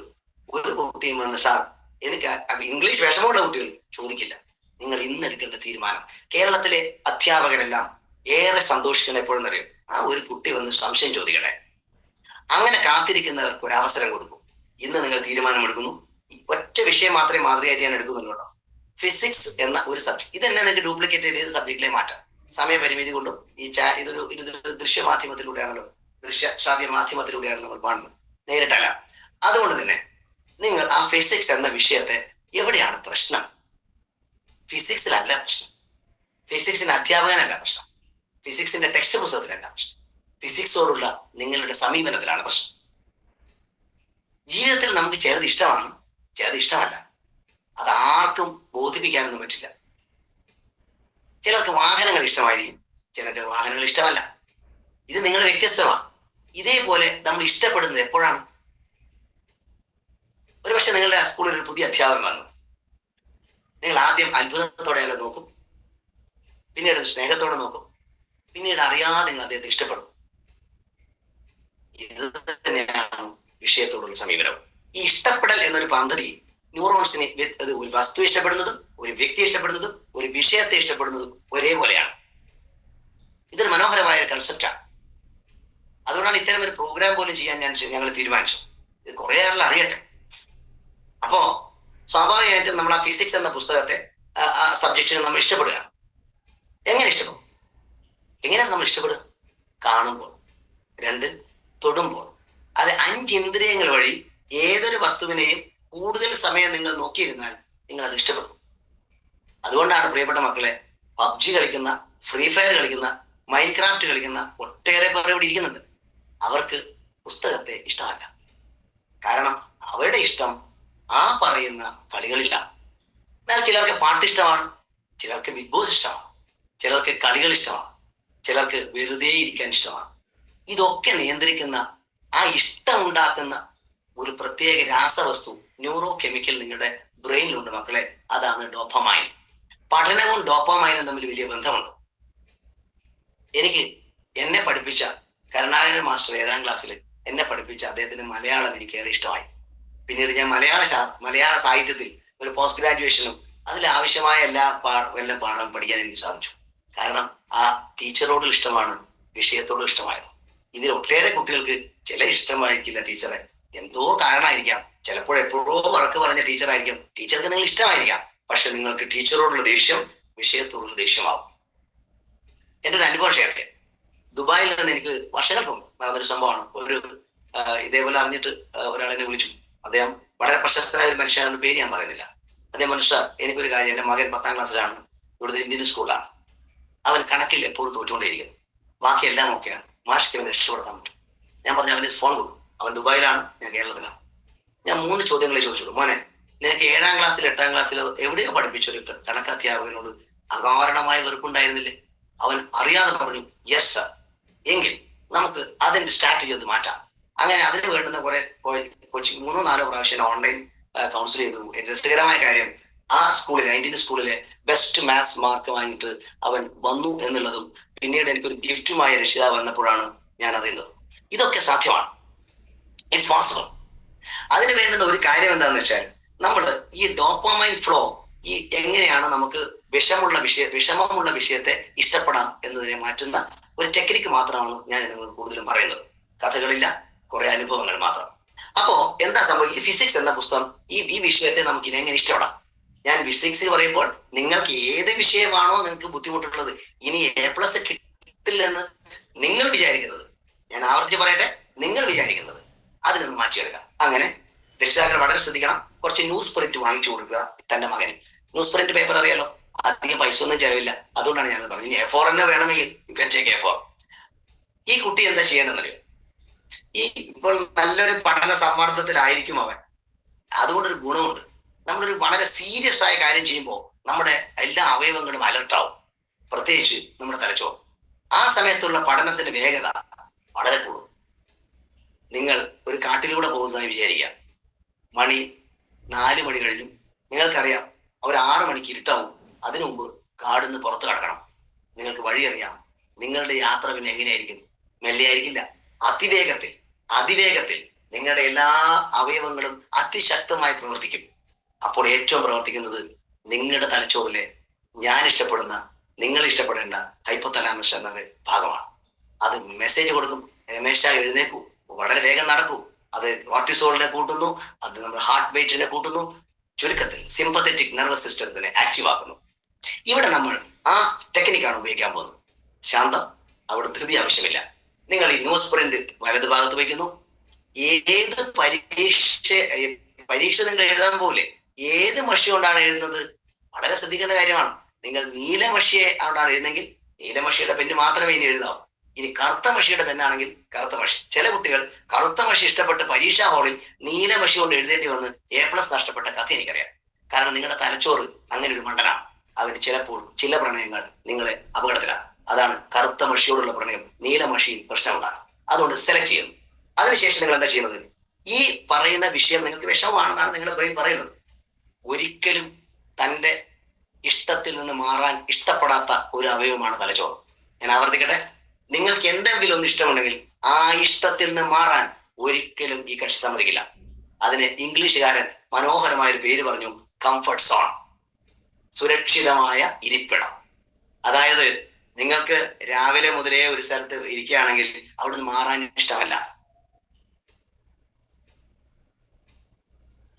ഒരു കുട്ടിയും വന്ന്, സാർ എനിക്ക് ഇംഗ്ലീഷ് വിഷമമുള്ള കുട്ടികൾ ചോദിക്കില്ല. നിങ്ങൾ ഇന്ന് എടുക്കേണ്ട തീരുമാനം. കേരളത്തിലെ അധ്യാപകരെല്ലാം ഏറെ സന്തോഷിക്കുന്ന എപ്പോഴും അറിയും, ആ ഒരു കുട്ടി വന്ന് സംശയം ചോദിക്കട്ടെ. അങ്ങനെ കാത്തിരിക്കുന്നവർക്ക് ഒരു അവസരം കൊടുക്കും. ഇന്ന് നിങ്ങൾ തീരുമാനമെടുക്കുന്നു. ഒറ്റ വിഷയം മാത്രമേ മാതൃകയായിട്ട് ഞാൻ എടുക്കുന്നുള്ളൂ, ഫിസിക്സ് എന്ന ഒരു സബ്ജക്ട്. ഇതെന്നെ നിങ്ങൾക്ക് ഡ്യൂപ്ലിക്കേറ്റ് ചെയ്ത് ഏത് സബ്ജക്റ്റിലേക്ക് മാറ്റാം. സമയപരിമിതി കൊണ്ടും ഇതൊരു ദൃശ്യമാധ്യമത്തിലൂടെയാണല്ലോ, ദൃശ്യശ്രാവ്യ മാധ്യമത്തിലൂടെയാണ് നമ്മൾ കാണുന്നത്, നേരിട്ടല്ല. അതുകൊണ്ട് തന്നെ നിങ്ങൾ ആ ഫിസിക്സ് എന്ന വിഷയത്തെ, എവിടെയാണ് പ്രശ്നം? ഫിസിക്സിലല്ല പ്രശ്നം, ഫിസിക്സിന്റെ അധ്യാപകനല്ല പ്രശ്നം, ഫിസിക്സിന്റെ ടെക്സ്റ്റ് പുസ്തകത്തിലല്ല പ്രശ്നം, ഫിസിക്സോടുള്ള നിങ്ങളുടെ സമീപനത്തിലാണ് പ്രശ്നം. ജീവിതത്തിൽ നമുക്ക് ചിലത് ഇഷ്ടമാണ്, ചിലത് ഇഷ്ടമല്ല. അത് ആർക്കും ബോധിപ്പിക്കാനൊന്നും പറ്റില്ല. ചിലർക്ക് വാഹനങ്ങൾ ഇഷ്ടമായിരിക്കും, ചിലർക്ക് വാഹനങ്ങൾ ഇഷ്ടമല്ല. ഇത് നിങ്ങൾ വ്യത്യസ്തമാണ്. ഇതേപോലെ നമ്മൾ ഇഷ്ടപ്പെടുന്നത് എപ്പോഴാണ്? ഒരുപക്ഷെ നിങ്ങളുടെ സ്കൂളിൽ ഒരു പുതിയ അധ്യാപകൻ വന്നു. നിങ്ങൾ ആദ്യം അത്ഭുതത്തോടെ അയാളെ നോക്കും, പിന്നീട് സ്നേഹത്തോടെ നോക്കും, പിന്നീട് അറിയാതെ നിങ്ങൾ അദ്ദേഹത്തെ ഇഷ്ടപ്പെടും. ഇത് തന്നെയാണ് വിഷയത്തോടുള്ള സമീപനം. ഈ ഇഷ്ടപ്പെടൽ എന്നൊരു പദ്ധതി ന്യൂറോൺസിനെ, അത് ഒരു വസ്തു ഇഷ്ടപ്പെടുന്നതും ഒരു വ്യക്തി ഇഷ്ടപ്പെടുന്നതും ഒരു വിഷയത്തെ ഇഷ്ടപ്പെടുന്നതും ഒരേപോലെയാണ്. ഇതൊരു മനോഹരമായ ഒരു കൺസെപ്റ്റാണ്. അതുകൊണ്ടാണ് ഇത്തരം ഒരു പ്രോഗ്രാം പോലും ചെയ്യാൻ ഞങ്ങൾ തീരുമാനിച്ചു. ഇത് കുറെ ആളുകൾ അറിയട്ടെ. അപ്പോ സ്വാഭാവികമായിട്ടും നമ്മൾ ആ ഫിസിക്സ് എന്ന പുസ്തകത്തെ, ആ സബ്ജക്റ്റിനെ നമ്മൾ ഇഷ്ടപ്പെടുക. എങ്ങനെ ഇഷ്ടപ്പെടും? എങ്ങനെയാണ് നമ്മൾ ഇഷ്ടപ്പെടുക? കാണുമ്പോൾ, 2 തൊടുമ്പോൾ. അത് 5 ഇന്ദ്രിയങ്ങൾ വഴി ഏതൊരു വസ്തുവിനെയും കൂടുതൽ സമയം നിങ്ങൾ നോക്കിയിരുന്നാൽ നിങ്ങൾ അത് ഇഷ്ടപ്പെടും. അതുകൊണ്ടാണ് പ്രിയപ്പെട്ട മക്കളെ, PUBG കളിക്കുന്ന, ഫ്രീ ഫയർ കളിക്കുന്ന, മൈൻക്രാഫ്റ്റ് കളിക്കുന്ന ഒട്ടേറെ പേർ ഇവിടെ ഇരിക്കുന്നുണ്ട്. അവർക്ക് പുസ്തകത്തെ ഇഷ്ടമല്ല. കാരണം അവരുടെ ഇഷ്ടം ആ പറയുന്ന കളികളില്ല. എന്നാൽ ചിലർക്ക് പാട്ട് ഇഷ്ടമാണ്, ചിലർക്ക് ബിഗ് ബോസ് ഇഷ്ടമാണ്, ചിലർക്ക് കളികൾ ഇഷ്ടമാണ്, ചിലർക്ക് വെറുതെ ഇരിക്കാൻ ഇഷ്ടമാണ്. ഇതൊക്കെ നിയന്ത്രിക്കുന്ന, ആ ഇഷ്ടം ഉണ്ടാക്കുന്ന ഒരു പ്രത്യേക രാസവസ്തു, ന്യൂറോ കെമിക്കൽ നിങ്ങളുടെ ബ്രെയിനിലുണ്ട് മക്കളെ. അതാണ് ഡോപ്പമൈൻ. പഠനവും ഡോപ്പമൈനും തമ്മിൽ വലിയ ബന്ധമുണ്ട്. എന്നെ പഠിപ്പിച്ച കരുണാകരൻ മാസ്റ്റർ 7ാം ക്ലാസ്സിൽ എന്നെ പഠിപ്പിച്ച അദ്ദേഹത്തിന് മലയാളം എനിക്ക് ഏറെ ഇഷ്ടമായി. പിന്നീട് ഞാൻ മലയാള സാഹിത്യത്തിൽ ഒരു പോസ്റ്റ് ഗ്രാജുവേഷനും അതിൽ ആവശ്യമായ എല്ലാ പാഠം പഠിക്കാൻ എനിക്ക് സാധിച്ചു. കാരണം ആ ടീച്ചറോടും ഇഷ്ടമാണ്, വിഷയത്തോടും ഇഷ്ടമായത്. ഇതിൽ ഒട്ടേറെ കുട്ടികൾക്ക് ചില ഇഷ്ടമായിരിക്കില്ല ടീച്ചറെ, എന്തോ കാരണമായിരിക്കാം. ചിലപ്പോൾ എപ്പോഴോ വഴക്ക് പറഞ്ഞ ടീച്ചറായിരിക്കും, ടീച്ചർക്ക് നിങ്ങൾ ഇഷ്ടമായിരിക്കാം, പക്ഷെ നിങ്ങൾക്ക് ടീച്ചറോടുള്ള ദേഷ്യം വിഷയത്തോടുള്ള ദേഷ്യമാവും. എൻ്റെ ഒരു അനുഭവം ഷെയർ ചെയ്യാം. ദുബായിൽ നിന്ന് എനിക്ക് വർഷങ്ങൾക്ക് മുമ്പ് നടന്നൊരു സംഭവമാണ്. ഒരു ഇതേപോലെ അറിഞ്ഞിട്ട് ഒരാളെന്നെ വിളിച്ചു. അദ്ദേഹം വളരെ പ്രശസ്തനായ ഒരു മനുഷ്യനാണ്, പേര് ഞാൻ പറയുന്നില്ല. അദ്ദേഹം മനുഷ്യ, എനിക്കൊരു കാര്യം, എൻ്റെ മകൻ 10ാം ക്ലാസ്സിലാണ്, ഇവിടുത്തെ ഇന്ത്യൻ സ്കൂളാണ്. അവൻ കണക്കിൽ എപ്പോഴും തോറ്റുകൊണ്ടേയിരിക്കുന്നു. ബാക്കിയെല്ലാം ഓക്കെയാണ്, മാഷ്ക്ക് അവനെ രക്ഷപ്പെടുത്താൻ പറ്റും. ഞാൻ പറഞ്ഞു അവന് ഫോൺ കൊടുക്കും. അവൻ ദുബായിലാണ്, ഞാൻ കേരളത്തിലാണ്. ഞാൻ 3 ചോദ്യങ്ങളെ ചോദിച്ചുള്ളൂ. മോനെ, നിനക്ക് 7ാം ക്ലാസ്സിൽ 8ാം ക്ലാസ്സിൽ എവിടെയോ പഠിപ്പിച്ചൊരു കണക്കധ്യാപകനോട് അകാരണമായ വെറുപ്പുണ്ടായിരുന്നില്ലേ? അവൻ അറിയാതെ പറഞ്ഞു യെസ് സർ. എങ്കിൽ നമുക്ക് അതിന്റെ സ്ട്രാറ്റജി ഒന്ന് മാറ്റാം. അങ്ങനെ അതിന് വേണ്ടുന്ന കുറെ കോച്ചിങ് 3-4 പ്രാവശ്യം ഓൺലൈൻ കൗൺസിൽ ചെയ്തു. രസകരമായ കാര്യം, ആ സ്കൂളിലെ ഇന്ത്യൻ സ്കൂളിലെ ബെസ്റ്റ് മാത്സ് മാർക്ക് വാങ്ങിയിട്ട് അവൻ വന്നു എന്നുള്ളതും പിന്നീട് എനിക്കൊരു ഗിഫ്റ്റുമായ രക്ഷിതാവ് വന്നപ്പോഴാണ് ഞാൻ അറിയുന്നത്. ഇതൊക്കെ സാധ്യമാണ്, ഇറ്റ്സ് പോസിബിൾ. അതിന് വേണ്ടുന്ന ഒരു കാര്യം എന്താണെന്ന് വെച്ചാൽ, നമ്മൾ ഈ ഡോപാമൈൻ ഫ്ലോ, ഈ എങ്ങനെയാണ് നമുക്ക് വിഷമമുള്ള വിഷയത്തെ ഇഷ്ടപ്പെടാം എന്നതിനെ മാറ്റുന്ന ഒരു ടെക്നിക്ക് മാത്രമാണ് ഞാൻ നിങ്ങൾ കൂടുതലും പറയുന്നത്. കഥകളില്ല, കുറെ അനുഭവങ്ങൾ മാത്രം. അപ്പോ എന്താ സംഭവം? ഈ ഫിസിക്സ് എന്ന പുസ്തകം ഈ വിഷയത്തെ നമുക്ക് ഇനി എങ്ങനെ ഇഷ്ടപ്പെടാം? ഞാൻ ഫിസിക്സ് പറയുമ്പോൾ നിങ്ങൾക്ക് ഏത് വിഷയമാണോ നിങ്ങൾക്ക് ബുദ്ധിമുട്ടുള്ളത്, ഇനി A+ കിട്ടില്ലെന്ന് നിങ്ങൾ വിചാരിക്കുന്നത്, ഞാൻ ആവർത്തിച്ച് പറയട്ടെ, നിങ്ങൾ വിചാരിക്കുന്നത് അതിനൊന്ന് മാറ്റിയെടുക്കാം. അങ്ങനെ രക്ഷിതാക്കൾ വളരെ ശ്രദ്ധിക്കണം. കുറച്ച് ന്യൂസ് പ്രിന്റ് വാങ്ങിച്ചു കൊടുക്കുക തന്റെ മകന്. ന്യൂസ് പ്രിന്റ് പേപ്പർ അറിയാലോ, അധികം പൈസ ഒന്നും ചെലവില്ല. അതുകൊണ്ടാണ് ഞാൻ പറഞ്ഞത്, ഇനി A4 തന്നെ വേണമെങ്കിൽ യു ക്യാൻ ടേക്ക് A4. ഈ കുട്ടി എന്താ ചെയ്യേണ്ടതെന്നറിയോ? ഈ ഇപ്പോൾ നല്ലൊരു പഠന സമ്മർദ്ദത്തിലായിരിക്കും അവൻ. അതുകൊണ്ടൊരു ഗുണമുണ്ട്, നമ്മളൊരു വളരെ സീരിയസ് ആയ കാര്യം ചെയ്യുമ്പോൾ നമ്മുടെ എല്ലാ അവയവങ്ങളും അലർട്ടാവും, പ്രത്യേകിച്ച് നമ്മുടെ തലച്ചോറ്. ആ സമയത്തുള്ള പഠനത്തിന്റെ വേഗത വളരെ കൂടും. നിങ്ങൾ ഒരു കാട്ടിലൂടെ പോകുന്നതായി വിചാരിക്കുക. മണി 4 മണി കഴിഞ്ഞു. നിങ്ങൾക്കറിയാം ഒരു 6 മണിക്ക് ഇരുട്ടാവും. അതിനു മുമ്പ് കാടിന്ന് പുറത്ത് കടക്കണം. നിങ്ങൾക്ക് വഴിയറിയാം. നിങ്ങളുടെ യാത്ര പിന്നെ എങ്ങനെയായിരിക്കും? മെല്ലെ ആയിരിക്കില്ല, അതിവേഗത്തിൽ നിങ്ങളുടെ എല്ലാ അവയവങ്ങളും അതിശക്തമായി പ്രവർത്തിക്കും. അപ്പോൾ ഏറ്റവും പ്രവർത്തിക്കുന്നത് നിങ്ങളുടെ തലച്ചോറിലെ ഞാൻ ഇഷ്ടപ്പെടുന്ന, നിങ്ങൾ ഇഷ്ടപ്പെടേണ്ട ഹൈപ്പോതലാമസ് എന്ന ഭാഗമാണ്. അത് മെസ്സേജ് കൊടുക്കും, രമേശ എഴുന്നേക്കൂ, വളരെ വേഗം നടക്കൂ. അത് കോർട്ടിസോളിനെ കൂട്ടുന്നു, അത് നമ്മുടെ ഹാർട്ട് ബീറ്റിനെ കൂട്ടുന്നു. ചുരുക്കത്തിൽ സിമ്പത്തറ്റിക് നെർവസ് സിസ്റ്റത്തിനെ ആക്റ്റീവ് ആക്കുന്നു. ഇവിടെ നമ്മൾ ആ ടെക്നിക്കാണ് ഉപയോഗിക്കാൻ പോകുന്നത്. ശാന്തം, അവിടെ ധൃതി ആവശ്യമില്ല. നിങ്ങൾ ഈ ന്യൂസ് പ്രിന്റ് വലതു ഭാഗത്ത് വയ്ക്കുന്നു. ഏത് പരീക്ഷ നിങ്ങൾ എഴുതാൻ പോലെ ഏത് മഷി കൊണ്ടാണ് എഴുതുന്നത് വളരെ ശ്രദ്ധിക്കേണ്ട കാര്യമാണ്. നിങ്ങൾ നീലമഷിയെ കൊണ്ടാണ് എഴുതുന്നെങ്കിൽ നീലമഷിയുടെ പെന്ന് മാത്രമേ ഇനി എഴുതാവൂ. ഇനി കറുത്ത മഷിയുടെ പെന്നാണെങ്കിൽ കറുത്ത മഷി. ചില കുട്ടികൾ കറുത്ത മഷി ഇഷ്ടപ്പെട്ട് പരീക്ഷാ ഹാളിൽ നീലമഷി കൊണ്ട് എഴുതേണ്ടി വന്ന് A+ നഷ്ടപ്പെട്ട കഥ എനിക്കറിയാം. കാരണം നിങ്ങളുടെ തലച്ചോറ് അങ്ങനെ ഒരു മണ്ടനാണ്. അവന് ചിലപ്പോൾ ചില പ്രണയങ്ങൾ നിങ്ങളെ അപകടത്തിലാക്കും. അതാണ് കറുത്ത മഷിയോടുള്ള പ്രണയം നീലമഷിയിൽ പ്രശ്നമുണ്ടാകും. അതുകൊണ്ട് സെലക്ട് ചെയ്യുന്നു. അതിനുശേഷം നിങ്ങൾ എന്താ ചെയ്യുന്നത്? ഈ പറയുന്ന വിഷയം നിങ്ങൾക്ക് വിഷമമാണെന്നാണ് നിങ്ങളുടെ ബ്രെയിൻ പറയുന്നത്. ഒരിക്കലും തൻ്റെ ഇഷ്ടത്തിൽ നിന്ന് മാറാൻ ഇഷ്ടപ്പെടാത്ത ഒരു അവയവമാണ് തലച്ചോറ്. ഞാൻ ആവർത്തിക്കട്ടെ, നിങ്ങൾക്ക് എന്തെങ്കിലും ഒന്ന് ഇഷ്ടമുണ്ടെങ്കിൽ ആ ഇഷ്ടത്തിൽ നിന്ന് മാറാൻ ഒരിക്കലും ഈ കക്ഷി സമ്മതിക്കില്ല. അതിന് ഇംഗ്ലീഷുകാരൻ മനോഹരമായ ഒരു പേര് പറഞ്ഞു, കംഫർട്ട് സോൺ, സുരക്ഷിതമായ ഇരിപ്പിടം. അതായത് നിങ്ങൾക്ക് രാവിലെ മുതലേ ഒരു സ്ഥലത്ത് ഇരിക്കുകയാണെങ്കിൽ അവിടുന്ന് മാറാൻ ഇഷ്ടമല്ല.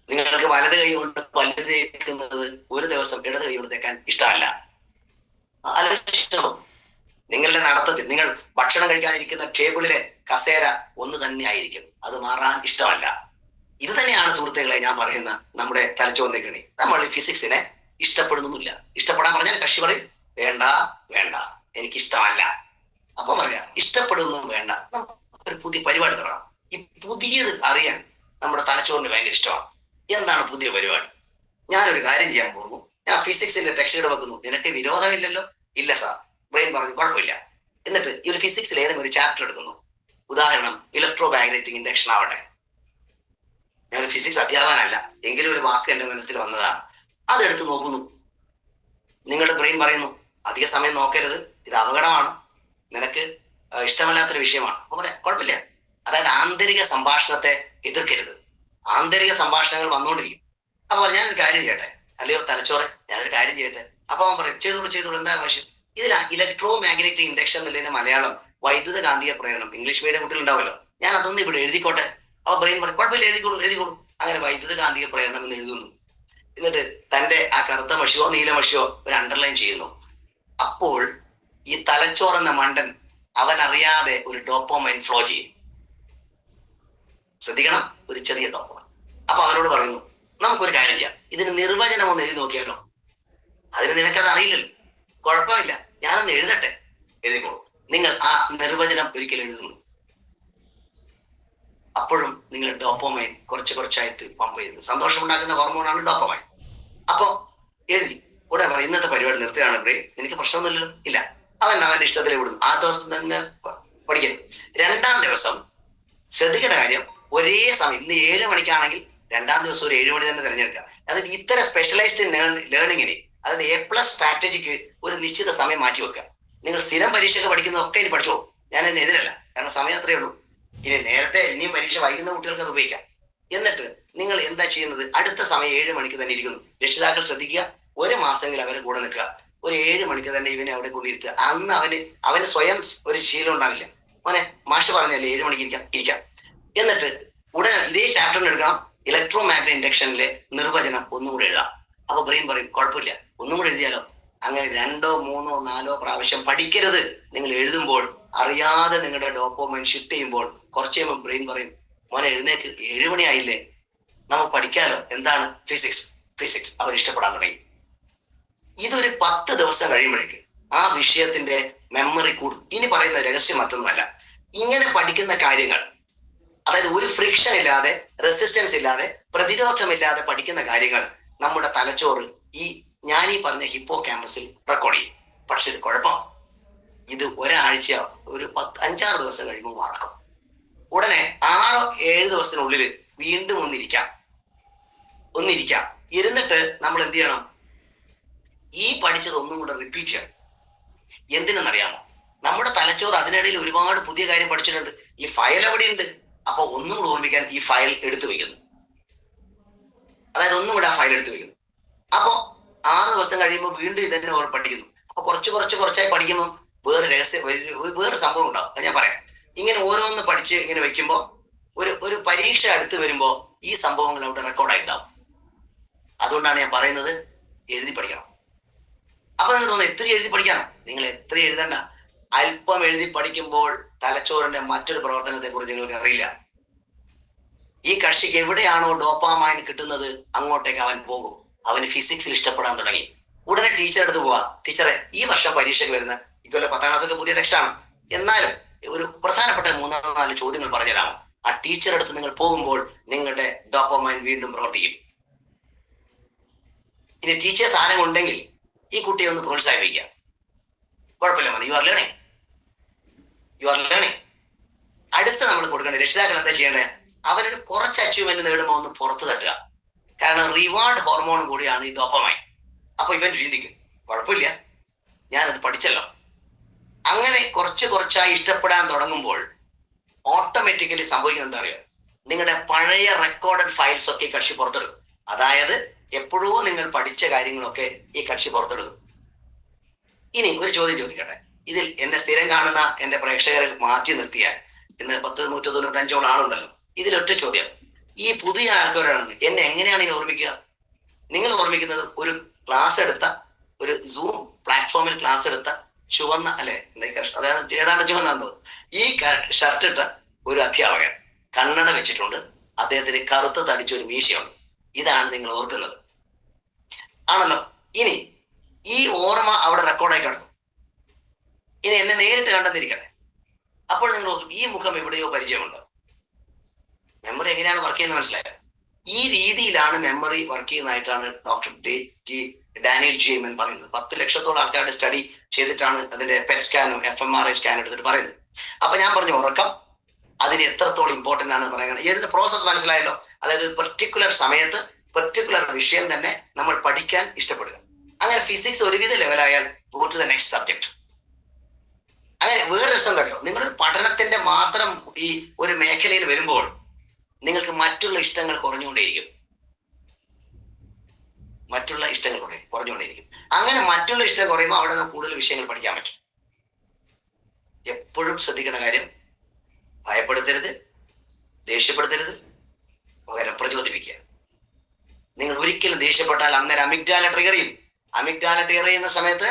നിങ്ങൾക്ക് വലത് കൈ കൊണ്ട് പല്ല് തേക്കുന്നത് ഒരു ദിവസം ഇടത് കൈ കൊണ്ട് തേക്കാൻ ഇഷ്ടമല്ല. നിങ്ങളുടെ നടത്തത്തിൽ നിങ്ങൾ ഭക്ഷണം കഴിക്കാനിരിക്കുന്ന ടേബിളിലെ കസേര ഒന്ന് തന്നെ ആയിരിക്കും, അത് മാറാൻ ഇഷ്ടമല്ല. ഇത് തന്നെയാണ് സുഹൃത്തുക്കളെ ഞാൻ പറയുന്ന നമ്മുടെ തലച്ചോറിന്റെ കണി. നമ്മൾ ഫിസിക്സിനെ ഇഷ്ടപ്പെടുന്നില്ല. ഇഷ്ടപ്പെടാൻ പറഞ്ഞാൽ കക്ഷി പറയും വേണ്ട എനിക്കിഷ്ടമല്ല. അപ്പൊ പറയാം ഇഷ്ടപ്പെടുന്നതും വേണ്ട, ഒരു പുതിയ പരിപാടി തുടങ്ങാം. ഈ പുതിയത് അറിയാൻ നമ്മുടെ തലച്ചോറിന് ഭയങ്കര ഇഷ്ടമാണ്. എന്താണ് പുതിയ പരിപാടി? ഞാനൊരു കാര്യം ചെയ്യാൻ പോകുന്നു, ഞാൻ ഫിസിക്സിന്റെ ടെക്സ്റ്റ് വെക്കുന്നു. നിനക്ക് വിരോധമില്ലല്ലോ? ഇല്ല സാർ. ബ്രെയിൻ പറഞ്ഞു കുഴപ്പമില്ല. എന്നിട്ട് ഈ ഒരു ഫിസിക്സിൽ ഏതെങ്കിലും ഒരു ചാപ്റ്റർ എടുക്കുന്നു. ഉദാഹരണം ഇലക്ട്രോ മാഗ്നറ്റിക് ഇൻഡക്ഷൻ ആവട്ടെ. ഞാൻ ഫിസിക്സ് അധ്യാപകനല്ല, എങ്കിലും ഒരു വാക്ക് എന്റെ മനസ്സിൽ വന്നതാണ്. അതെടുത്ത് നോക്കുന്നു. നിങ്ങളുടെ ബ്രെയിൻ പറയുന്നു അധിക സമയം നോക്കരുത്, ഇത് അപകടമാണ്, നിനക്ക് ഇഷ്ടമല്ലാത്തൊരു വിഷയമാണ്. അപ്പൊ പറയാം കുഴപ്പമില്ല, അതായത് ആന്തരിക സംഭാഷണത്തെ എതിർക്കരുത്. ആന്തരിക സംഭാഷണങ്ങൾ വന്നുകൊണ്ടിരിക്കും. അപ്പൊ ഞാനൊരു കാര്യം ചെയ്യട്ടെ, അല്ലയോ തലച്ചോറെ ഞാനൊരു കാര്യം ചെയ്യട്ടെ. അപ്പൊ അവൻ പറയും ചെയ്തോളൂ എന്താ ആവശ്യം. ഇതിൽ ഇലക്ട്രോ മാഗ്നറ്റിക് ഇൻഡക്ഷൻ എന്നുള്ളതിന്റെ മലയാളം വൈദ്യുത കാന്തിക പ്രേരണം. ഇംഗ്ലീഷ് മീഡിയം കുട്ടികൾ ഉണ്ടാവുമല്ലോ, ഞാൻ അതൊന്നും ഇവിടെ എഴുതിക്കോട്ടെ. അപ്പൊ ബ്രെയിൻ പറയും കുഴപ്പമില്ല, എഴുതിക്കോളൂ. അങ്ങനെ വൈദ്യുത കാന്തിക പ്രേരണം എന്ന് എഴുതുന്നു. എന്നിട്ട് തന്റെ ആ കറുത്ത മഷിയോ നീല മഷിയോ ഒരു അണ്ടർലൈൻ ചെയ്യുന്നു. അപ്പോൾ ഈ തലച്ചോറെന്ന മണ്ടൻ അവൻ അറിയാതെ ഒരു ഡോപ്പോമൈൻ ഫ്ലോ ചെയ്യും. ശ്രദ്ധിക്കണം, ഒരു ചെറിയ ഡോപ്പോമൈൻ. അപ്പൊ അവനോട് പറയുന്നു നമുക്കൊരു കാര്യം ചെയ്യാം, ഇതിന് നിർവചനം ഒന്ന് എഴുതി നോക്കിയാലോ. അതിന് നിനക്കത് അറിയില്ലല്ലോ, കുഴപ്പമില്ല, ഞാനൊന്ന് എഴുതട്ടെ. എഴുതിക്കോളൂ. നിങ്ങൾ ആ നിർവചനം ഒരിക്കൽ എഴുതുന്നു. അപ്പോഴും നിങ്ങൾ ഡോപ്പോമൈൻ കുറച്ചായിട്ട് പമ്പ് ചെയ്യുന്നു. സന്തോഷമുണ്ടാക്കുന്ന ഹോർമോണാണ് ഡോപ്പോമൈൻ. അപ്പൊ എഴുതി ഉടനെ പറയും ഇന്നത്തെ പരിപാടി നിർത്തുകയാണ് ബ്രെയിൻ, നിനക്ക് പ്രശ്നമൊന്നുമില്ലല്ലോ. ഇല്ല, അവന്റെ ഇഷ്ടത്തിൽ വിടുന്നു. ആ ദിവസം തന്നെ പഠിക്കുന്നു. രണ്ടാം ദിവസം ശ്രദ്ധിക്കേണ്ട കാര്യം, ഒരേ സമയം ഇന്ന് 7 മണിക്കാണെങ്കിൽ രണ്ടാം ദിവസം ഒരു 7 മണി തന്നെ തിരഞ്ഞെടുക്കുക. അതായത് ഇത്തരം സ്പെഷ്യലൈസ്ഡ് ലേണിങ്ങിന്, അതായത് A+ സ്ട്രാറ്റജിക്ക് ഒരു നിശ്ചിത സമയം മാറ്റി വെക്കുക. നിങ്ങൾ സ്ഥിരം പരീക്ഷയ്ക്ക് പഠിക്കുന്നതൊക്കെ ഇനി പഠിച്ചോളൂ, ഞാൻ അതിനെതിരല്ല, കാരണം സമയം അത്രയേ ഉള്ളൂ. ഇനി നേരത്തെ ഇനിയും പരീക്ഷ വൈകുന്ന കുട്ടികൾക്ക് അത് ഉപയോഗിക്കാം. എന്നിട്ട് നിങ്ങൾ എന്താ ചെയ്യുന്നത്, അടുത്ത സമയം 7 മണിക്ക് തന്നെ ഇരിക്കുന്നു. രക്ഷിതാക്കൾ ശ്രദ്ധിക്കുക, 1 മാസമെങ്കിലും അവരെ കൂടെ നിൽക്കുക. ഒരു 7 മണിക്ക് തന്നെ ഇവനെ അവിടെ കൊണ്ടിരുത്തുക. അന്ന് അവന് സ്വയം ഒരു ശീലം ഉണ്ടാവില്ല. മോനെ മാഷ് പറഞ്ഞല്ലേ 7 മണിക്ക് ഇരിക്കാം. എന്നിട്ട് ഉടനെ ഇതേ ചാപ്റ്ററിന് എടുക്കണം, ഇലക്ട്രോ മാഗ്നറ്റിക് ഇൻഡക്ഷനിലെ നിർവചനം ഒന്നും കൂടെ എഴുതാം. അപ്പൊ ബ്രെയിൻ പറയും കുഴപ്പമില്ല, ഒന്നും കൂടെ എഴുതിയാലോ. അങ്ങനെ 2, 3, 4 പ്രാവശ്യം പഠിക്കരുത്. നിങ്ങൾ എഴുതുമ്പോൾ അറിയാതെ നിങ്ങളുടെ ഡോപ്പോമൈൻ ഷിഫ്റ്റ് ചെയ്യുമ്പോൾ കുറച്ച് കഴിയുമ്പോൾ ബ്രെയിൻ പറയും മോനെ എഴുന്നേക്ക്, 7 മണിയായില്ലേ, നമുക്ക് പഠിക്കാലോ. എന്താണ്? ഫിസിക്സ്. അവർ ഇഷ്ടപ്പെടാൻ തുടങ്ങി. ഇതൊരു 10 ദിവസം കഴിയുമ്പോഴേക്ക് ആ വിഷയത്തിന്റെ മെമ്മറി കൂടും. ഇനി പറയുന്ന രഹസ്യം മറ്റൊന്നുമല്ല, ഇങ്ങനെ പഠിക്കുന്ന കാര്യങ്ങൾ, അതായത് ഒരു ഫ്രിക്ഷൻ ഇല്ലാതെ, റെസിസ്റ്റൻസ് ഇല്ലാതെ, പ്രതിരോധമില്ലാതെ പഠിക്കുന്ന കാര്യങ്ങൾ നമ്മുടെ തലച്ചോറ് ഞാൻ ഈ പറഞ്ഞ ഹിപ്പോ ക്യാമ്പസിൽ റെക്കോർഡ് ചെയ്യും. പക്ഷെ ഒരു കുഴപ്പം, ഇത് ഒരാഴ്ച, ഒരു 5-6 ദിവസം കഴിയുമ്പോൾ മറക്കും. ഉടനെ 6-7 ദിവസത്തിനുള്ളിൽ വീണ്ടും ഒന്നിരിക്കാം. ഇരുന്നിട്ട് നമ്മൾ എന്ത് ചെയ്യണം, ഈ പഠിച്ചത് ഒന്നും കൂടെ റിപ്പീറ്റ് ചെയ്യണം. എന്തിനെന്നറിയാമോ, നമ്മുടെ തലച്ചോറ് അതിനിടയിൽ ഒരുപാട് പുതിയ കാര്യം പഠിച്ചിട്ടുണ്ട്. ഈ ഫയൽ എവിടെയുണ്ട്, അപ്പൊ ഒന്നും കൂടെ ഓർമ്മിക്കാൻ ഈ ഫയൽ എടുത്തു വെക്കുന്നു. അതായത് ഒന്നും കൂടെ ആ ഫയൽ എടുത്തു വെക്കുന്നു. അപ്പൊ 6 ദിവസം കഴിയുമ്പോൾ വീണ്ടും ഇതന്നെ പഠിക്കുന്നു. അപ്പൊ കുറച്ചായി പഠിക്കുമ്പോൾ വേറെ സംഭവം ഉണ്ടാവും. അത് ഞാൻ പറയാം. ഇങ്ങനെ ഓരോന്ന് പഠിച്ച് ഇങ്ങനെ വെക്കുമ്പോൾ ഒരു പരീക്ഷ അടുത്ത് വരുമ്പോ ഈ സംഭവങ്ങൾ അവിടെ റെക്കോർഡായിട്ടുണ്ടാവും. അതുകൊണ്ടാണ് ഞാൻ പറയുന്നത് എഴുതി പഠിക്കണം. അപ്പൊ നിങ്ങൾക്ക് തോന്നുന്നു എത്ര എഴുതി പഠിക്കണം, നിങ്ങൾ എത്ര എഴുതണ്ട. അല്പം എഴുതി പഠിക്കുമ്പോൾ തലച്ചോറിന്റെ മറ്റൊരു പ്രവർത്തനത്തെ കുറിച്ച് നിങ്ങൾക്ക് അറിയില്ല. ഈ കക്ഷിക്ക് എവിടെയാണോ ഡോപ്പാമൈൻ കിട്ടുന്നത് അങ്ങോട്ടേക്ക് അവൻ പോകും. അവന് ഫിസിക്സിൽ ഇഷ്ടപ്പെടാൻ തുടങ്ങി. ഉടനെ ടീച്ചർ അടുത്ത് പോവാ, ടീച്ചറെ ഈ വർഷം പരീക്ഷയ്ക്ക് വരുന്ന ഇക്കൊല്ലം 10ാം ക്ലാസ്സൊക്കെ പുതിയ ടെക്സ്റ്റാണ്, എന്നാലും ഒരു പ്രധാനപ്പെട്ട 3-4 ചോദ്യങ്ങൾ പറഞ്ഞുതരാമോ. ആ ടീച്ചർ അടുത്ത് നിങ്ങൾ പോകുമ്പോൾ നിങ്ങളുടെ ഡോപ്പാമൈൻ വീണ്ടും പ്രവർത്തിക്കും. ഇനി ടീച്ചേഴ്സ് ആരെങ്കിലും ഉണ്ടെങ്കിൽ ഈ കുട്ടിയെ ഒന്ന് പ്രോത്സാഹിപ്പിക്കുക. കുഴപ്പമില്ല മതി, യു ആർ ലേണിംഗ്. അടുത്ത് നമ്മൾ കൊടുക്കേണ്ട രക്ഷിതാക്കൾ എന്താ ചെയ്യേണ്ടത്, അവനൊരു കുറച്ച് അച്ചീവ്മെന്റ് നേടുമ്പോൾ ഒന്ന് പുറത്തു തട്ടുക. കാരണം റിവാർഡ് ഹോർമോൺ കൂടിയാണ് ഈ ഡോപ്പമൈൻ. അപ്പൊ ഇവൻ ചിന്തിക്കും കുഴപ്പമില്ല, ഞാനത് പഠിച്ചല്ലോ. അങ്ങനെ കുറച്ചായി ഇഷ്ടപ്പെടാൻ തുടങ്ങുമ്പോൾ ഓട്ടോമാറ്റിക്കലി സംഭവിക്കുന്നത് എന്താ അറിയാം, നിങ്ങളുടെ പഴയ റെക്കോർഡഡ് ഫയൽസ് ഒക്കെ ഈ കക്ഷി പുറത്തെടുക്കും. അതായത് എപ്പോഴോ നിങ്ങൾ പഠിച്ച കാര്യങ്ങളൊക്കെ ഈ കക്ഷി പുറത്തെടുക്കും. ഇനി ഒരു ചോദ്യം ചോദിക്കട്ടെ, ഇതിൽ എന്നെ സ്ഥിരം കാണുന്ന എന്റെ പ്രേക്ഷകരിൽ മാറ്റി നിർത്തിയാൽ, ഇന്ന് 195 ആളുണ്ടല്ലോ, ഇതിലൊറ്റ ചോദ്യം, ഈ പുതിയ ആൾക്കാരാണ് എന്നെ എങ്ങനെയാണ് ഇനി ഓർമ്മിക്കുക? നിങ്ങൾ ഓർമ്മിക്കുന്നത് ഒരു ക്ലാസ് എടുത്ത, ഒരു സൂം പ്ലാറ്റ്ഫോമിൽ ക്ലാസ് എടുത്ത ചുവന്ന, അല്ലെ അതായത് ഏതാണ്ട് ചുവന്നു, ഈ ഷർട്ട് ഇട്ട ഒരു അധ്യാപകൻ, കണ്ണട വെച്ചിട്ടുണ്ട്, അദ്ദേഹത്തിന് കറുത്ത തടിച്ചൊരു മീശയുണ്ട്. ഇതാണ് നിങ്ങൾ ഓർക്കുന്നത്, ആണല്ലോ. ഇനി ഈ ഓർമ്മ അവിടെ റെക്കോർഡായി കിടന്നു. ഇനി എന്നെ നേരിട്ട് കണ്ടെന്നിരിക്കട്ടെ, അപ്പോൾ നിങ്ങൾ ഈ മുഖം എവിടെയോ പരിചയമുണ്ടോ? മെമ്മറി എങ്ങനെയാണ് വർക്ക് ചെയ്യുന്നത് മനസ്സിലായത്? ഈ രീതിയിലാണ് മെമ്മറി വർക്ക് ചെയ്യുന്നതായിട്ടാണ് ഡോക്ടർ ഡാനിയൽ ജെയ്മൻ പറയുന്നത്. 10 ലക്ഷത്തോളം ആൾക്കാരുടെ സ്റ്റഡി ചെയ്തിട്ടാണ് അതിന്റെ പെറ്റ് സ്കാനും FMRI സ്കാനും എടുത്തിട്ട് പറയുന്നത്. അപ്പൊ ഞാൻ പറഞ്ഞു ഉറക്കം അതിന് എത്രത്തോളം ഇമ്പോർട്ടന്റ് ആണെന്ന് പറയുന്നത്. ഇതിന്റെ പ്രോസസ് മനസ്സിലായല്ലോ. അതായത് പെർട്ടിക്കുലർ സമയത്ത് പെർട്ടിക്കുലർ വിഷയം തന്നെ നമ്മൾ പഠിക്കാൻ ഇഷ്ടപ്പെടുക. അങ്ങനെ ഫിസിക്സ് ഒരുവിധ ലെവലായാൽ go to the next subject. അങ്ങനെ വേറെ രസം അറിയോ, നിങ്ങളൊരു പഠനത്തിന്റെ മാത്രം ഈ ഒരു മേഖലയിൽ വരുമ്പോൾ നിങ്ങൾക്ക് മറ്റുള്ള ഇഷ്ടങ്ങൾ കുറഞ്ഞുകൊണ്ടേയിരിക്കും. മറ്റുള്ള ഇഷ്ടങ്ങൾ കുറഞ്ഞുകൊണ്ടേയിരിക്കും. അങ്ങനെ മറ്റുള്ള ഇഷ്ടം കുറയുമ്പോൾ അവിടെ നമുക്ക് കൂടുതൽ വിഷയങ്ങൾ പഠിക്കാൻ പറ്റും. എപ്പോഴും ശ്രദ്ധിക്കേണ്ട കാര്യം, ഭയപ്പെടുത്തരുത്, ദേഷ്യപ്പെടുത്തരുത്, പകരം പ്രചോദിപ്പിക്കുക. നിങ്ങൾ ഒരിക്കലും ദേഷ്യപ്പെട്ടാൽ അന്നേരം അമിഗ്ഡാല ട്രിഗർ ചെയ്യും. അമിഗ്ഡാല ട്രിഗർ ചെയ്യുന്ന സമയത്ത്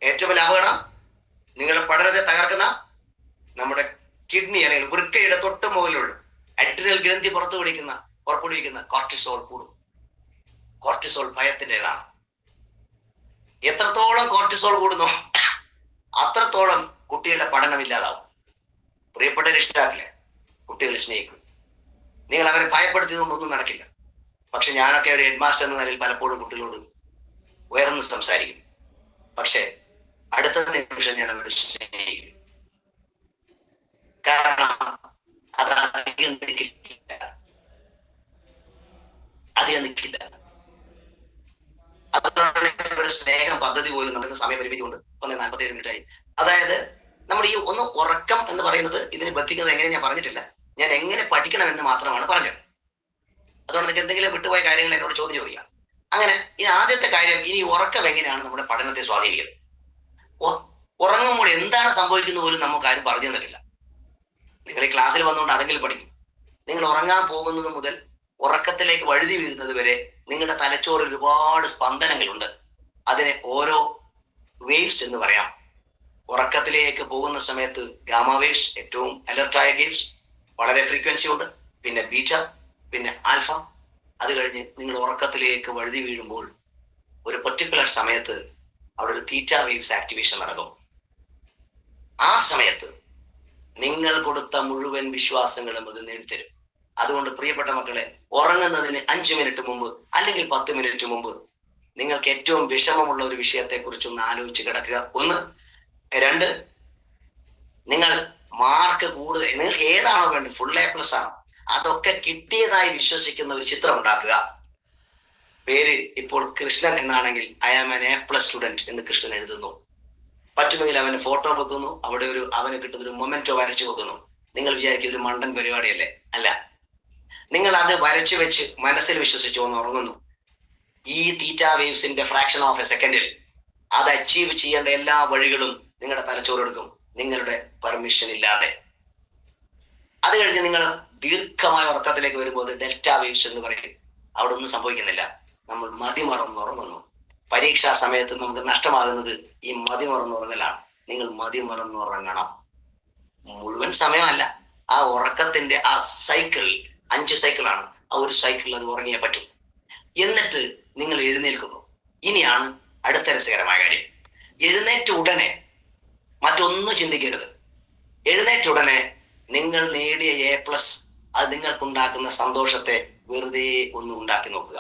ഏറ്റവും വലിയ അപകടം, നിങ്ങളുടെ പഠനത്തെ തകർക്കുന്ന നമ്മുടെ കിഡ്നി അല്ലെങ്കിൽ വൃക്കയുടെ തൊട്ട് മുകളിലുള്ള അഡ്രിനൽ ഗ്രന്ഥി പുറപ്പെടുവിക്കുന്ന കോർട്ടിസോൾ കൂടും. കോർട്ടിസോൾ ഭയത്തിൻ്റെതാണ്. എത്രത്തോളം കോർട്ടിസോൾ കൂടുന്നോ അത്രത്തോളം കുട്ടിയുടെ പഠനം ഇല്ലാതാവും. പ്രിയപ്പെട്ട രക്ഷിതാക്കളെ, കുട്ടികളെ സ്നേഹിക്കും. നിങ്ങൾ അവരെ ഭയപ്പെടുത്തിയതുകൊണ്ടൊന്നും നടക്കില്ല. പക്ഷെ ഞാനൊക്കെ ഒരു ഹെഡ് മാസ്റ്റർ എന്ന നിലയിൽ പലപ്പോഴും കുട്ടികളോട് ഉയർന്ന് സംസാരിക്കും. പക്ഷെ അടുത്ത നിമിഷം ഞാൻ അവരെ സ്നേഹിക്കും. കാരണം അത് അധികം നിൽക്കില്ല. അതുകൊണ്ടാണ് ഒരു സ്നേഹം പദ്ധതി പോലും നമുക്ക് സമയപരിമിതി കൊണ്ട് 47 മിനിറ്റായി. അതായത് നമ്മൾ ഈ ഒന്ന് ഉറക്കം എന്ന് പറയുന്നത് ഇതിന് ബന്ധിക്കുന്നത് എങ്ങനെ ഞാൻ പറഞ്ഞിട്ടില്ല. ഞാൻ എങ്ങനെ പഠിക്കണമെന്ന് മാത്രമാണ് പറഞ്ഞത്. അതുകൊണ്ട് നിങ്ങൾക്ക് എന്തെങ്കിലും വിട്ടുപോയ കാര്യങ്ങൾ എന്നോട് ചോദ്യം ചോദിക്കാം. അങ്ങനെ ഇനി ആദ്യത്തെ കാര്യം, ഇനി ഉറക്കം എങ്ങനെയാണ് നമ്മുടെ പഠനത്തെ സ്വാധീനിക്കുന്നത്? ഉറങ്ങുമ്പോൾ എന്താണ് സംഭവിക്കുന്നത് പോലും നമുക്ക് ആരും പറഞ്ഞു തന്നിട്ടില്ല. നിങ്ങൾ ഈ ക്ലാസ്സിൽ വന്നുകൊണ്ട് അതെങ്കിലും പഠിക്കും. നിങ്ങൾ ഉറങ്ങാൻ പോകുന്നത് മുതൽ ഉറക്കത്തിലേക്ക് വഴുതി വീഴുന്നത് വരെ നിങ്ങളുടെ തലച്ചോറിൽ ഒരുപാട് സ്പന്ദനങ്ങളുണ്ട്. അതിനെ ഓരോ വേവ്സ് എന്ന് പറയാം. ഉറക്കത്തിലേക്ക് പോകുന്ന സമയത്ത് ഗാമ വേവ്സ്, ഏറ്റവും അലർട്ടായ വേവ്സ്, വളരെ ഫ്രീക്വൻസി ഉണ്ട്. പിന്നെ ബീറ്റ, പിന്നെ ആൽഫ. അത് കഴിഞ്ഞ് നിങ്ങൾ ഉറക്കത്തിലേക്ക് വഴുതി വീഴുമ്പോൾ ഒരു പെർട്ടിക്കുലർ സമയത്ത് അവിടെ ഒരു തീറ്റ വേവ്സ് ആക്ടിവേഷൻ നടക്കും. ആ സമയത്ത് നിങ്ങൾ കൊടുത്ത മുഴുവൻ വിശ്വാസങ്ങളും അത് നേടിത്തരും. അതുകൊണ്ട് പ്രിയപ്പെട്ട മക്കളെ, ഉറങ്ങുന്നതിന് 5 മിനിറ്റ് മുമ്പ് അല്ലെങ്കിൽ 10 മിനിറ്റ് മുമ്പ് നിങ്ങൾക്ക് ഏറ്റവും വിഷമമുള്ള ഒരു വിഷയത്തെ കുറിച്ചൊന്ന് ആലോചിച്ച് കിടക്കുക. 1. 2, നിങ്ങൾ മാർക്ക് കൂടുതൽ, നിങ്ങൾക്ക് ഏതാണോ വേണ്ടത്, ഫുൾ A+ ആണോ, അതൊക്കെ കിട്ടിയതായി വിശ്വസിക്കുന്ന ഒരു ചിത്രം ഉണ്ടാക്കുക. പേര് ഇപ്പോൾ കൃഷ്ണൻ എന്നാണെങ്കിൽ I am an A+ student എന്ന് കൃഷ്ണൻ എഴുതുന്നു. പറ്റുമെങ്കിൽ അവന് ഫോട്ടോ വെക്കുന്നു, അവിടെ അവന് കിട്ടുന്ന ഒരു മൊമെന്റോ വരച്ചു വെക്കുന്നു. നിങ്ങൾ വിചാരിക്കും ഒരു മണ്ടൻ പരിപാടിയല്ലേ? അല്ല, നിങ്ങൾ അത് വരച്ചു വെച്ച് മനസ്സിൽ വിശ്വസിച്ച് ഒന്ന് ഉറങ്ങുന്നു. ഈ തീറ്റ വേവ്സിന്റെ ഫ്രാക്ഷൻ ഓഫ് എ സെക്കൻഡിൽ അത് അച്ചീവ് ചെയ്യേണ്ട എല്ലാ വഴികളും നിങ്ങളുടെ തലച്ചോറെടുക്കും, നിങ്ങളുടെ പെർമിഷൻ ഇല്ലാതെ. അത് കഴിഞ്ഞ് നിങ്ങൾ ദീർഘമായ ഉറക്കത്തിലേക്ക് വരുമ്പോൾ ഡെൽറ്റ വേവ്സ് എന്ന് പറയും. അവിടെ ഒന്നും സംഭവിക്കുന്നില്ല. നമ്മൾ മതിമറന്നുറങ്ങുന്നു. പരീക്ഷാ സമയത്ത് നമുക്ക് നഷ്ടമാകുന്നത് ഈ മതിമറന്നുറങ്ങലാണ്. നിങ്ങൾ മതിമറന്നുറങ്ങണം. മുഴുവൻ സമയമല്ല, ആ ഉറക്കത്തിന്റെ ആ സൈക്കിൾ 5 സൈക്കിളാണ്. ആ ഒരു സൈക്കിൾ അത് ഉറങ്ങിയേ പറ്റും. എന്നിട്ട് നിങ്ങൾ എഴുന്നേൽക്കുന്നു. ഇനിയാണ് അടുത്ത രസകരമായ കാര്യം. എഴുന്നേറ്റ ഉടനെ മറ്റൊന്നും ചിന്തിക്കരുത്. എഴുന്നേറ്റ ഉടനെ നിങ്ങൾ നേടിയ A+, അത് നിങ്ങൾക്കുണ്ടാക്കുന്ന സന്തോഷത്തെ വെറുതെ ഒന്ന് ഉണ്ടാക്കി നോക്കുക.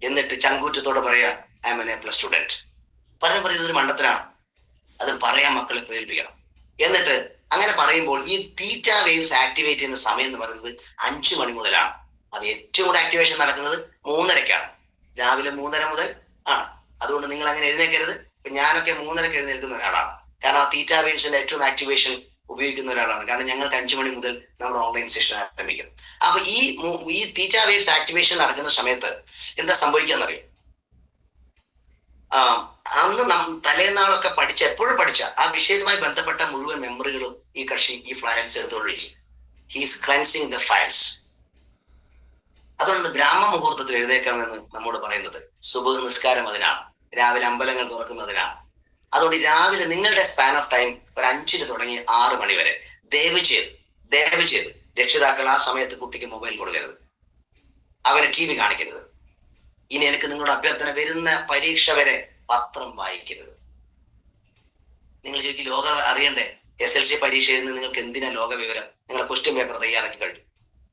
എന്നിട്ട് ചങ്കൂറ്റത്തോടെ പറയാ, I am an A+ student. പറയുന്നത് ഒരു മണ്ടത്തരാണ്. അത് പറയാൻ മക്കളെ പ്രേരിപ്പിക്കണം. എന്നിട്ട് അങ്ങനെ പറയുമ്പോൾ ഈ തീറ്റ വേവ്സ് ആക്ടിവേറ്റ് ചെയ്യുന്ന സമയം എന്ന് പറയുന്നത് 5 മണി മുതലാണ്. അത് ഏറ്റവും കൂടുതൽ ആക്ടിവേഷൻ നടക്കുന്നത് 3:30-ക്കാണ്. രാവിലെ 3:30 മുതൽ ആണ്. അതുകൊണ്ട് നിങ്ങൾ അങ്ങനെ എഴുന്നേൽക്കരുത്. ഇപ്പൊ ഞാനൊക്കെ 3:30-ക്ക് എഴുന്നേൽക്കുന്ന ഒരാളാണ്. കാരണം ആ തീറ്റ വേവ്സിന്റെ ഏറ്റവും ആക്ടിവേഷൻ ഉപയോഗിക്കുന്ന ഒരാളാണ്. കാരണം ഞങ്ങൾക്ക് 5 മണി മുതൽ നമ്മുടെ ഓൺലൈൻ സെഷൻ ആരംഭിക്കും. അപ്പൊ ഈ തീറ്റ വേവ്സ് ആക്ടിവേഷൻ നടക്കുന്ന സമയത്ത് എന്താ സംഭവിക്കാന്നറിയാം? അന്ന് തലേന്നാളൊക്കെ എപ്പോഴും പഠിച്ച ആ വിഷയവുമായി ബന്ധപ്പെട്ട മുഴുവൻ മെമ്മറികളും ഈ ഫയൽസ് എടുത്തുകൊണ്ടിരിക്കും. He's cleansing the files. അതുകൊണ്ട് ബ്രാഹ്മ മുഹൂർത്തത്തിൽ എഴുന്നേൽക്കണമെന്ന് നമ്മോട് പറയുന്നത്. സുബഹ് നിസ്കാരം അതിനാണ്. രാവിലെ അമ്പലങ്ങൾ തുറക്കുന്നതിനാണ്. അതുകൊണ്ട് രാവിലെ നിങ്ങളുടെ സ്പാൻ ഓഫ് ടൈം ഒരു 5-ന് തുടങ്ങി 6 മണി വരെ ദയവ് ചെയ്ത് രക്ഷിതാക്കൾ ആ സമയത്ത് കുട്ടിക്ക് മൊബൈൽ കൊടുക്കരുത്, അവരെ TV കാണിക്കരുത്. ഇനി എനിക്ക് നിങ്ങളുടെ അഭ്യർത്ഥന, വരുന്ന പരീക്ഷ വരെ പത്രം വായിക്കരുത്. നിങ്ങൾ ചോദിക്കും, ലോകം അറിയണ്ടേ? SLC പരീക്ഷ എഴുതുന്ന നിങ്ങൾക്ക് എന്തിനാ ലോക വിവരം? നിങ്ങളെ ക്വസ്റ്റ്യൻ പേപ്പർ തയ്യാറാക്കി കഴിഞ്ഞു.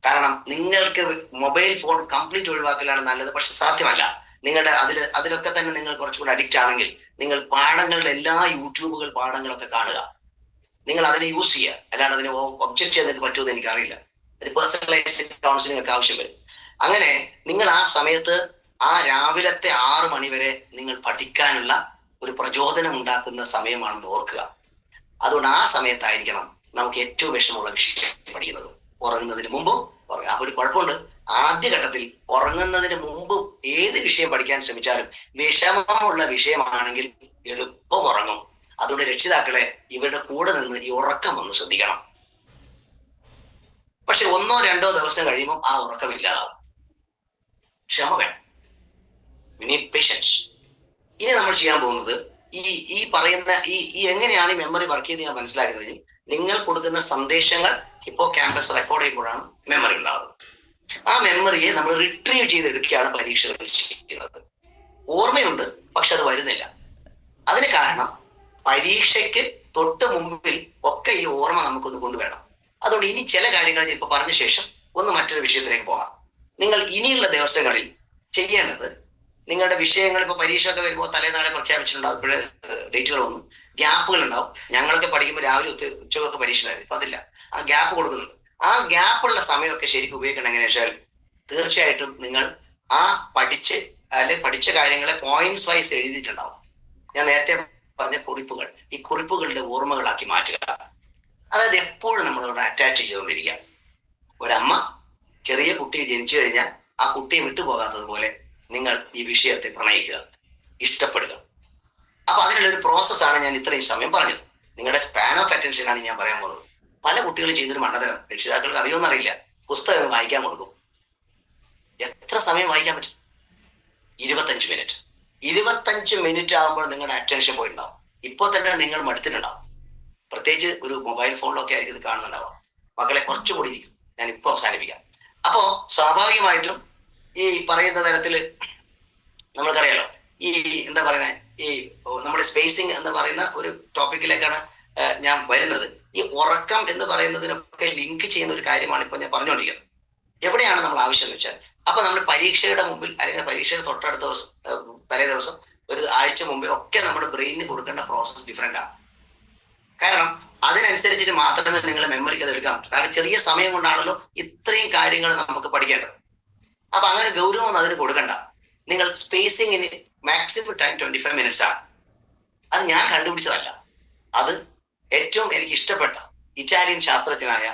കാരണം നിങ്ങൾക്ക് മൊബൈൽ ഫോൺ കംപ്ലീറ്റ് ഒഴിവാക്കലാണ് നല്ലത്. പക്ഷെ സാധ്യമല്ല. നിങ്ങളുടെ അതിലൊക്കെ തന്നെ നിങ്ങൾ കുറച്ചുകൂടി അഡിക്റ്റ് ആണെങ്കിൽ നിങ്ങൾ പാഠങ്ങളുടെ എല്ലാ യൂട്യൂബുകൾ പാഠങ്ങളൊക്കെ കാണുക. നിങ്ങൾ അതിനെ യൂസ് ചെയ്യുക. അല്ലാണ്ട് അതിനെ ഒബ്ജക്ട് ചെയ്യാൻ പറ്റുമെന്ന് എനിക്കറിയില്ല. അതിന് പേഴ്സണലൈസ്ഡ് കൗൺസിലിംഗ് ഒക്കെ ആവശ്യം വരും. അങ്ങനെ നിങ്ങൾ ആ സമയത്ത് ആ രാവിലത്തെ 6 മണി വരെ നിങ്ങൾ പഠിക്കാനുള്ള ഒരു പ്രചോദനം ഉണ്ടാക്കുന്ന സമയമാണെന്ന് ഓർക്കുക. അതുകൊണ്ട് ആ സമയത്തായിരിക്കണം നമുക്ക് ഏറ്റവും വിഷമമുള്ള വിഷയം പഠിക്കുന്നത്. ഉറങ്ങുന്നതിന് മുമ്പും ഉറങ്ങുക. അപ്പൊ ഒരു കുഴപ്പമുണ്ട്, ആദ്യഘട്ടത്തിൽ ഉറങ്ങുന്നതിന് മുമ്പ് ഏത് വിഷയം പഠിക്കാൻ ശ്രമിച്ചാലും വിഷമമുള്ള വിഷയമാണെങ്കിൽ എളുപ്പം ഉറങ്ങും. അതുകൊണ്ട് രക്ഷിതാക്കളെ ഇവരുടെ കൂടെ നിന്ന് ഈ ഉറക്കം ഒന്ന് ശ്രദ്ധിക്കണം. പക്ഷെ 1-2 ദിവസം കഴിയുമ്പോൾ ആ ഉറക്കം ഇല്ലാതാവും. ക്ഷമ വേണം. We need patience. ഇനി നമ്മൾ ചെയ്യാൻ പോകുന്നത് ഈ പറയുന്ന ഈ എങ്ങനെയാണ് ഈ മെമ്മറി വർക്ക് ചെയ്ത് ഞാൻ മനസ്സിലാക്കുന്നത്. നിങ്ങൾ കൊടുക്കുന്ന സന്ദേശങ്ങൾ ഇപ്പോൾ ക്യാമ്പസ് റെക്കോർഡ് ചെയ്യുമ്പോഴാണ് മെമ്മറി ഉണ്ടാകുന്നത്. ആ മെമ്മറിയെ നമ്മൾ റിട്രീവ് ചെയ്തെടുക്കുകയാണ് പരീക്ഷകൾ ചെയ്യുന്നത്. ഓർമ്മയുണ്ട്, പക്ഷെ അത് വരുന്നില്ല. അതിന് കാരണം പരീക്ഷയ്ക്ക് തൊട്ട് മുമ്പിൽ ഒക്കെ ഈ ഓർമ്മ നമുക്കൊന്ന് കൊണ്ടുവരണം. അതുകൊണ്ട് ഇനി ചില കാര്യങ്ങൾ ഇപ്പൊ പറഞ്ഞ ശേഷം ഒന്ന് മറ്റൊരു വിഷയത്തിലേക്ക് പോകാം. നിങ്ങൾ ഇനിയുള്ള ദിവസങ്ങളിൽ ചെയ്യേണ്ടത്, നിങ്ങളുടെ വിഷയങ്ങൾ ഇപ്പൊ പരീക്ഷ ഒക്കെ വരുമ്പോൾ തലേനാളെ പ്രഖ്യാപിച്ചിട്ടുണ്ടാവും. ഇപ്പോഴേ ഡേറ്റുകൾ വന്നു, ഗ്യാപ്പുകൾ ഉണ്ടാവും. ഞങ്ങളൊക്കെ പഠിക്കുമ്പോൾ രാവിലെ ഉച്ചക്കൊക്കെ പരീക്ഷ ഉണ്ടായിരുന്നു. ഇപ്പൊ അതില്ല, ആ ഗ്യാപ്പ് കൊടുക്കുന്നുണ്ട്. ആ ഗ്യാപ്പുള്ള സമയമൊക്കെ ശരിക്കും ഉപയോഗിക്കണം. എങ്ങനെ വെച്ചാൽ തീർച്ചയായിട്ടും നിങ്ങൾ ആ പഠിച്ച കാര്യങ്ങളെ പോയിന്റ്സ് വൈസ് എഴുതിയിട്ടുണ്ടാവും. ഞാൻ നേരത്തെ പറഞ്ഞ കുറിപ്പുകൾ, ഈ കുറിപ്പുകളുടെ ഓർമ്മകളാക്കി മാറ്റുക. അതായത് എപ്പോഴും നമ്മളോട് അറ്റാച്ച് ചെയ്തുകൊണ്ടിരിക്കുക. ഒരമ്മ ചെറിയ കുട്ടി ജനിച്ചു കഴിഞ്ഞാൽ ആ കുട്ടിയെ വിട്ടുപോകാത്തതുപോലെ നിങ്ങൾ ഈ വിഷയത്തെ പ്രണയിക്കുക, ഇഷ്ടപ്പെടുക. അപ്പൊ അതിനുള്ളൊരു പ്രോസസ്സാണ് ഞാൻ ഇത്രയും സമയം പറഞ്ഞത്. നിങ്ങളുടെ സ്പാൻ ഓഫ് അറ്റൻഷൻ ആണ് ഞാൻ പറയാൻ പോകുന്നത്. പല കുട്ടികളും ചെയ്യുന്നൊരു മണ്ടതരം, രക്ഷിതാക്കൾക്ക് അറിയുമെന്നറിയില്ല, പുസ്തകം വായിക്കാൻ കൊടുക്കും. എത്ര സമയം വായിക്കാൻ പറ്റും? 25 മിനിറ്റ്. 25 മിനിറ്റ് ആകുമ്പോൾ നിങ്ങളുടെ അറ്റൻഷൻ പോയിട്ടുണ്ടാവും. ഇപ്പോൾ തന്നെ നിങ്ങൾ മടുത്തിട്ടുണ്ടാവും. പ്രത്യേകിച്ച് ഒരു മൊബൈൽ ഫോണിലൊക്കെ ആയിരിക്കും ഇത് കാണുന്നുണ്ടാവാം. മക്കളെ കുറച്ചുകൂടി ഇരിക്കും, ഞാൻ ഇപ്പോൾ അവസാനിപ്പിക്കാം. അപ്പോ സ്വാഭാവികമായിട്ടും ഈ പറയുന്ന തരത്തില് നമ്മൾക്കറിയാലോ, ഈ എന്താ പറയുന്നത്, ഈ നമ്മുടെ സ്പേസിങ് എന്ന് പറയുന്ന ഒരു ടോപ്പിക്കിലേക്കാണ് ഞാൻ വരുന്നത്. ഈ ഉറക്കം എന്ന് പറയുന്നതിനൊക്കെ ലിങ്ക് ചെയ്യുന്ന ഒരു കാര്യമാണ് ഇപ്പൊ ഞാൻ പറഞ്ഞുകൊണ്ടിരിക്കുന്നത്. എവിടെയാണ് നമ്മൾ ആവശ്യം എന്ന് വെച്ചാൽ, അപ്പൊ നമ്മൾ പരീക്ഷയുടെ മുമ്പിൽ അല്ലെങ്കിൽ പരീക്ഷയുടെ തൊട്ടടുത്ത ദിവസം, തലേ ദിവസം, ഒരു ആഴ്ച മുമ്പേ ഒക്കെ നമ്മുടെ ബ്രെയിനിന് കൊടുക്കേണ്ട പ്രോസസ് ഡിഫറെന്റ് ആണ്. കാരണം അതിനനുസരിച്ചിട്ട് മാത്രമേ നിങ്ങളെ മെമ്മറിക്ക് അത് എടുക്കാൻ പറ്റൂ. കാരണം ചെറിയ സമയം കൊണ്ടാണല്ലോ ഇത്രയും കാര്യങ്ങൾ നമുക്ക് പഠിക്കേണ്ടത്. അപ്പൊ അങ്ങനെ ഗൗരവം അതിന് കൊടുക്കണ്ട. നിങ്ങൾ സ്പേസിങ്ങിന് മാക്സിമം ടൈം 25 മിനിറ്റ്സ് ആണ്. അത് ഞാൻ കണ്ടുപിടിച്ചതല്ല, അത് ഏറ്റവും എനിക്ക് ഇഷ്ടപ്പെട്ട ഇറ്റാലിയൻ ശാസ്ത്രജ്ഞനായ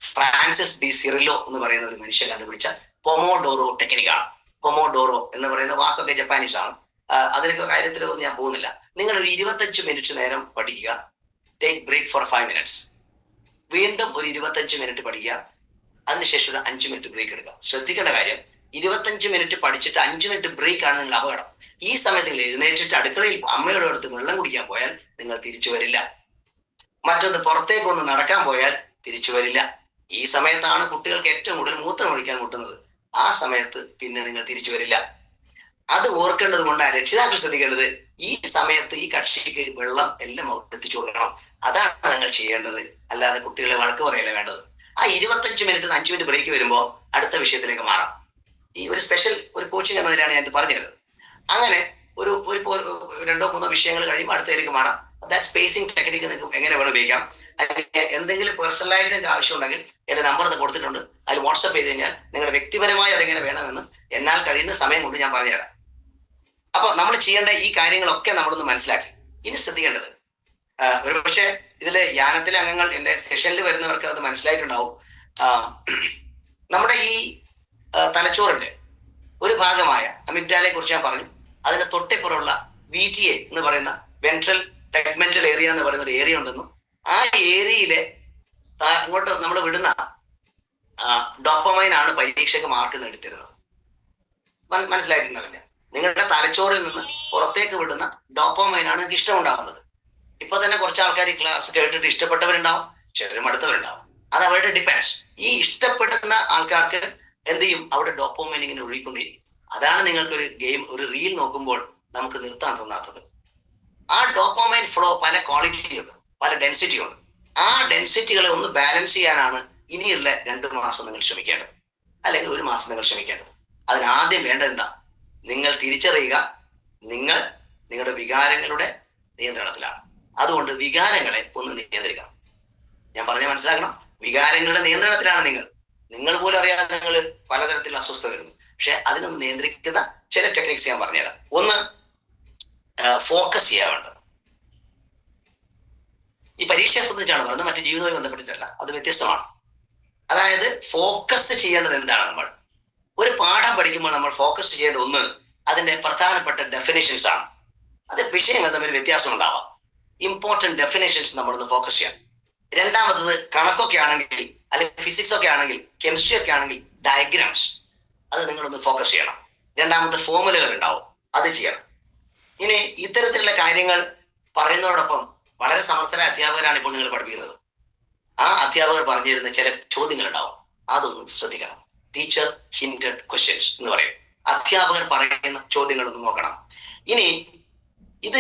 ഫ്രാൻസിസ് ഡി സിറിലോ എന്ന് പറയുന്ന ഒരു മനുഷ്യൻ കണ്ടുപിടിച്ച പൊമോഡോറോ ടെക്നിക്കാണ്. പൊമോഡോറോ എന്ന് പറയുന്ന വാക്കൊക്കെ ജപ്പാനീസ് ആണ്. അതിനൊക്കെ കാര്യത്തിലൊന്നും ഞാൻ പോകുന്നില്ല. നിങ്ങൾ ഒരു 25 മിനിറ്റ് നേരം പഠിക്കുക, ടേക്ക് ബ്രേക്ക് ഫോർ 5 മിനിറ്റ്സ്. വീണ്ടും ഒരു 25 മിനിറ്റ് പഠിക്കുക, അതിനുശേഷം ഒരു 5 മിനിറ്റ് ബ്രേക്ക് എടുക്കുക. ശ്രദ്ധിക്കേണ്ട കാര്യം, 25 മിനിറ്റ് പഠിച്ചിട്ട് 5 മിനിറ്റ് ബ്രേക്ക് ആണ് നിങ്ങൾ അപകടം. ഈ സമയത്ത് നിങ്ങൾ എഴുന്നേറ്റിട്ട് അടുക്കളയിൽ അമ്മയുടെ അടുത്ത് വെള്ളം കുടിക്കാൻ പോയാൽ നിങ്ങൾ തിരിച്ചു വരില്ല. മറ്റൊന്ന് പുറത്തേക്കൊന്ന് നടക്കാൻ പോയാൽ തിരിച്ചു വരില്ല. ഈ സമയത്താണ് കുട്ടികൾക്ക് ഏറ്റവും കൂടുതൽ മൂത്രം ഒഴിക്കാൻ മുട്ടുന്നത്. ആ സമയത്ത് പിന്നെ നിങ്ങൾ തിരിച്ചു വരില്ല. അത് ഓർക്കേണ്ടത് കൊണ്ടാണ് രക്ഷിതാക്കൾ ശ്രദ്ധിക്കേണ്ടത്. ഈ സമയത്ത് ഈ കക്ഷിക്ക് വെള്ളം എല്ലാം എത്തിച്ചു കൊടുക്കണം. അതാണ് നിങ്ങൾ ചെയ്യേണ്ടത്. അല്ലാതെ കുട്ടികളെ വഴക്ക് പറയല്ലേ വേണ്ടത്. ആ 25 മിനിറ്റ് 5 മിനിറ്റ് ബ്രേക്ക് വരുമ്പോൾ അടുത്ത വിഷയത്തിലേക്ക് മാറാം. ഈ ഒരു സ്പെഷ്യൽ ഒരു കോച്ചിങ് എന്നതിലാണ് ഞാൻ ഇത് പറഞ്ഞത്. അങ്ങനെ ഒരു 2-3 വിഷയങ്ങൾ കഴിയുമ്പോൾ അടുത്തതിലേക്ക് മാറാം. ദാറ്റ് സ്പേസിംഗ് ടെക്നിക്ക് നിങ്ങൾക്ക് എങ്ങനെ വേണം ഉപയോഗിക്കാം. എന്തെങ്കിലും പേഴ്സണലായിട്ട് എനിക്ക് ആവശ്യമുണ്ടെങ്കിൽ എന്റെ നമ്പർ അത് കൊടുത്തിട്ടുണ്ട്, അതിൽ വാട്സ്ആപ്പ് ചെയ്ത് കഴിഞ്ഞാൽ നിങ്ങളുടെ വ്യക്തിപരമായി അതെങ്ങനെ വേണമെന്ന് എന്നാൽ കഴിയുന്ന സമയം കൊണ്ട് ഞാൻ പറഞ്ഞുതരാം. അപ്പൊ നമ്മൾ ചെയ്യേണ്ട ഈ കാര്യങ്ങളൊക്കെ നമ്മളൊന്ന് മനസ്സിലാക്കി. ഇനി ശ്രദ്ധിക്കേണ്ടത്, ഒരുപക്ഷെ ഇതില് യാനത്തിലെ അംഗങ്ങൾ എന്റെ സെഷനിൽ വരുന്നവർക്ക് അത് മനസ്സിലായിട്ടുണ്ടാവും. നമ്മുടെ ഈ തലച്ചോറിന്റെ ഒരു ഭാഗമായ അമിഗ്ഡാലയെ കുറിച്ച് ഞാൻ പറഞ്ഞു. അതിന്റെ തൊട്ടിപ്പുറമുള്ള VTA എന്ന് പറയുന്ന വെൻട്രൽ ടെഗ്മെന്റൽ ഏരിയ എന്ന് പറയുന്ന ഒരു ഏരിയ ഉണ്ടെന്നും ആ ഏരിയയിലെ അങ്ങോട്ട് നമ്മൾ വിടുന്ന ഡോപ്പമൈൻ ആണ് പരീക്ഷയ്ക്ക് മാർക്ക് നേടിത്തരുന്നത്. മനസ്സിലായിട്ടുണ്ടാവില്ല. നിങ്ങളുടെ തലച്ചോറിൽ നിന്ന് പുറത്തേക്ക് വിടുന്ന ഡോപ്പമൈൻ ആണ് നിങ്ങൾക്ക് ഇഷ്ടം ഉണ്ടാകുന്നത്. ഇപ്പൊ തന്നെ കുറച്ച് ആൾക്കാർ ഈ ക്ലാസ് കേട്ടിട്ട് ഇഷ്ടപ്പെട്ടവരുണ്ടാവും, ചിലരും അടുത്തവരുണ്ടാവും. അത് അവരുടെ ഡിപ്പെൻസ്. ഈ ഇഷ്ടപ്പെടുന്ന ആൾക്കാർക്ക് എന്ത് ചെയ്യും, അവിടെ ഡോപ്പമൈൻ ഇങ്ങനെ ഒഴുകിക്കൊണ്ടിരിക്കും. അതാണ് നിങ്ങൾക്കൊരു ഗെയിം, ഒരു റീൽ നോക്കുമ്പോൾ നമുക്ക് നിർത്താൻ തോന്നാത്തത്. ആ ഡോപ്പമൈൻ ഫ്ലോ പല ക്വാളിറ്റിയുണ്ട്, പല ഡെൻസിറ്റിയുണ്ട്. ആ ഡെൻസിറ്റികളെ ഒന്ന് ബാലൻസ് ചെയ്യാനാണ് ഇനിയുള്ള 2 മാസം നിങ്ങൾ ശ്രമിക്കേണ്ടത്, അല്ലെങ്കിൽ 1 മാസം നിങ്ങൾ ശ്രമിക്കേണ്ടത്. അതിനാദ്യം വേണ്ടത് എന്താ? നിങ്ങൾ തിരിച്ചറിയുക, നിങ്ങൾ നിങ്ങളുടെ വികാരങ്ങളുടെ നിയന്ത്രണത്തിലാണ്. അതുകൊണ്ട് വികാരങ്ങളെ ഒന്ന് നിയന്ത്രിക്കണം. ഞാൻ പറഞ്ഞ മനസ്സിലാക്കണം. വികാരങ്ങളുടെ നിയന്ത്രണത്തിലാണ് നിങ്ങൾ പോലും അറിയാതെ നിങ്ങൾ പലതരത്തിലുള്ള അസ്വസ്ഥത വരുന്നു. പക്ഷെ അതിനൊന്ന് നിയന്ത്രിക്കുന്ന ചില ടെക്നിക്സ് ഞാൻ പറഞ്ഞുതരാം. ഒന്ന്, ഫോക്കസ് ചെയ്യാറുണ്ട്. ഈ പരീക്ഷയെ സംബന്ധിച്ചാണ് പറയുന്നത്, മറ്റു ജീവിതവുമായി ബന്ധപ്പെട്ടിട്ടല്ല, അത് വ്യത്യസ്തമാണ്. അതായത് ഫോക്കസ് ചെയ്യേണ്ടത് എന്താണ്? നമ്മൾ ഒരു പാഠം പഠിക്കുമ്പോൾ നമ്മൾ ഫോക്കസ് ചെയ്യേണ്ട ഒന്ന് അതിന്റെ പ്രധാനപ്പെട്ട ഡെഫിനേഷൻസ് ആണ്. അത് വിഷയങ്ങൾ തമ്മിൽ വ്യത്യാസം ഉണ്ടാവാം. ഇമ്പോർട്ടന്റ് ഡെഫിനേഷൻസ് നമ്മളൊന്ന് ഫോക്കസ് ചെയ്യാം. രണ്ടാമത്തത് കണക്കൊക്കെ ആണെങ്കിൽ, അല്ലെങ്കിൽ ഫിസിക്സ് ഒക്കെ ആണെങ്കിൽ, കെമിസ്ട്രി ഒക്കെ ആണെങ്കിൽ ഡയഗ്രാംസ്, അത് നിങ്ങളൊന്ന് ഫോക്കസ് ചെയ്യണം. രണ്ടാമത്തെ ഫോർമുലകൾ ഉണ്ടാവും, അത് ചെയ്യണം. ഇനി ഇത്തരത്തിലുള്ള കാര്യങ്ങൾ പറയുന്നതോടൊപ്പം വളരെ സമർത്ഥരായ അധ്യാപകരാണ് ഇപ്പോൾ നിങ്ങൾ പഠിപ്പിക്കുന്നത്. ആ അധ്യാപകർ പറഞ്ഞു തരുന്ന ചില ചോദ്യങ്ങൾ ഉണ്ടാവും, അതൊന്ന് ശ്രദ്ധിക്കണം. ടീച്ചർ ഹിന്റഡ് ക്വസ്റ്റ്യൻസ് എന്ന് പറയും. അധ്യാപകർ പറയുന്ന ചോദ്യങ്ങൾ ഒന്ന് നോക്കണം. ഇനി ഇത്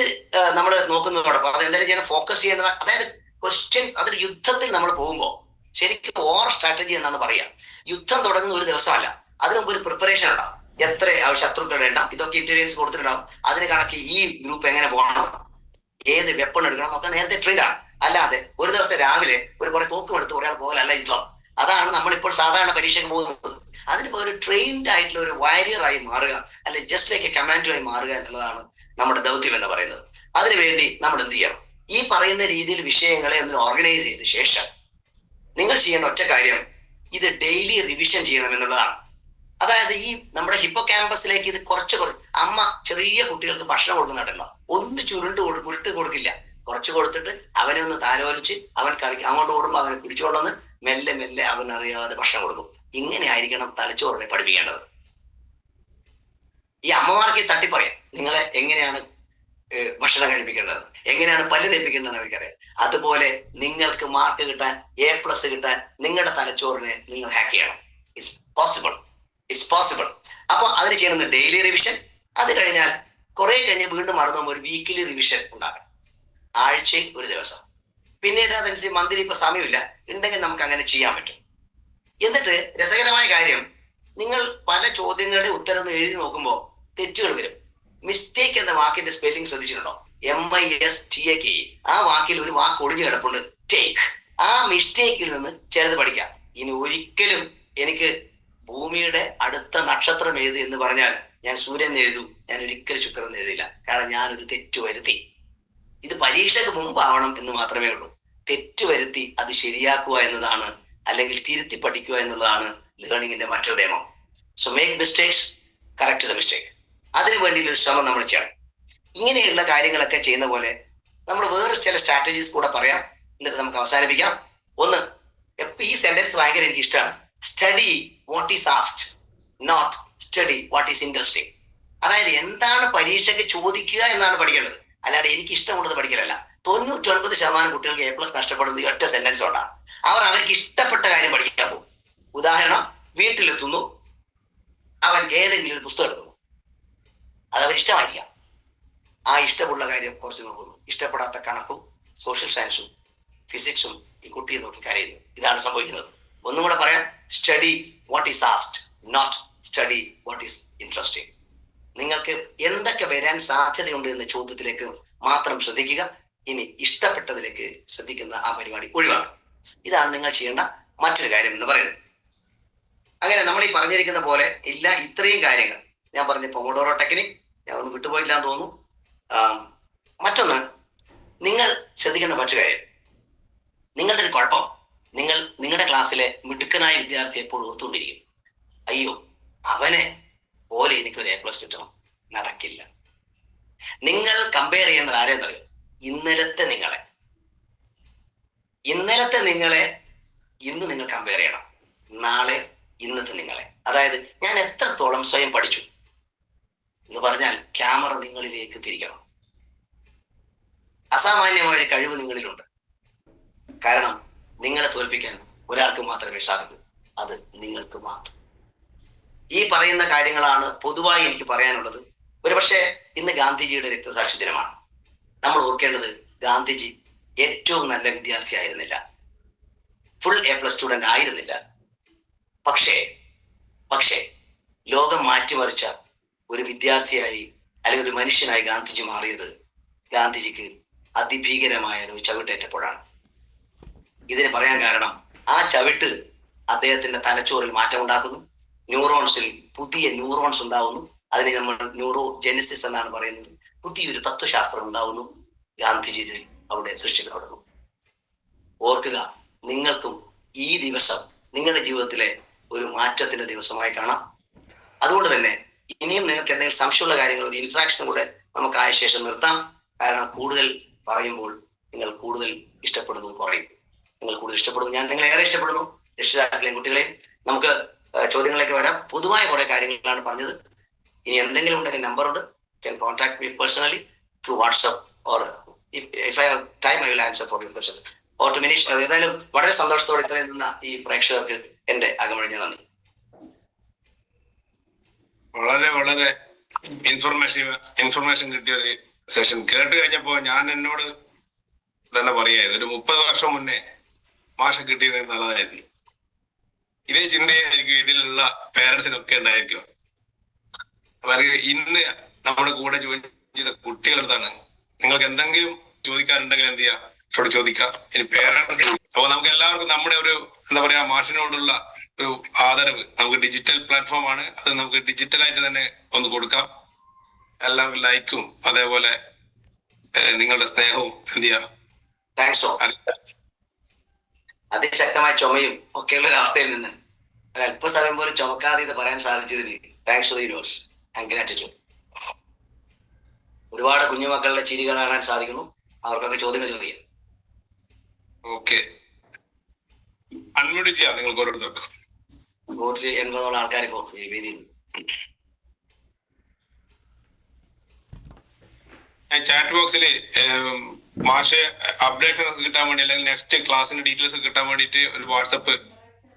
നമ്മൾ നോക്കുന്നതോടൊപ്പം അത് എന്തായാലും ചെയ്യണം, ഫോക്കസ് ചെയ്യേണ്ടത്. അതായത് ക്വസ്റ്റ്യൻ, അതൊരു യുദ്ധത്തിൽ നമ്മൾ പോകുമ്പോൾ ശരിക്കും വാർ സ്ട്രാറ്റജി എന്നാണ് പറയുക. യുദ്ധം തുടങ്ങുന്ന ഒരു ദിവസമല്ല, അതിനു മുമ്പ് ഒരു പ്രിപ്പറേഷൻ ഉണ്ടാവും. എത്ര ശത്രുക്കളുടെ എണ്ണം, ഇതൊക്കെ ഇന്റലിജൻസ് കൊടുത്തിട്ടുണ്ടാവും. അതിന് കണക്ക് ഈ ഗ്രൂപ്പ് എങ്ങനെ പോകണം, ഏത് വെപ്പൺ എടുക്കണം എന്നൊക്കെ നേരത്തെ ട്രെയിൻ ആണ്. അല്ലാതെ ഒരു ദിവസം രാവിലെ ഒരു കുറെ തോക്കും എടുത്ത് ഒരാൾ പോകലല്ല യുദ്ധം. അതാണ് നമ്മളിപ്പോൾ സാധാരണ പരീക്ഷയ്ക്ക് പോകുന്നത്. അതിനിപ്പോ ഒരു ട്രെയിൻഡ് ആയിട്ടുള്ള ഒരു വാരിയറായി മാറുക, അല്ലെ ജസ്റ്റ് ലൈക്ക് എ കമാൻഡോയി മാറുക എന്നുള്ളതാണ് നമ്മുടെ ദൗത്യം എന്ന് പറയുന്നത്. അതിനുവേണ്ടി നമ്മൾ എന്ത് ചെയ്യണം? ഈ പറയുന്ന രീതിയിൽ വിഷയങ്ങളെ ഒന്ന് ഓർഗനൈസ് ചെയ്ത ശേഷം നിങ്ങൾ ചെയ്യേണ്ട ഒറ്റ കാര്യം, ഇത് ഡെയിലി റിവിഷൻ ചെയ്യണം എന്നുള്ളതാണ്. അതായത് ഈ നമ്മുടെ ഹിപ്പോ ക്യാമ്പസിലേക്ക് ഇത് കുറച്ച് അമ്മ ചെറിയ കുട്ടികൾക്ക് ഭക്ഷണം കൊടുക്കുന്നുണ്ടല്ലോ, ഒന്ന് ഉരുട്ട് കൊടുക്കില്ല. കുറച്ച് കൊടുത്തിട്ട് അവനെ ഒന്ന് താലോലിച്ച് അവൻ അങ്ങോട്ട് ഓടുമ്പോൾ അവനെ പിടിച്ചുകൊണ്ടുവന്ന് മെല്ലെ മെല്ലെ അവൻ അറിയാതെ ഭക്ഷണം കൊടുക്കും. ഇങ്ങനെ ആയിരിക്കണം തലച്ചോറിനെ പഠിപ്പിക്കേണ്ടത്. ഈ അമ്മമാർക്ക് തട്ടിപ്പറയാം നിങ്ങളെ എങ്ങനെയാണ് ഭക്ഷണം കഴിപ്പിക്കേണ്ടത്, എങ്ങനെയാണ് പല്ല് തേപ്പിക്കേണ്ടതെന്ന് അവർക്കറിയാം. അതുപോലെ നിങ്ങൾക്ക് മാർക്ക് കിട്ടാൻ, A+ കിട്ടാൻ നിങ്ങളുടെ തലച്ചോറിനെ നിങ്ങൾ ഹാക്ക് ചെയ്യണം. It's possible. അപ്പൊ അതിന് ചെയ്യുന്ന ഡെയിലി റിവിഷൻ. അത് കഴിഞ്ഞാൽ കുറെ കഴിഞ്ഞ് വീണ്ടും മറന്നു ഒരു വീക്കിലി റിവിഷൻ ഉണ്ടാകും, ആഴ്ചയിൽ ഒരു ദിവസം. പിന്നീട് അതനുസരിച്ച് മന്ത്ലി ഇപ്പൊ സമയമില്ല ഉണ്ടെങ്കിൽ നമുക്ക് അങ്ങനെ ചെയ്യാൻ പറ്റും. എന്നിട്ട് രസകരമായ കാര്യം, നിങ്ങൾ പല ചോദ്യങ്ങളുടെ ഉത്തരം എഴുതി നോക്കുമ്പോൾ തെറ്റുകൾ വരും. മിസ്റ്റേക്ക് എന്ന വാക്കിന്റെ സ്പെല്ലിംഗ് ശ്രദ്ധിച്ചിട്ടുണ്ടോ? MISTAKE. ആ വാക്കിൽ ഒരു വാക്ക് ഒളിഞ്ഞു കിടപ്പുണ്ട്, ടേക്ക്. ആ മിസ്റ്റേക്കിൽ നിന്ന് ചിലത് പഠിക്കാം. ഇനി ഒരിക്കലും എനിക്ക് ഭൂമിയുടെ അടുത്ത നക്ഷത്രം ഏത് എന്ന് പറഞ്ഞാൽ ഞാൻ സൂര്യൻ എഴുതൂ, ഞാൻ ഒരിക്കലും ശുക്രൻ എഴുതില്ല. കാരണം ഞാനൊരു തെറ്റ് വരുത്തി. ഇത് പരീക്ഷയ്ക്ക് മുമ്പാവണം എന്ന് മാത്രമേ ഉള്ളൂ. തെറ്റ് വരുത്തി അത് ശരിയാക്കുക എന്നതാണ്, അല്ലെങ്കിൽ തിരുത്തി പഠിക്കുക എന്നുള്ളതാണ് ലേണിങ്ങിന്റെ മറ്റൊരു നിയമം. So make mistakes, correct the mistake. അതിനു വേണ്ടിയുള്ള ഒരു ശ്രമം നമ്മൾ ചെയ്യണം. ഇങ്ങനെയുള്ള കാര്യങ്ങളൊക്കെ ചെയ്യുന്ന പോലെ നമ്മൾ വേറെ ചില സ്ട്രാറ്റജീസ് കൂടെ പറയാം, എന്നിട്ട് നമുക്ക് അവസാനിപ്പിക്കാം. ഒന്ന്, ഈ സെന്റൻസ് ഭയങ്കര എനിക്ക് ഇഷ്ടമാണ്. Study what is asked, not study what is interesting. അതായത് എന്താണ് പരീക്ഷയ്ക്ക് ചോദിക്കുക എന്നാണ് പഠിക്കേണ്ടത്, അല്ലാതെ എനിക്ക് ഇഷ്ടമുള്ളത് പഠിക്കലല്ല. 99% കുട്ടികൾക്ക് A+ നഷ്ടപ്പെടുന്നത് ഒറ്റ സെന്റൻസ് കൊണ്ടാണ്. അവർക്ക് ഇഷ്ടപ്പെട്ട കാര്യം പഠിക്കാൻ പോകും. ഉദാഹരണം, വീട്ടിലെത്തുന്നു, അവൻ ഏതെങ്കിലും ഒരു പുസ്തകം എടുക്കുന്നു, അതവൻ ഇഷ്ടമായിരിക്കാം. ആ ഇഷ്ടമുള്ള കാര്യം കുറച്ച് നോക്കുന്നു, ഇഷ്ടപ്പെടാത്ത കണക്കും സോഷ്യൽ സയൻസും ഫിസിക്സും ഈ കുട്ടിയെ നോക്കി കരയുന്നു. ഇതാണ് സംഭവിക്കുന്നത്. ഒന്നും കൂടെ പറയാം, study what is asked, not study what is interesting. നിങ്ങൾക്ക് എന്തൊക്കെ വരാൻ സാധ്യതയുണ്ട് എന്ന ചോദ്യത്തിലേക്ക് മാത്രം ശ്രദ്ധിക്കുക. ഇനി ഇഷ്ടപ്പെട്ടതിലേക്ക് ശ്രദ്ധിക്കുന്ന ആ പരിപാടി ഒഴിവാക്കുക. ഇതാണ് നിങ്ങൾ ചെയ്യേണ്ട മറ്റൊരു കാര്യം എന്ന് പറയുന്നത്. അങ്ങനെ നമ്മൾ ഈ പറഞ്ഞിരിക്കുന്ന പോലെ ഇല്ല, ഇത്രയും കാര്യങ്ങൾ ഞാൻ പറഞ്ഞ പൊമോഡോറോ ടെക്നിക് ഞാൻ ഒന്നും വിട്ടുപോയില്ല എന്ന് തോന്നുന്നു. മറ്റൊന്ന്, നിങ്ങൾ ശ്രദ്ധിക്കേണ്ട മറ്റൊരു കാര്യം, നിങ്ങളുടെ ഒരു കുഴപ്പം, നിങ്ങളുടെ ക്ലാസ്സിലെ മിടുക്കനായ വിദ്യാർത്ഥി എപ്പോഴും ഓർത്തുകൊണ്ടിരിക്കും, അയ്യോ അവനെ പോലെ എനിക്കൊരു A+ കിട്ടണം. നടക്കില്ല. നിങ്ങൾ കമ്പയർ ചെയ്യുന്നത് ആരെന്നറിയോ? ഇന്നലത്തെ നിങ്ങളെ ഇന്ന് നിങ്ങൾ കമ്പയർ ചെയ്യണം. നാളെ ഇന്നത്തെ നിങ്ങളെ. അതായത് ഞാൻ എത്രത്തോളം സ്വയം പഠിച്ചു എന്ന് പറഞ്ഞാൽ ക്യാമറ നിങ്ങളിലേക്ക് തിരിക്കണം. അസാമാന്യമായ ഒരു കഴിവ് നിങ്ങളിലുണ്ട്. കാരണം നിങ്ങളെ തോൽപ്പിക്കാൻ ഒരാൾക്ക് മാത്രമേ സാധിക്കൂ, അത് നിങ്ങൾക്ക് മാത്രം. ഈ പറയുന്ന കാര്യങ്ങളാണ് പൊതുവായി എനിക്ക് പറയാനുള്ളത്. ഒരുപക്ഷെ ഇന്ന് ഗാന്ധിജിയുടെ രക്തസാക്ഷി ദിനമാണ്. നമ്മൾ ഓർക്കേണ്ടത്, ഗാന്ധിജി ഏറ്റവും നല്ല വിദ്യാർത്ഥി ആയിരുന്നില്ല, ഫുൾ A+ സ്റ്റുഡന്റ് ആയിരുന്നില്ല. പക്ഷേ ലോകം മാറ്റിമറിച്ച ഒരു വിദ്യാർത്ഥിയായി അല്ലെങ്കിൽ ഒരു മനുഷ്യനായി ഗാന്ധിജി മാറിയത് ഗാന്ധിജിക്ക് അതിഭീകരമായ ഒരു ചവിട്ടേറ്റപ്പോഴാണ്. ഇതിന് പറയാൻ കാരണം, ആ ചവിട്ട് അദ്ദേഹത്തിന്റെ തലച്ചോറിൽ മാറ്റം ഉണ്ടാക്കുന്നു, ന്യൂറോൺസിൽ പുതിയ ന്യൂറോൺസ് ഉണ്ടാവുന്നു. അതിനെ നമ്മൾ ന്യൂറോജെനിസിസ് എന്നാണ് പറയുന്നത്. പുതിയൊരു തത്വശാസ്ത്രം ഉണ്ടാവുന്നു. ഗാന്ധിജി അവിടെ സൃഷ്ടിക്കപ്പെടുന്നു. ഓർക്കുക, നിങ്ങൾക്കും ഈ ദിവസം നിങ്ങളുടെ ജീവിതത്തിലെ ഒരു മാറ്റത്തിന്റെ ദിവസമായി കാണാം. അതുകൊണ്ട് തന്നെ ഇനിയും നിങ്ങൾക്ക് എന്തെങ്കിലും സംശയമുള്ള കാര്യങ്ങൾ ഒരു ഇൻട്രാക്ഷൻ കൂടെ നമുക്ക് ആയ ശേഷം നിർത്താം. കാരണം കൂടുതൽ പറയുമ്പോൾ നിങ്ങൾ കൂടുതൽ ഇഷ്ടപ്പെടുന്നത് കുറയും. നിങ്ങൾ കൂടുതൽ ഇഷ്ടപ്പെടുന്നു, ഞാൻ നിങ്ങളെ ഏറെ ഇഷ്ടപ്പെടുന്നു, രക്ഷിതാക്കളെയും കുട്ടികളെയും. നമുക്ക് ചോദ്യങ്ങളിലേക്ക് വരാം. പൊതുവായ കുറെ കാര്യങ്ങളാണ് പറഞ്ഞത്. ഇനി എന്തെങ്കിലും ഉണ്ടെങ്കിൽ നമ്പറുണ്ട്, can contact me personally through WhatsApp or if I have time I will answer for your questions. Or to finish, ഏതായാലും വളരെ സന്തോഷത്തോടെ ഇത്രയും നിന്ന ഈ പ്രേക്ഷകർക്ക് എന്റെ അകമഴിഞ്ഞ നന്ദി. വളരെ വളരെ ഇൻഫർമേഷൻ കിട്ടിയ ഒരു സെഷൻ കേട്ട് കഴിഞ്ഞപ്പോ ഞാൻ എന്നോട് തന്നെ പറയായത്, ഒരു 30 വർഷം മുന്നേ മാഷ കിട്ടിയത് നല്ലതായിരുന്നു. ഇതേ ചിന്തയായിരിക്കും ഇതിലുള്ള പേരൻസിനൊക്കെ ഉണ്ടായിരിക്കും. അപ്പൊ ഇന്ന് നമ്മുടെ കൂടെ ജോയിൻ ചെയ്ത കുട്ടികളടുത്താണ് നിങ്ങൾക്ക് എന്തെങ്കിലും ചോദിക്കാനുണ്ടെങ്കിൽ എന്ത് ചെയ്യാം, ഇവിടെ ചോദിക്കാം. ഇനി പേരൻസ്, അപ്പൊ നമുക്ക് എല്ലാവർക്കും നമ്മുടെ ഒരു എന്താ പറയാ മാഷിനോടുള്ള ഒരു ആദരവ്, നമുക്ക് ഡിജിറ്റൽ പ്ലാറ്റ്ഫോം ആണ്, അത് നമുക്ക് ഡിജിറ്റലായിട്ട് തന്നെ ഒന്ന് കൊടുക്കാം. എല്ലാവർക്കും ലൈക്കും അതേപോലെ നിങ്ങളുടെ സ്നേഹവും എന്ത് ചെയ്യാം. അതിശക്തമായ ചുമയും ഒക്കെയുള്ള ഒരു അവസ്ഥയിൽ നിന്ന് അല്പസമയം പോലും ചുമക്കാതെ ഇത് പറയാൻ സാധിച്ചതിന് thanks to the universe and gratitude. ഒരുപാട് കുഞ്ഞുമക്കളുടെ ചിരി കാണാൻ സാധിക്കുന്നു. അവർക്കൊക്കെ ചോദ്യങ്ങൾ ചോദിക്കാം. ഓക്കെ, അൺമ്യൂട്ട് ചെയ്യാം നിങ്ങൾക്ക് ഓരോരുത്തർക്കും. 180 ആൾക്കാർ ഇപ്പോൾ ഈ വേദിയിൽ. ചാറ്റ് ബോക്സിൽ മാഷെ അപ്ഡേഷൻ ഒക്കെ കിട്ടാൻ വേണ്ടി അല്ലെങ്കിൽ നെക്സ്റ്റ് ക്ലാസ്സിന്റെ ഡീറ്റെയിൽസ് ഒക്കെ കിട്ടാൻ വേണ്ടിയിട്ട് ഒരു വാട്സപ്പ്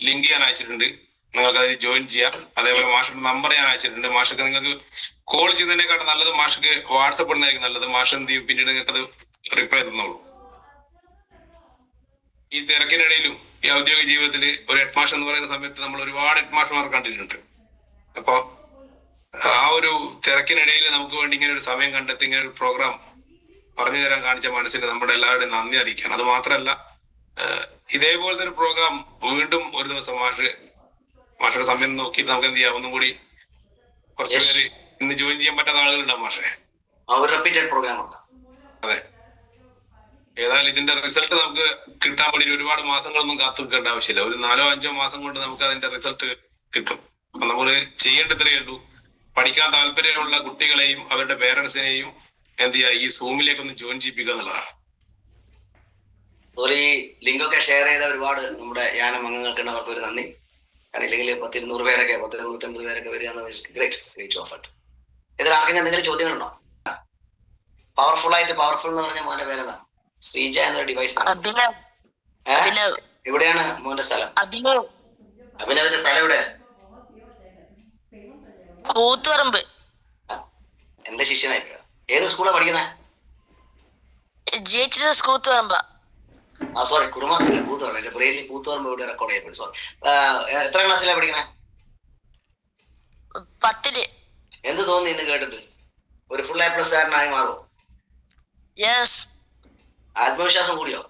ലിങ്ക് ഞാൻ അയച്ചിട്ടുണ്ട്. നിങ്ങൾക്ക് അതിൽ ജോയിൻ ചെയ്യാം. അതേപോലെ മാഷിന്റെ നമ്പർ ഞാൻ അയച്ചിട്ടുണ്ട്. മാഷക്ക് നിങ്ങൾക്ക് കോൾ ചെയ്യുന്നതിനെക്കാട്ടും നല്ലത് മാഷക്ക് വാട്സപ്പ് ഇടുന്നതായിരിക്കും നല്ലത്. മാഷ് എന്ത് ചെയ്യും, പിന്നീട് നിങ്ങൾക്ക് അത് റിപ്ലൈ തന്നോളൂ. ഈ തിരക്കിനിടയിലും ഈ ഔദ്യോഗിക ജീവിതത്തിൽ ഒരു ഹെഡ് മാഷ് എന്ന് പറയുന്ന സമയത്ത് നമ്മൾ ഒരുപാട് ഹെഡ് മാസ്റ്റർമാർ കണ്ടിട്ടുണ്ട്. അപ്പൊ ആ ഒരു തിരക്കിനിടയിൽ നമുക്ക് വേണ്ടി ഇങ്ങനെ ഒരു സമയം കണ്ടെത്തി ഇങ്ങനെ ഒരു പ്രോഗ്രാം പറഞ്ഞു തരാൻ കാണിച്ച മനസ്സിന് നമ്മുടെ എല്ലാവരുടെയും നന്ദി അറിയിക്കണം. അത് മാത്രമല്ല, ഇതേപോലത്തെ ഒരു പ്രോഗ്രാം വീണ്ടും ഒരു ദിവസം മാഷയുടെ സമയം നോക്കിയിട്ട് നമുക്ക് എന്ത് ചെയ്യാം, ഒന്നും കൂടി കുറച്ച് പേര് ഇന്ന് ജോയിൻ ചെയ്യാൻ പറ്റാത്ത ആളുകളുണ്ടാവും മാഷെ. അതെ, ഏതായാലും ഇതിന്റെ റിസൾട്ട് നമുക്ക് കിട്ടാൻ വേണ്ടി ഒരുപാട് മാസങ്ങളൊന്നും കാത്തു നിൽക്കേണ്ട ആവശ്യമില്ല. ഒരു 4-5 മാസം കൊണ്ട് നമുക്ക് അതിന്റെ റിസൾട്ട് കിട്ടും. അപ്പൊ നമ്മൾ ചെയ്യേണ്ടത്രേ ഉള്ളൂ, പഠിക്കാൻ താല്പര്യമുള്ള കുട്ടികളെയും അവരുടെ പേരൻസിനെയും എന്ത് ചെയ്യുക, ഈ സൂമിലേക്ക് ഒന്ന് ജോയിൻ ചെയ്യിപ്പിക്കുക എന്നുള്ളതാണ്. അതുപോലെ ഈ ലിങ്കൊക്കെ ഷെയർ ചെയ്ത ഒരുപാട് നമ്മുടെ യാനം അംഗങ്ങൾക്ക് അവർക്ക് ഒരു നന്ദി. കാരണം ഇല്ലെങ്കിൽ 100-200 പേരൊക്കെ 100-150 പേരൊക്കെ വരിക ഗ്രേറ്റ് ഓഫർ. ഇതിൽ ആർക്കെങ്കിലും എന്തെങ്കിലും ചോദ്യങ്ങളുണ്ടോ? പവർഫുൾ എന്ന് പറഞ്ഞ മോന്റെ പേരെന്താ? ശ്രീജ എന്നൊരു ഡിവൈസ്. എവിടെയാണ് മോന്റെ സ്ഥലം? അഭിനവിന്റെ സ്ഥലം എവിടെ? കൂത്തുപറമ്പ്. എന്റെ ശിഷ്യനായിരിക്കും. ഏത് സ്കൂളാ പഠിക്കുന്നത്? കൂത്തുപറമ്പ. സോറി, കുറുമാത്തില്ല, കൂത്തുപറമ്പ്. എന്റെ ബ്രെയിനിൽ കൂത്തുപറമ്പ് ഇവിടെ റെക്കോർഡ് ചെയ്യപ്പെടും. സോറി. എത്ര ക്ലാസ്സിലാണ് പഠിക്കണേ? 10. എന്ത് തോന്നി ഇന്ന് കേട്ടിട്ട്? ഒരു ഫുൾ A+ കാരനായി മാറുമോ? ആത്മവിശ്വാസം കൂടിയോ?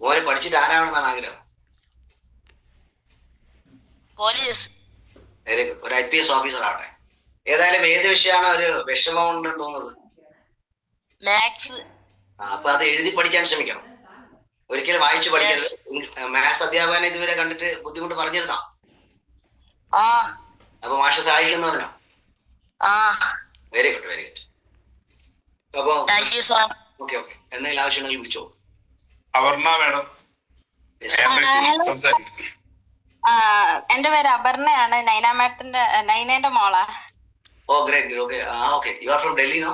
മോനെ പഠിച്ചിട്ട് ആരാണെന്നാണ് ആഗ്രഹം? പോലീസ്. Very good. ഒരു IPS ഓഫീസർ ആവട്ടെ. ഏതായാലും ഏത് വിഷയമാണ് ഒരു വിഷമം ഉണ്ടെന്ന് തോന്നുന്നത്? മാത്സ്. അപ്പൊ അത് എഴുതി പഠിക്കാൻ ശ്രമിക്കണം, ഒരിക്കലും വായിച്ചു പഠിക്കരുത്. മാത്സ് അധ്യാപകനെ ഇതുവരെ കണ്ടിട്ട് ബുദ്ധിമുട്ട് പറഞ്ഞിരുന്നോ? അപ്പൊ മാഷ സഹായിക്കുന്നു പറഞ്ഞോ? Very good. അപ്പൊ ഓക്കെ. എന്തെങ്കിലും ആവശ്യമുണ്ടെങ്കിൽ വിളിച്ചോ. അപർണ മാഡം എന്റെ പേര് അപർണയാണ്. നൈനേന്റെ മോളാ. Oh great. Okay. You are from Delhi no?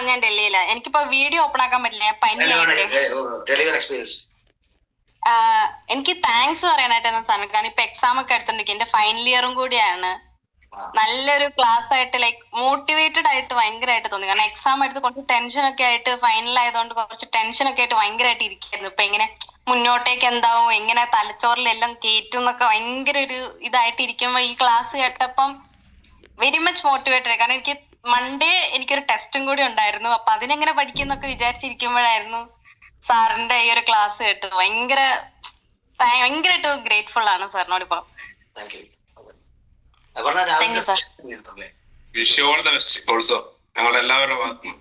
ഞാൻ ഡൽഹിയിലാ. എനിക്കിപ്പോ വീഡിയോ ഓപ്പൺ ആക്കാൻ പറ്റില്ല, എക്സ്പീരിയൻസ്. എനിക്ക് താങ്ക്സ് പറയാനായിട്ടാണ് സാറിന്. കാരണം ഇപ്പൊ എക്സാം ഒക്കെ എടുത്തിട്ടുണ്ടെങ്കിൽ എന്റെ ഫൈനൽ ഇയറും കൂടിയാണ്. നല്ലൊരു ക്ലാസ് ആയിട്ട് ലൈക്ക് മോട്ടിവേറ്റഡ് ആയിട്ട് ഭയങ്കരമായിട്ട് തോന്നി. കാരണം എക്സാം എടുത്ത് കുറച്ച് ടെൻഷനൊക്കെ ആയിട്ട്, ഫൈനൽ ആയതുകൊണ്ട് കുറച്ച് ടെൻഷനൊക്കെ ആയിട്ട് ഭയങ്കരമായിട്ട് ഇരിക്കുന്നു. ഇപ്പൊ എങ്ങനെ മുന്നോട്ടേക്ക് എന്താവും, എങ്ങനെ തലച്ചോറിലെല്ലാം കേറ്റും എന്നൊക്കെ ഭയങ്കര ഒരു ഇതായിട്ട് ഇരിക്കുമ്പോ ഈ ക്ലാസ് കേട്ടപ്പം വെരി മച്ച് മോട്ടിവേറ്റഡ്. കാരണം എനിക്ക് മൺഡേ എനിക്കൊരു ടെസ്റ്റും കൂടി ഉണ്ടായിരുന്നു. അപ്പൊ അതിനെങ്ങനെ പഠിക്കുന്നൊക്കെ വിചാരിച്ചിരിക്കുമ്പോഴായിരുന്നു സാറിന്റെ ഈ ഒരു ക്ലാസ് കേട്ടു. ഭയങ്കരമായിട്ട് ഗ്രേറ്റ്ഫുൾ ആണ് സാറിനോട് ഇപ്പൊ. Thank you sir. Wish you all the best also ഞങ്ങളുടെ എല്ലാവരുടെ ഭാഗത്തും.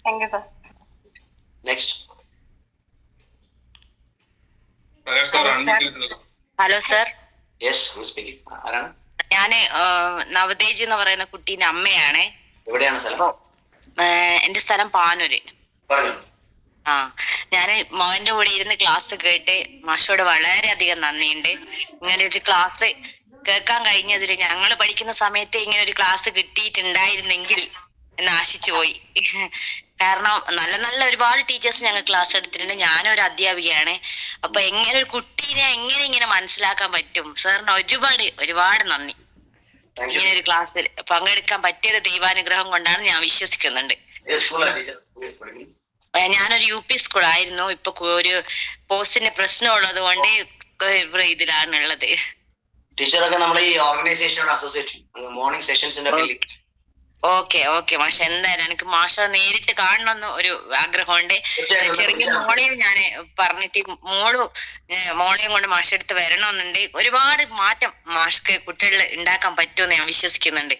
Thank you sir. Next Prakash sir unmute. Hello sir, yes who speaking? ആരാണ്? ഞാന് നവതേജ് എന്ന് പറയുന്ന കുട്ടീന്റെ അമ്മയാണ്. എവിടെയാണ് സ്ഥലം? എന്റെ സ്ഥലം പാനൂര്. പറഞ്ഞു. ആ, ഞാന് മകന്റെ കൂടെ ഇരുന്ന് ക്ലാസ് കേട്ട് മാഷോട് വളരെയധികം നന്ദിയുണ്ട്. ഇങ്ങനെ ഒരു ക്ലാസ് കേൾക്കാൻ കഴിഞ്ഞതിൽ ഞങ്ങൾ പഠിക്കുന്ന സമയത്ത് ഇങ്ങനെ ഒരു ക്ലാസ് കിട്ടിയിട്ടുണ്ടായിരുന്നെങ്കിൽ എന്ന് ആശിച്ചു പോയി. കാരണം നല്ല നല്ല ഒരുപാട് ടീച്ചേഴ്സ് ഞങ്ങൾ ക്ലാസ് എടുത്തിട്ടുണ്ട്. ഞാനൊരു അധ്യാപികയാണ്. അപ്പൊ എങ്ങനെ ഒരു കുട്ടീനെ എങ്ങനെ മനസ്സിലാക്കാൻ പറ്റും? സാറിന് ഒരുപാട് ഒരുപാട് നന്ദി. ഇങ്ങനെ ഒരു ക്ലാസ്സിൽ പങ്കെടുക്കാൻ പറ്റിയത് ദൈവാനുഗ്രഹം കൊണ്ടാണ് ഞാൻ വിശ്വസിക്കുന്നുണ്ട്. ഞാനൊരു UP സ്കൂളായിരുന്നു. ഇപ്പൊ ഒരു പോസ്റ്റിന്റെ പ്രശ്നം ഉള്ളത് കൊണ്ട് ഇതിലാണുള്ളത്. ടീച്ചറൊക്കെ നമ്മളെ ഈ ഓർഗനൈസേഷനോട് അസോസിയേറ്റ് മോർണിംഗ് സെഷൻസിന്റെ ഓക്കെ മാഷ, എന്തായാലും എനിക്ക് മാഷ നേരിട്ട് കാണണമെന്ന് ഒരു ആഗ്രഹമുണ്ട്. ചെറിയ മോളെയും ഞാൻ പറഞ്ഞിട്ട് മോളെയും കൊണ്ട് മാഷ എടുത്ത് വരണമെന്നുണ്ട്. ഒരുപാട് മാറ്റം മാഷ്ക്ക് കുട്ടികളിൽ ഉണ്ടാക്കാൻ പറ്റുമെന്ന് ഞാൻ വിശ്വസിക്കുന്നുണ്ട്.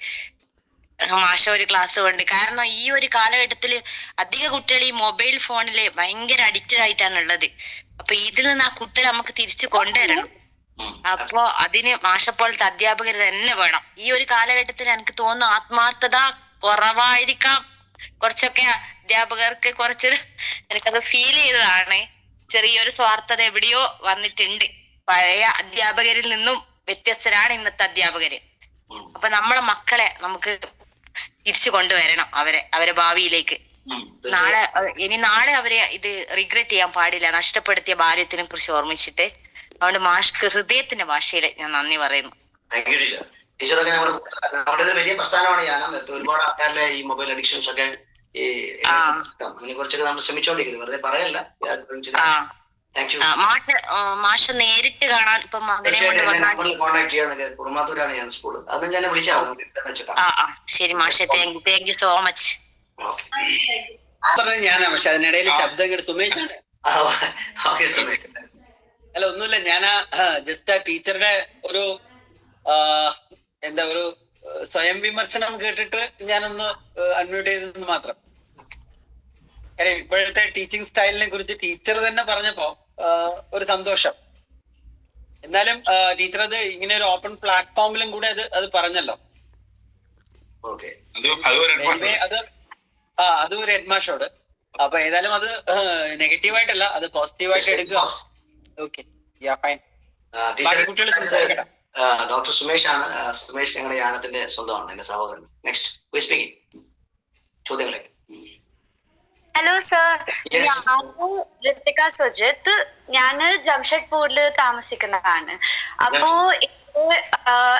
മാഷ ഒരു ക്ലാസ് കൊണ്ട്, കാരണം ഈ ഒരു കാലഘട്ടത്തില് അധിക കുട്ടികൾ ഈ മൊബൈൽ ഫോണില് ഭയങ്കര അഡിക്റ്റഡ് ആയിട്ടാണ് ഉള്ളത്. അപ്പൊ ഇതിൽ നിന്ന് ആ കുട്ടികളെ നമുക്ക് തിരിച്ചു കൊണ്ടുവരണം. അപ്പോ അതിന് മാഷ പോലത്തെ അധ്യാപകർ തന്നെ വേണം. ഈ ഒരു കാലഘട്ടത്തിൽ എനിക്ക് തോന്നുന്നു ആത്മാർത്ഥത കുറവായിരിക്കാം. കുറച്ചൊക്കെ അധ്യാപകർക്ക് കുറച്ച് എനിക്കത് ഫീൽ ചെയ്തതാണ്. ചെറിയൊരു സ്വാർത്ഥത എവിടെയോ വന്നിട്ടുണ്ട്. പഴയ അധ്യാപകരിൽ നിന്നും വ്യത്യസ്തരാണ് ഇന്നത്തെ അധ്യാപകര്. അപ്പൊ നമ്മളെ മക്കളെ നമുക്ക് തിരിച്ചു കൊണ്ടുവരണം, അവരെ ഭാവിയിലേക്ക്. നാളെ അവരെ ഇത് റിഗ്രറ്റ് ചെയ്യാൻ പാടില്ല, നഷ്ടപ്പെടുത്തിയ ബാല്യത്തിനെ കുറിച്ച് ഓർമ്മിച്ചിട്ട്. അതുകൊണ്ട് മാഷ്ക്ക് ഹൃദയത്തിന്റെ ഭാഷയിൽ ഞാൻ നന്ദി പറയുന്നു. ടീച്ചറൊക്കെ നമ്മുടെ വലിയ പ്രസ്ഥാനമാണ് യാനം. ഒരുപാട് ആൾക്കാരിലെ ഈ മൊബൈൽ അഡിക്ഷൻസ് ഒക്കെ അതിനെ കുറിച്ചൊക്കെ നമ്മൾ ശ്രമിച്ചോണ്ടിരിക്കുന്നത്, വെറുതെ പറയല്ല. മാഷ നേരിട്ട് കാണാൻ ഇപ്പൊ മകനെ കോൺടാക്ട് ചെയ്യാന്നൊക്കെ. കുറുമാത്തൂരാണ് ഞാൻ സ്കൂള്. അത് ഞാൻ വിളിച്ചാൽ ശരി മാഷെ, താങ്ക് യു സോ മച്ച്. ഞാനാ, പക്ഷെ അതിനിടയിൽ ശബ്ദം കേട്ട് സുമേഷാണ്. അല്ല ഒന്നുമില്ല, ഞാൻ ജസ്റ്റ് ആ ടീച്ചറുടെ ഒരു ഒരു സ്വയം വിമർശനം കേട്ടിട്ട് ഞാനൊന്ന് അൺമ്യൂട്ട് ചെയ്തെന്ന് മാത്രം. കാര്യം ഇപ്പോഴത്തെ ടീച്ചിങ് സ്റ്റൈലിനെ കുറിച്ച് ടീച്ചർ തന്നെ പറഞ്ഞപ്പോ ഒരു സന്തോഷം. എന്നാലും ടീച്ചർ അത് ഇങ്ങനെ ഒരു ഓപ്പൺ പ്ലാറ്റ്ഫോമിലും കൂടെ അത് പറഞ്ഞല്ലോ. അത് ഒരു ഹെഡ്മാഷോട്. അപ്പൊ ഏതായാലും അത് നെഗറ്റീവായിട്ടല്ല, അത് പോസിറ്റീവായിട്ട് എടുക്കുക. Okay, fine. കുട്ടികൾ സംസാരിക്കട്ടെ. ഡോക്ടർ സുമേഷ് ആണ്. സുമേഷ് ഞങ്ങളുടെ യാനത്തിന്റെ സ്വന്തമാണ്, എന്റെ സഹോദരൻ. Next speaking. ചോദ്യങ്ങളെ. ഹലോ സർ, ഞാന് ഋത്തിക സുജിത്ത്. ഞാന് ജംഷഡ്പൂരില് താമസിക്കുന്നതാണ്. അപ്പോ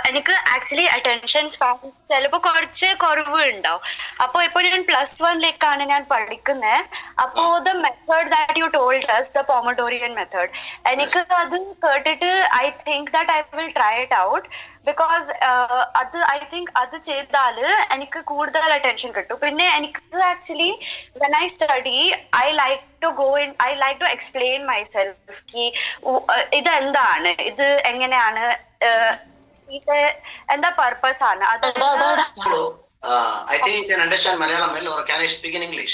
എനിക്ക് ആക്ച്വലി അറ്റൻഷൻ സ്പാൻ ചിലപ്പോ കുറച്ച് കുറവ് ഉണ്ടാവും. അപ്പൊ ഇപ്പൊ ഞാൻ +1 ഞാൻ പഠിക്കുന്നത്. അപ്പോ the method that you told us, the Pomodoro method, എനിക്ക് അത് കേട്ടിട്ട് I think that I will try it out. Because അത് ഐ തിങ്ക് അത് ചെയ്താല് എനിക്ക് കൂടുതൽ അറ്റൻഷൻ കിട്ടും. പിന്നെ എനിക്ക് actually when I study I like to explain myself കി ഇതെന്താണ്, ഇത് എങ്ങനെയാണ്, ഇത് എന്താ പർപ്പസ് ആണ്. അത് I think you can understand Malayalam well, or can I speak in English?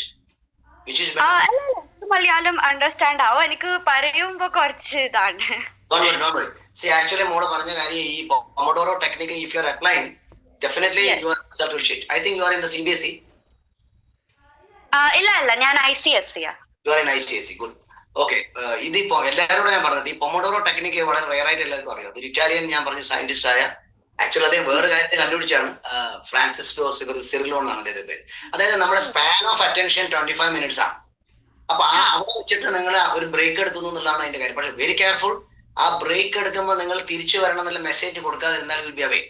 Which is better? Malayalam understand ആവും. എനിക്ക് പറയുമ്പോ കുറച്ച് ഇതാണ്. Don't worry. See, actually മോള് പറഞ്ഞ കാര്യം, ഈ Pomodoro technique if you are applying, definitely your result will change. I think you are in the CBSE. ഇല്ല, ഞാൻ ICSE. You are in ICSE. Good. Okay, ഇതിപ്പോ എല്ലാവരോടും ഞാൻ പറഞ്ഞത് ഈ പൊമോഡോറോ ടെക്നിക്ക് വളരെ റെയർ ആയിട്ട് എല്ലാവർക്കും അറിയാം. ഒരു ഇറ്റാലിയൻ ഞാൻ പറഞ്ഞു സയന്റിസ്റ്റ് ആയ, ആക്ച്വലി അദ്ദേഹം വേറെ കാര്യത്തെ കണ്ടുപിടിച്ചാണ്. ഫ്രാൻസിസ്കോ സിറിലോ എന്നാണ് അദ്ദേഹത്തിന്റെ പേര്. അതായത് നമ്മുടെ സ്പാൻ ഓഫ് അറ്റൻഷൻ 25 minutes ആണ്. അപ്പൊ അവിടെ വെച്ചിട്ട് നിങ്ങൾ ഒരു ബ്രേക്ക് എടുക്കുന്നു എന്നുള്ളതാണ് അതിന്റെ കാര്യം. പക്ഷെ വെരി കെയർഫുൾ. ആ ബ്രേക്ക് എടുക്കുമ്പോൾ നിങ്ങൾ തിരിച്ചു വരണം എന്നുള്ള മെസ്സേജ് കൊടുക്കാതെ എന്നാൽ വിൽ ബി അവേ.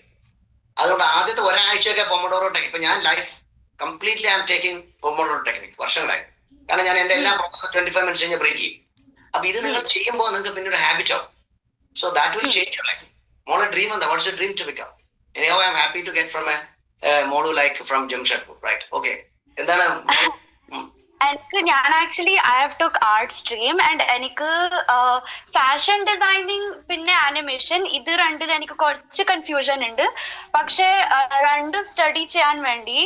അതുകൊണ്ട് ആദ്യത്തെ ഒരാഴ്ചയൊക്കെ പൊമോഡോറോ ടെക്നിക്, ഇപ്പൊ ഞാൻ life completely I am taking pomodoro technique വർഷങ്ങളായി. കാരണം ഞാൻ എന്റെ എല്ലാ 25 minutes കഴിഞ്ഞാൽ ബ്രേക്ക് ചെയ്യും. അപ്പൊ ഇത് നിങ്ങൾ ചെയ്യുമ്പോൾ നിങ്ങൾക്ക് പിന്നെ ഒരു ഹാബിറ്റ് ആവും. So that will change your life. മോളെ ഡ്രീം എന്താ? What's your dream to become? Anyhow I am happy to get from a മോളു like from Jamshedpur, right? Okay, എന്താണ് ഞാൻ actually I have took art stream and എനിക്ക് fashion designing പിന്നെ animation ഇത് രണ്ടിൽ എനിക്ക് കുറച്ച് കൺഫ്യൂഷൻ ഉണ്ട്. പക്ഷെ രണ്ടും സ്റ്റഡി ചെയ്യാൻ വേണ്ടി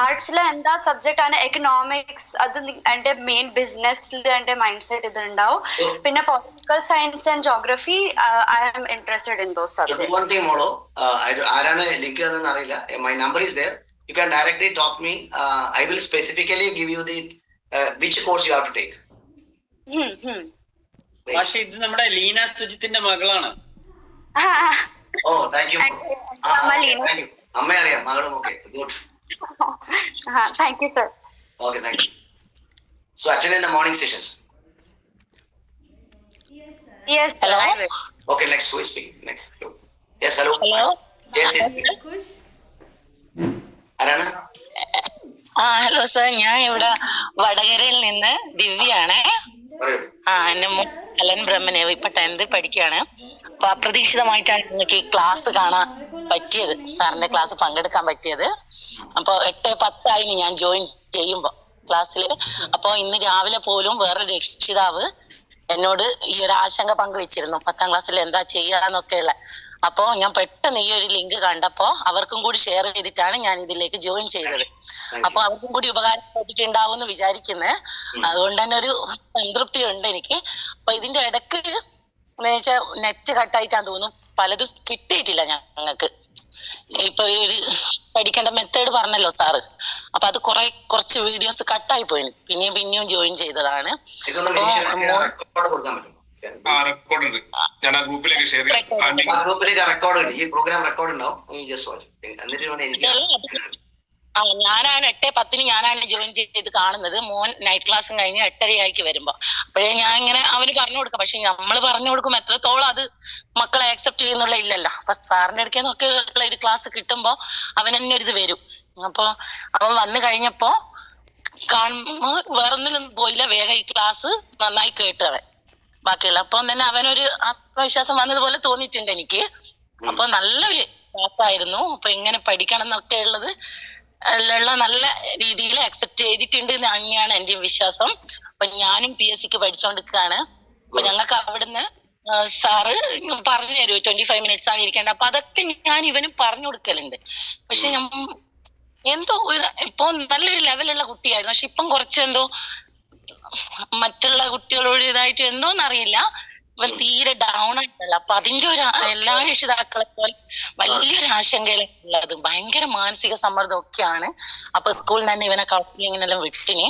ആർട്സിൽ എന്താ സബ്ജക്റ്റ് ആണ് എക്കണോമിക്സ്, അത് എന്റെ മെയിൻ ബിസിനസ്സിൽ എന്റെ മൈൻഡ് സെറ്റ് ഇത് ഉണ്ടാവും. പിന്നെ political science and geography I am interested in those subjects. ആരാണ് ലിങ്ക് തന്നെന്ന് അറിയില്ല. My number is there. You can directly talk me. I will specifically give you the which course you have to take. പക്ഷെ ഇത് നമ്മുടെ ലീന സുജിത്തിന്റെ മകളാണ്. Oh, thank you. Thank you. അമ്മ അറിയാം, മകളും. Okay, good. Thank you, sir. Okay, thank you. So attend in the morning sessions. Yes, sir. Hello? I will. Okay, next who is speaking? Next. Yes, hello. Hello? Yes, yes. ആരാണ്? Hello sir, ഞാൻ ഇവിടെ വടകരയിൽ നിന്ന് ദിവ്യയാണ്. പറയൂ. എന്റെ Allen ബ്രഹ്മനേവ് ഇപ്പൊ 10th പഠിക്കുകയാണ്. അപ്പൊ അപ്രതീക്ഷിതമായിട്ടാണ് എനിക്ക് ക്ലാസ് കാണാൻ പറ്റിയത്, സാറിന്റെ ക്ലാസ് പങ്കെടുക്കാൻ പറ്റിയത്. അപ്പൊ 8:10 ഞാൻ ജോയിൻ ചെയ്യുമ്പോ ക്ലാസ്സില്. അപ്പൊ ഇന്ന് രാവിലെ പോലും വേറൊരു രക്ഷിതാവ് എന്നോട് ഈ ഒരു ആശങ്ക പങ്കുവെച്ചിരുന്നു, 10ാം ക്ലാസ്സിൽ എന്താ ചെയ്യാന്നൊക്കെയുള്ള. അപ്പോ ഞാൻ പെട്ടെന്ന് ഈ ഒരു ലിങ്ക് കണ്ടപ്പോ അവർക്കും കൂടി ഷെയർ ചെയ്തിട്ടാണ് ഞാൻ ഇതിലേക്ക് ജോയിൻ ചെയ്തത്. അപ്പൊ അവർക്കും കൂടി ഉപകാരപ്പെട്ടിട്ടുണ്ടാവും എന്ന് വിചാരിക്കുന്നത്. അതുകൊണ്ട് തന്നെ ഒരു സംതൃപ്തി ഉണ്ട് എനിക്ക്. അപ്പൊ ഇതിന്റെ ഇടയ്ക്ക് നെറ്റ് കട്ടായിട്ടാന്ന് തോന്നുന്നു, പലതും കിട്ടിയിട്ടില്ല ഞങ്ങൾക്ക്. ഇപ്പൊ ഈ ഒരു പഠിക്കേണ്ട മെത്തേഡ് പറഞ്ഞല്ലോ സാറ്, അപ്പൊ അത് കുറച്ച് വീഡിയോസ് കട്ടായി പോയി. പിന്നെയും ജോയിൻ ചെയ്തതാണ്. റെക്കോർഡ് ഉണ്ട്, ഞാൻ ആ ഗ്രൂപ്പിലേക്ക് ഷെയർ ചെയ്യാം. ഗ്രൂപ്പിലേക്ക് റെക്കോർഡ് ഉണ്ട്, ഈ പ്രോഗ്രാം റെക്കോർഡ് ഉണ്ടാവും. Just watch. എന്നിട്ട് ഞാനാണ് 8:10 ഞാനാണ് ജോയിൻ ചെയ്ത് കാണുന്നത്. മോൻ നൈറ്റ് ക്ലാസ്സും കഴിഞ്ഞ് 8:30 വരുമ്പോ. അപ്പോഴേ ഞാൻ ഇങ്ങനെ അവന് പറഞ്ഞു കൊടുക്കാം. പക്ഷെ നമ്മള് പറഞ്ഞു കൊടുക്കും എത്രത്തോളം അത് മക്കളെ ആക്സെപ്റ്റ് ചെയ്യുന്നുള്ള ഇല്ലല്ലോ. അപ്പൊ സാറിന്റെ അടുക്കേന്നൊക്കെ ഒരു ക്ലാസ് കിട്ടുമ്പോ അവൻ തന്നെ ഒരു ഇത് വരും. അപ്പൊ അവൻ വന്നു കഴിഞ്ഞപ്പോ കാണുമ്പോ വേറൊന്നിലും പോയില്ല, വേഗം ഈ ക്ലാസ് നന്നായി കേട്ടു അവൻ ബാക്കിയുള്ള. അപ്പൊ തന്നെ അവനൊരു ആത്മവിശ്വാസം വന്നതുപോലെ തോന്നിയിട്ടുണ്ട് എനിക്ക്. അപ്പൊ നല്ലൊരു ക്ലാസ്സായിരുന്നു. അപ്പൊ എങ്ങനെ പഠിക്കണം എന്നൊക്കെ ഉള്ളത് നല്ല രീതിയിൽ അക്സെപ്റ്റ് ചെയ്തിട്ടുണ്ട് തന്നെയാണ് എന്റെ വിശ്വാസം. അപ്പൊ ഞാനും PSCക്ക് പഠിച്ചുകൊണ്ടിരിക്കുകയാണ്. അപ്പൊ ഞങ്ങൾക്ക് അവിടുന്ന് സാറ് പറഞ്ഞു തരും 25 minutes ആണ് ഇരിക്കേണ്ടത്. അപ്പൊ അതൊക്കെ ഞാൻ ഇവനും പറഞ്ഞു കൊടുക്കലുണ്ട്. പക്ഷെ എന്തോ ഇപ്പൊ നല്ലൊരു ലെവലുള്ള കുട്ടിയായിരുന്നു. പക്ഷെ ഇപ്പം കുറച്ചെന്തോ മറ്റുള്ള കുട്ടികളോട് ഇതായിട്ട് എന്തോന്നറിയില്ല, ഇവൻ തീരെ ഡൗൺ ആയിട്ടല്ല. അപ്പൊ അതിന്റെ ഒരു എല്ലാ രക്ഷിതാക്കളെ പോലെ വലിയൊരു ആശങ്കയിലുള്ളത്, ഭയങ്കര മാനസിക സമ്മർദ്ദം ഒക്കെയാണ്. അപ്പൊ സ്കൂളിൽ തന്നെ ഇവനെ കൗൺസിലിങ്ങിനെല്ലാം വിട്ടിന്.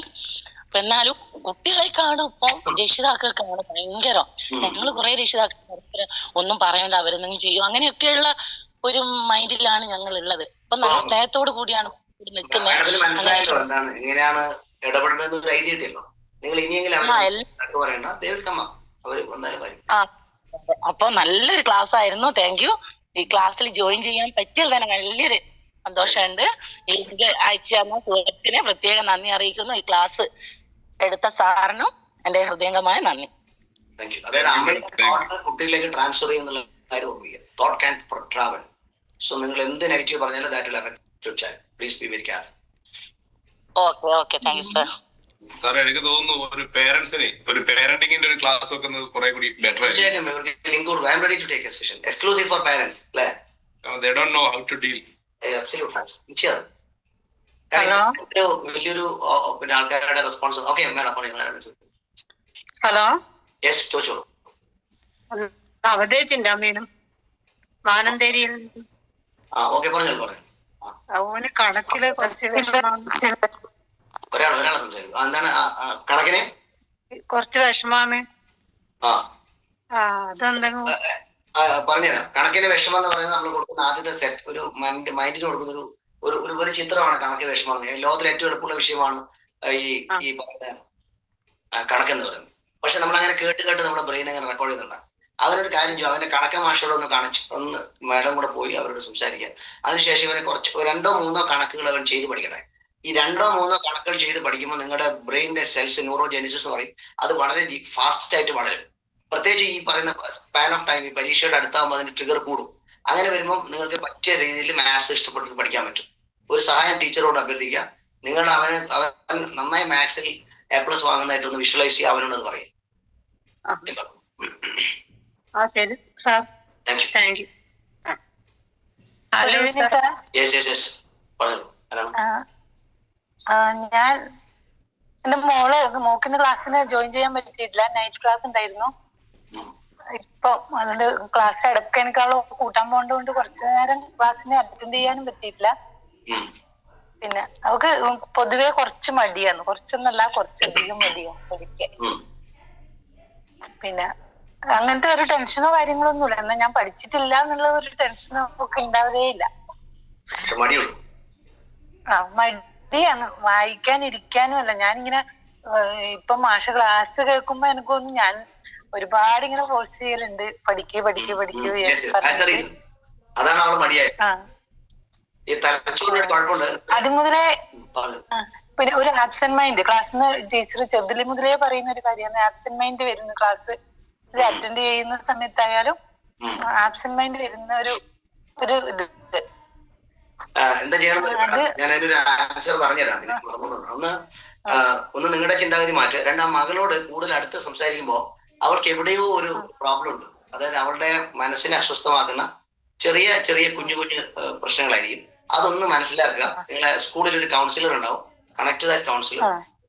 അപ്പൊ എന്നാലും കുട്ടികളെ കാണും ഇപ്പൊ രക്ഷിതാക്കൾക്കാണ് ഭയങ്കരം. ഞങ്ങള് കുറെ രക്ഷിതാക്കൾ പരസ്പരം ഒന്നും പറയണ്ട, അവരെന്തെങ്കിലും ചെയ്യും, അങ്ങനെയൊക്കെയുള്ള ഒരു മൈൻഡിലാണ് ഞങ്ങൾ ഉള്ളത്. അപ്പൊ നല്ല സ്നേഹത്തോടു കൂടിയാണ് നിൽക്കുന്നത്. എങ്ങനെയാണ് ഇടപെടേണ്ടത് ഒരു ഐഡിയ കിട്ടിയല്ലോ. നിങ്ങൾ ഇനിയെങ്കിലും പറയണ്ട, അപ്പൊ നല്ലൊരു ക്ലാസ് ആയിരുന്നു. Thank you. ഈ ക്ലാസ്സിൽ ജോയിൻ ചെയ്യാൻ പറ്റിയത് തന്നെ വലിയൊരു സന്തോഷമുണ്ട്. ഈ അയച്ചു തന്ന സുഹൃത്തിനെ പ്രത്യേകം നന്ദി അറിയിക്കുന്നു. ഈ ക്ലാസ് എടുത്ത സാറിനും എന്റെ ഹൃദയംഗമായ നന്ദി. കുട്ടികളിലേക്ക് ട്രാൻസ്ഫർ ചെയ്യുന്നുള്ള കാര്യം ഓർമ്മിക്കുക. Thought can travel. സോ നിങ്ങൾ എന്ത് നെഗറ്റീവ് പറഞ്ഞാലും that will affect your child. Please be very careful. Okay thank you sir. സാറേ, എനിക്ക് തോന്നുന്നു ഒരു പേരന്റ്സിന് ഒരു പേരന്റിങ്ങിന്റെ ഒരു ക്ലാസ് വെക്കുന്നത് കുറെ കൂടി ബെറ്റർ ആയിരിക്കും. Exclusive for parents. They don't know how to deal. വലിയൊരു പിന്നെ ആൾക്കാരുടെ റെസ്പോൺസ്. ഓക്കെ മേഡം പറഞ്ഞു. ഹലോ, യെസ് ചോദിച്ചോളൂ. അവതേച്ചിന്റെ അമ്മേനും മാനന്തേരിയിൽ. ഓക്കെ പറഞ്ഞോളൂ പറഞ്ഞു. അവന് കണക്കില് കുറച്ച് വിഷമാണ്. ഒരാളെ സംസാരിക്കും. എന്താണ് കണക്കിന് കുറച്ച് വിഷമാണ്. അതെന്തെങ്കിലും പറഞ്ഞുതരാം. കണക്കിന് വിഷമം എന്ന് പറയുന്നത് നമ്മൾ കൊടുക്കുന്ന ആദ്യത്തെ സെറ്റ് ഒരു മൈൻഡിന് കൊടുക്കുന്ന ഒരു ചിത്രമാണ് കണക്ക് വിഷമം. ലോകത്തിലെ ഏറ്റവും എളുപ്പമുള്ള വിഷയമാണ് ഈ പറയുന്ന കണക്കെന്ന് പറയുന്നത്. പക്ഷെ നമ്മൾ അങ്ങനെ കേട്ട് നമ്മുടെ ബ്രെയിൻ അങ്ങനെ റെക്കോർഡ് ചെയ്യുന്നുണ്ടാകും. അവനൊരു കാര്യം ചെയ്യും, അവന്റെ കണക്ക് മാഷോട് ഒന്ന് മേഡം കൂടെ പോയി അവരോട് സംസാരിക്കുക. അതിനുശേഷം ഇവനെ കുറച്ച് 2-3 കണക്കുകൾ അവൻ ചെയ്ത് പഠിക്കണേ. ഈ 2-3 കണക്കുകൾ ചെയ്ത് പഠിക്കുമ്പോൾ നിങ്ങളുടെ ബ്രെയിനിന്റെ സെൽസ് ന്യൂറോജെനിസിസ് എന്ന് പറയും, അത് വളരെ ഫാസ്റ്റ് ആയിട്ട് വളരും. പ്രത്യേകിച്ച് ഈ പറയുന്ന സ്പാൻ ഓഫ് ടൈം, ഈ പരീക്ഷയുടെ അടുത്താകുമ്പോൾ അതിന്റെ ട്രിഗർ കൂടും. അങ്ങനെ വരുമ്പോൾ നിങ്ങൾക്ക് പറ്റിയ രീതിയിൽ മാത്സ് ഇഷ്ടപ്പെട്ട് പഠിക്കാൻ പറ്റും. ഒരു സഹായം ടീച്ചറോട് അഭ്യർത്ഥിക്കുക. അവൻ നന്നായി മാത്സിൽ A+ വാങ്ങുന്നതായിട്ട് ഒന്ന് വിഷ്വലൈസ് ചെയ്യുക, അവനോട് പറയും. ശരി sir, thank you. Hello sir. ഞാൻ എന്റെ മോക്കിന്ന് ക്ലാസ്സിന് ജോയിൻ ചെയ്യാൻ പറ്റിയിട്ടില്ല. നൈറ്റ് ക്ലാസ് ഉണ്ടായിരുന്നു. ഇപ്പൊ അതുകൊണ്ട് ക്ലാസ് എടുക്കാനേക്കാളോ കൂട്ടാൻ പോകേണ്ടതുകൊണ്ട് കുറച്ചു നേരം ക്ലാസ്സിന് അറ്റൻഡ് ചെയ്യാനും പറ്റിയിട്ടില്ല. പിന്നെ അവക്ക് പൊതുവെ കുറച്ച് മടിയാണ്, കുറച്ചൊന്നല്ല കുറച്ചധികം മടിയാണ് പഠിക്കാൻ. പിന്നെ അങ്ങനത്തെ ഒരു ടെൻഷനോ കാര്യങ്ങളോ ഒന്നുമില്ല. എന്നാ ഞാൻ പഠിച്ചിട്ടില്ല എന്നുള്ള ഒരു ടെൻഷനോ ഒക്കെ ഉണ്ടാവതേ ഇല്ല. മടിയാണ്, വായിക്കാനിരിക്കാനും അല്ല. ഞാനിങ്ങനെ ഇപ്പൊ മാഷ ക്ലാസ് കേൾക്കുമ്പോ എനിക്ക് തോന്നുന്നു ഞാൻ ഒരുപാട് ഇങ്ങനെ ഫോഴ്സ് ചെയ്യലുണ്ട്, പഠിക്കൂ. അത് മുതലേ പിന്നെ ഒരു ആബ്സെന്റ് മൈൻഡ് ക്ലാസ്സിന് ടീച്ചർ ചെറുതിൽ മുതലേ പറയുന്ന ഒരു കാര്യമാണ്. ആബ്സെന്റ് മൈൻഡ് വരുന്ന ക്ലാസ് അറ്റൻഡ് ചെയ്യുന്ന സമയത്തായാലും ആബ്സെന്റ് മൈൻഡ് വരുന്ന ഒരു ഇത്. എന്താ ചെയ്യണമെന്ന് ഞാനതിനൊരു ആൻസർ പറഞ്ഞുതരാം. ഒന്ന് നിങ്ങളുടെ ചിന്താഗതി മാറ്റുക. രണ്ടാം, മകളോട് കൂടുതൽ അടുത്ത് സംസാരിക്കുമ്പോൾ അവൾക്ക് എവിടെയോ ഒരു പ്രോബ്ലം ഉണ്ട്. അതായത് അവളുടെ മനസ്സിനെ അസ്വസ്ഥമാക്കുന്ന ചെറിയ ചെറിയ കുഞ്ഞു കുഞ്ഞു പ്രശ്നങ്ങളായിരിക്കും. അതൊന്ന് മനസ്സിലാക്കുക. നിങ്ങളെ സ്കൂളിൽ ഒരു കൗൺസിലർ ഉണ്ടാവും, കണക്ട് ദാറ്റ് കൗൺസിലർ.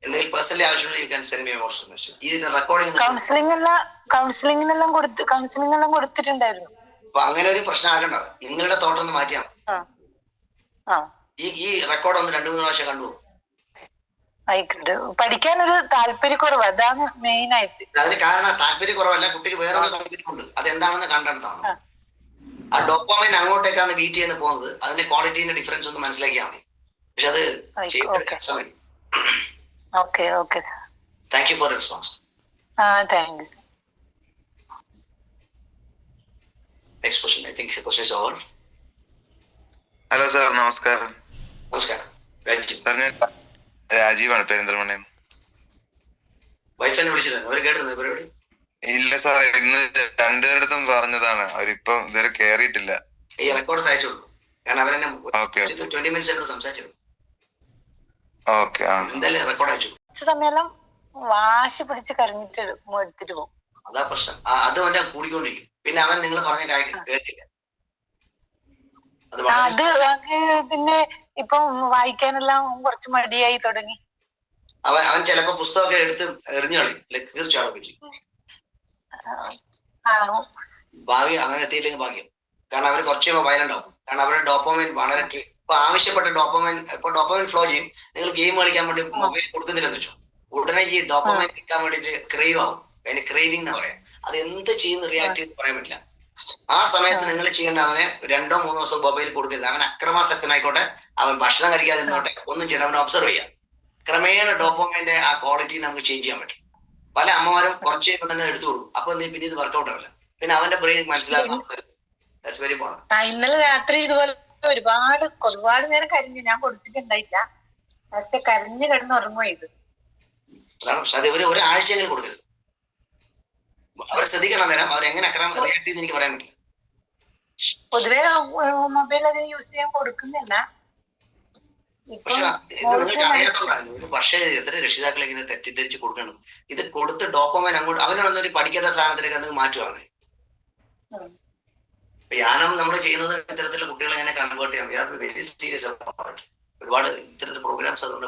എന്തെങ്കിലും പേഴ്സണലി ആവശ്യമുള്ള you can send me WhatsApp message. ഇതിന്റെ റെക്കോർഡിംഗ് കൗൺസിലിംഗ് എല്ലാം കൊടുത്തിട്ടുണ്ടായിരുന്നു. അപ്പൊ അങ്ങനെ ഒരു പ്രശ്നം ആകേണ്ടത് നിങ്ങളുടെ തോട്ടൊന്ന് മാറ്റിയാൽ ഈ റെക്കോർഡ് ഒന്ന് 2-3 പ്രാവശ്യം കണ്ടു. ആയിക്കോട്ടെ. പഠിക്കാനൊരു താല്പര്യക്കുറവ്, അതാണ് മെയിൻ ആയിട്ട്. അതിന് കാരണം താല്പര്യക്കുറവല്ല, കുട്ടിക്ക് വേറൊരു താല്പര്യമുണ്ട്. അതെന്താണെന്ന് കണ്ടെടുത്താണ്. ആ ഡോപ്പാമൈൻ അങ്ങോട്ടേക്കാണ് ബീറ്റ് ചെയ്യുന്ന പോകുന്നത്. അതിന്റെ ക്വാളിറ്റീന്റെ ഡിഫറൻസ് ഒന്ന് മനസ്സിലാക്കിയാൽ മതി. പക്ഷെ അത് ചെയ്തെടുക്കാൻ. Okay sir. Thank you for response. Thank you sir. Next question. I think question is over. Hello sir, നമസ്കാരം. നമസ്കാരം. രാജീവാണ്, പെരിന്തൽമണ്ണ. വൈഫിനെ വിളിച്ചിരുന്നു, അവര് കേട്ടിരുന്നു പരിപാടി? ഇല്ല സാർ, ഇന്ന് രണ്ടുപേരുടെ പറഞ്ഞതാണ്. അവരിപ്പം ഇതുവരെ കേറിയിട്ടില്ല. ഈ റെക്കോർഡ്സ് അയച്ചോളൂ. കാരണം അവരെന്നെ 20 മിനിറ്റ്സ് എന്നോട് സംസാരിച്ചിരുന്നു. എന്തായാലും റെക്കോർഡ് അയച്ചു. സമയം വാശി പിടിച്ച് കരഞ്ഞിട്ട് എടുത്തിട്ട് പോകും. അതാ പ്രശ്നം. അത് അവന്റെ കൂടിക്കൊണ്ടിരിക്കും. പിന്നെ അവൻ നിങ്ങൾ പറഞ്ഞ കേട്ടില്ല. അത് പിന്നെ ഇപ്പൊ വായിക്കാനെല്ലാം കുറച്ച് മടിയായി തുടങ്ങി. അവൻ ചിലപ്പോ പുസ്തകമൊക്കെ എടുത്ത് എറിഞ്ഞു കളയും, തീർച്ചയായിട്ടും ചെയ്യും. ഭാഗ്യം അങ്ങനെ എത്തിയില്ലെങ്കിൽ ഭാഗ്യം. കാരണം അവർ കുറച്ച് വയലന്റ് ആവും. കാരണം അവരുടെ ഡോപ്പമൈൻ വളരെ ഇപ്പൊ ആവശ്യപ്പെട്ട ഡോപ്പമൈൻ ഫ്ലോ ചെയ്യും. നിങ്ങൾ ഗെയിം കളിക്കാൻ വേണ്ടി മൊബൈൽ കൊടുക്കുന്നില്ലെന്ന് വെച്ചോ, ഉടനെ ഈ ഡോപ്പമൈൻ കിട്ടാൻ വേണ്ടിട്ട് ക്രേവ് ആവും. അതിന് ക്രേവിംഗ് എന്ന് പറയാം. അത് എന്ത് ചെയ്യുന്ന റിയാക്ട് ചെയ്ത് പറയാൻ പറ്റില്ല. ആ സമയത്ത് നിങ്ങൾ ചെയ്യേണ്ട, അവനെ 2-3 ദിവസം മൊബൈൽ കൊടുക്കരുത്. അവൻ അക്രമാസക്തനായിക്കോട്ടെ, അവൻ ഭക്ഷണം കഴിക്കാതെ നിന്നോട്ടെ, ഒന്നും ചെയ്യണം. അവനെ ഒബ്സർവ് ചെയ്യാം. ക്രമേണ ഡോപ്പമൈന്റെ ആ ക്വാളിറ്റി നമുക്ക് ചേഞ്ച് ചെയ്യാൻ പറ്റും. പല അമ്മമാരും കുറച്ച് കഴിയുമ്പോൾ തന്നെ എടുത്തു കൊടുക്കും. അപ്പൊ പിന്നെ ഇത് വർക്ക്ഔട്ട് ആവില്ല. പിന്നെ അവന്റെ ബ്രെയിൻ മനസ്സിലാക്കാം. Very important. ഇന്നലെ രാത്രി ഇതുപോലെ ഒരുപാട് നേരം കരഞ്ഞു. ഞാൻ കൊടുത്തിട്ടുണ്ടായില്ല, പക്ഷെ കരഞ്ഞു കിടന്ന് ഉറങ്ങുക ഇത്. അതാണ് പക്ഷെ അത് ഒരാഴ്ചയെങ്കിലും കൊടുക്കരുത്. അവരെ ശ്രദ്ധിക്കണം. നേരം അവരെങ്ങനെ റിയാക്ട് ചെയ്ത് എനിക്ക് പറയാൻ പറ്റില്ല. പൊതുവെ മൊബൈൽ അതിന് യൂസ് ചെയ്യാൻ കൊടുക്കുന്നില്ല. പക്ഷെ ഇത് നിങ്ങൾക്ക് അറിയാത്തതാണ്. ഇത് പക്ഷേ എത്ര രക്ഷിതാക്കൾ ഇങ്ങനെ തെറ്റിദ്ധരിച്ച് കൊടുക്കണം. ഇത് കൊടുത്ത് ഡോപ്പമൈൻ അങ്ങോട്ട് അവനൊരു പഠിക്കേണ്ട സാധനത്തിലേക്ക് അത് മാറ്റുവാണ്. ധ്യാനം നമ്മൾ ചെയ്യുന്നത് ഇത്തരത്തിലുള്ള കുട്ടികളെ എങ്ങനെ കൺവേർട്ട് ചെയ്യാം. വെരി സീരിയസ് അബൌട്ട് ഒരുപാട് ഇത്തരത്തിലുള്ള പ്രോഗ്രാംസ് അതുകൊണ്ട്.